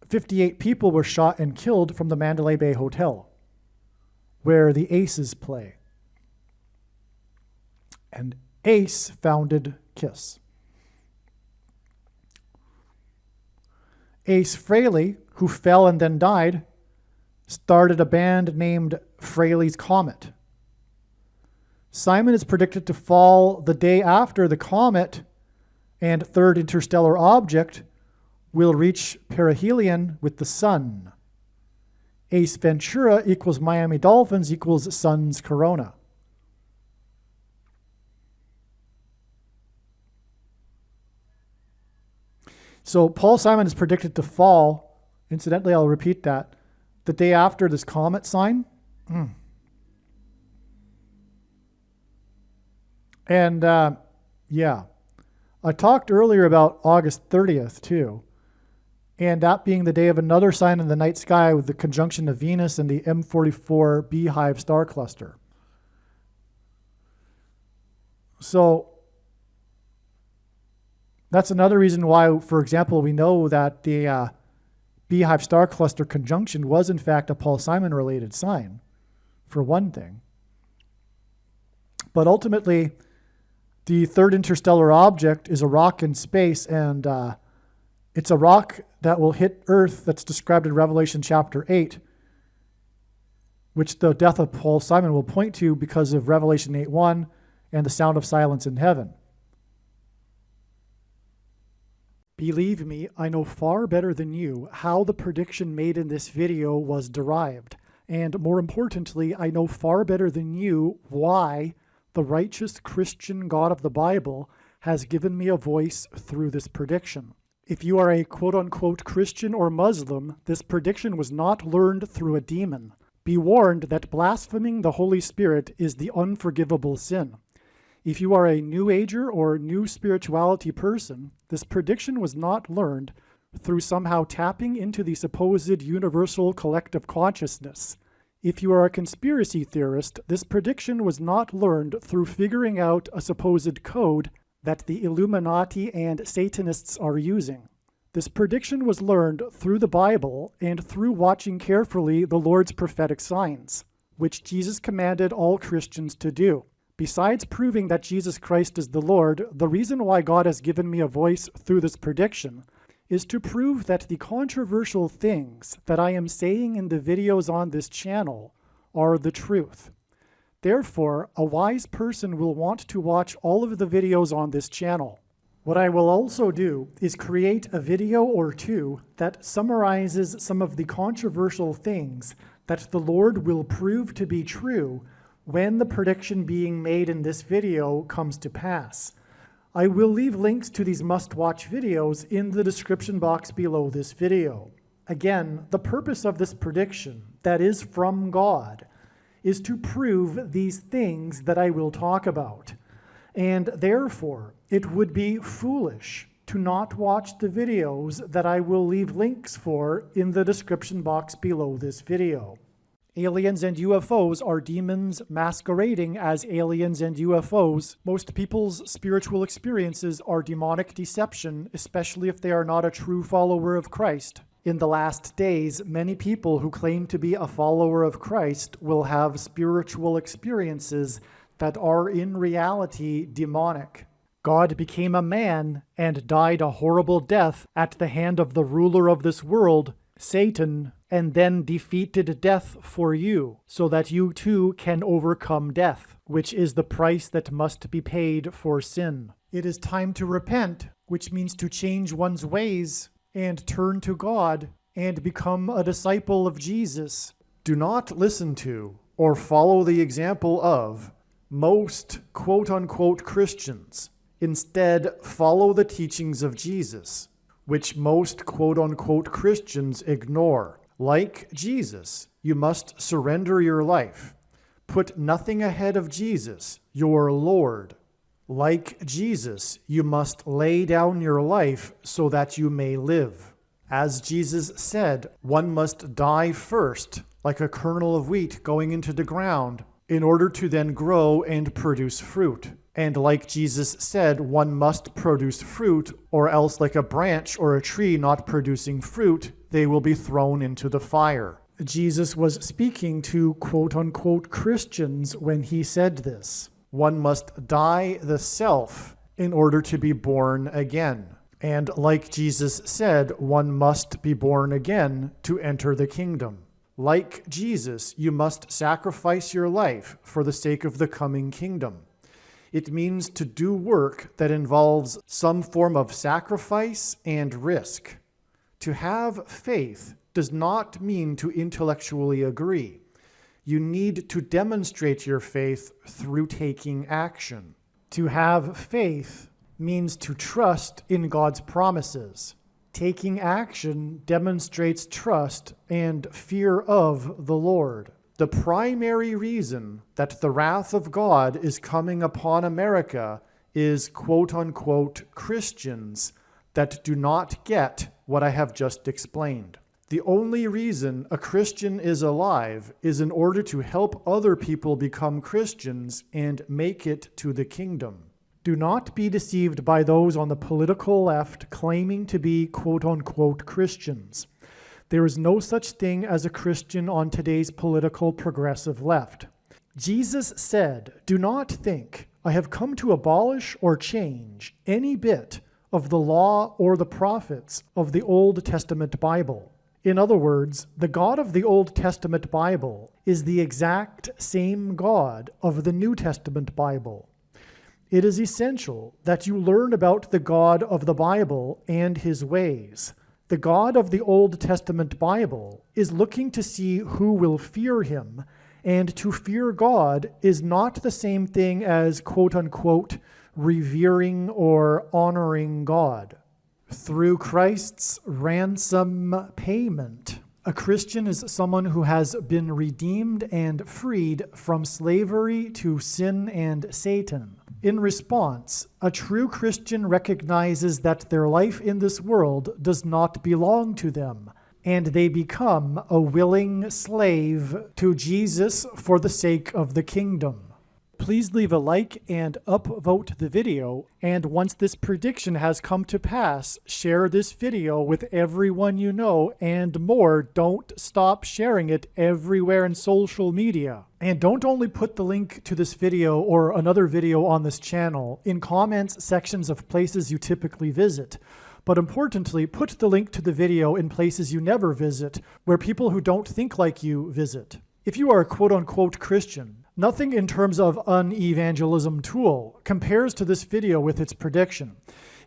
58 people were shot and killed from the Mandalay Bay Hotel, where the Aces play. And Ace founded Kiss. Ace Frehley, who fell and then died, started a band named Frehley's Comet. Simon is predicted to fall the day after the comet and third interstellar object will reach perihelion with the sun. Ace Ventura equals Miami Dolphins equals sun's corona. So Paul Simon is predicted to fall. Incidentally, I'll repeat that. The day after this comet sign. And yeah, I talked earlier about August 30th too. And that being the day of another sign in the night sky with the conjunction of Venus and the M44 Beehive star cluster. So that's another reason why, for example, we know that the Beehive star cluster conjunction was in fact a Paul Simon related sign, for one thing. But ultimately, the third interstellar object is a rock in space, and it's a rock that will hit Earth that's described in Revelation chapter 8, which the death of Paul Simon will point to because of Revelation 8:1 and the sound of silence in heaven. Believe me, I know far better than you how the prediction made in this video was derived. And more importantly, I know far better than you why the righteous Christian God of the Bible has given me a voice through this prediction. If you are a quote-unquote Christian or Muslim, this prediction was not learned through a demon. Be warned that blaspheming the Holy Spirit is the unforgivable sin. If you are a New Ager or New Spirituality person, this prediction was not learned through somehow tapping into the supposed universal collective consciousness. If you are a conspiracy theorist, this prediction was not learned through figuring out a supposed code that the Illuminati and Satanists are using. This prediction was learned through the Bible and through watching carefully the Lord's prophetic signs, which Jesus commanded all Christians to do. Besides proving that Jesus Christ is the Lord, the reason why God has given me a voice through this prediction is to prove that the controversial things that I am saying in the videos on this channel are the truth. Therefore, a wise person will want to watch all of the videos on this channel. What I will also do is create a video or two that summarizes some of the controversial things that the Lord will prove to be true when the prediction being made in this video comes to pass. I will leave links to these must-watch videos in the description box below this video. Again, the purpose of this prediction, that is from God, is to prove these things that I will talk about. And therefore, it would be foolish to not watch the videos that I will leave links for in the description box below this video. Aliens and UFOs are demons masquerading as aliens and UFOs. Most people's spiritual experiences are demonic deception, especially if they are not a true follower of Christ. In the last days, many people who claim to be a follower of Christ will have spiritual experiences that are in reality demonic. God became a man and died a horrible death at the hand of the ruler of this world, Satan, and then defeated death for you, so that you too can overcome death, which is the price that must be paid for sin. It is time to repent, which means to change one's ways and turn to God and become a disciple of Jesus. Do not listen to or follow the example of most quote-unquote Christians. Instead, follow the teachings of Jesus, which most quote-unquote Christians ignore. Like Jesus, you must surrender your life. Put nothing ahead of Jesus, your Lord. Like Jesus, you must lay down your life so that you may live. As Jesus said, one must die first, like a kernel of wheat going into the ground, in order to then grow and produce fruit. And like Jesus said, one must produce fruit, or else like a branch or a tree not producing fruit, they will be thrown into the fire. Jesus was speaking to quote-unquote Christians when he said this. One must die the self in order to be born again. And like Jesus said, one must be born again to enter the kingdom. Like Jesus, you must sacrifice your life for the sake of the coming kingdom. It means to do work that involves some form of sacrifice and risk. To have faith does not mean to intellectually agree. You need to demonstrate your faith through taking action. To have faith means to trust in God's promises. Taking action demonstrates trust and fear of the Lord. The primary reason that the wrath of God is coming upon America is quote-unquote Christians that do not get what I have just explained. The only reason a Christian is alive is in order to help other people become Christians and make it to the kingdom. Do not be deceived by those on the political left claiming to be quote-unquote Christians. There is no such thing as a Christian on today's political progressive left. Jesus said, "Do not think I have come to abolish or change any bit of the law or the prophets of the Old Testament Bible." In other words, the God of the Old Testament Bible is the exact same God of the New Testament Bible. It is essential that you learn about the God of the Bible and his ways. The God of the Old Testament Bible is looking to see who will fear him, and to fear God is not the same thing as quote-unquote revering or honoring God. Through Christ's ransom payment, a Christian is someone who has been redeemed and freed from slavery to sin and Satan. In response, a true Christian recognizes that their life in this world does not belong to them, and they become a willing slave to Jesus for the sake of the kingdom. Please leave a like and upvote the video, and once this prediction has come to pass, share this video with everyone you know, and more, don't stop sharing it everywhere in social media. And don't only put the link to this video or another video on this channel in comments sections of places you typically visit, but importantly, put the link to the video in places you never visit, where people who don't think like you visit. If you are a quote-unquote Christian, nothing in terms of an evangelism tool compares to this video with its prediction.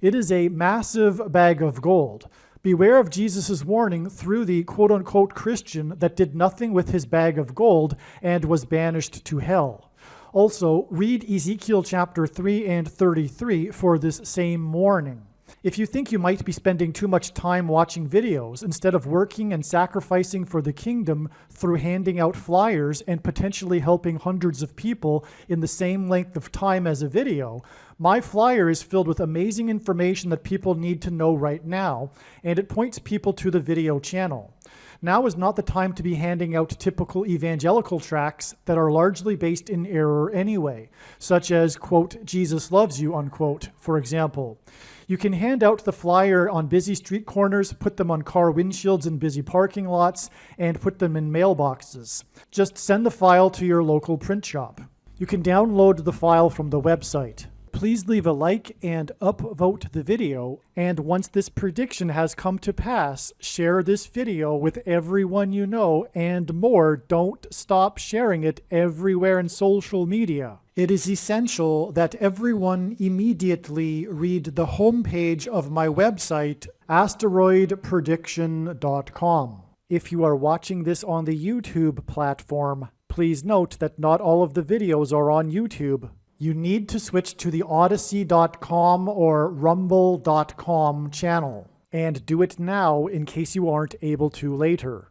It is a massive bag of gold. Beware of Jesus' warning through the quote-unquote Christian that did nothing with his bag of gold and was banished to hell. Also, read Ezekiel chapter 3 and 33 for this same warning. If you think you might be spending too much time watching videos instead of working and sacrificing for the kingdom through handing out flyers and potentially helping hundreds of people in the same length of time as a video, my flyer is filled with amazing information that people need to know right now, and it points people to the video channel. Now is not the time to be handing out typical evangelical tracts that are largely based in error anyway, such as, quote, Jesus loves you, unquote, for example. You can hand out the flyer on busy street corners, put them on car windshields in busy parking lots, and put them in mailboxes. Just send the file to your local print shop. You can download the file from the website. Please leave a like and upvote the video, and once this prediction has come to pass, share this video with everyone you know, and more, don't stop sharing it everywhere in social media. It is essential that everyone immediately read the homepage of my website, asteroidprediction.com. If you are watching this on the YouTube platform, please note that not all of the videos are on YouTube. You need to switch to the Odyssey.com or Rumble.com channel, and do it now in case you aren't able to later.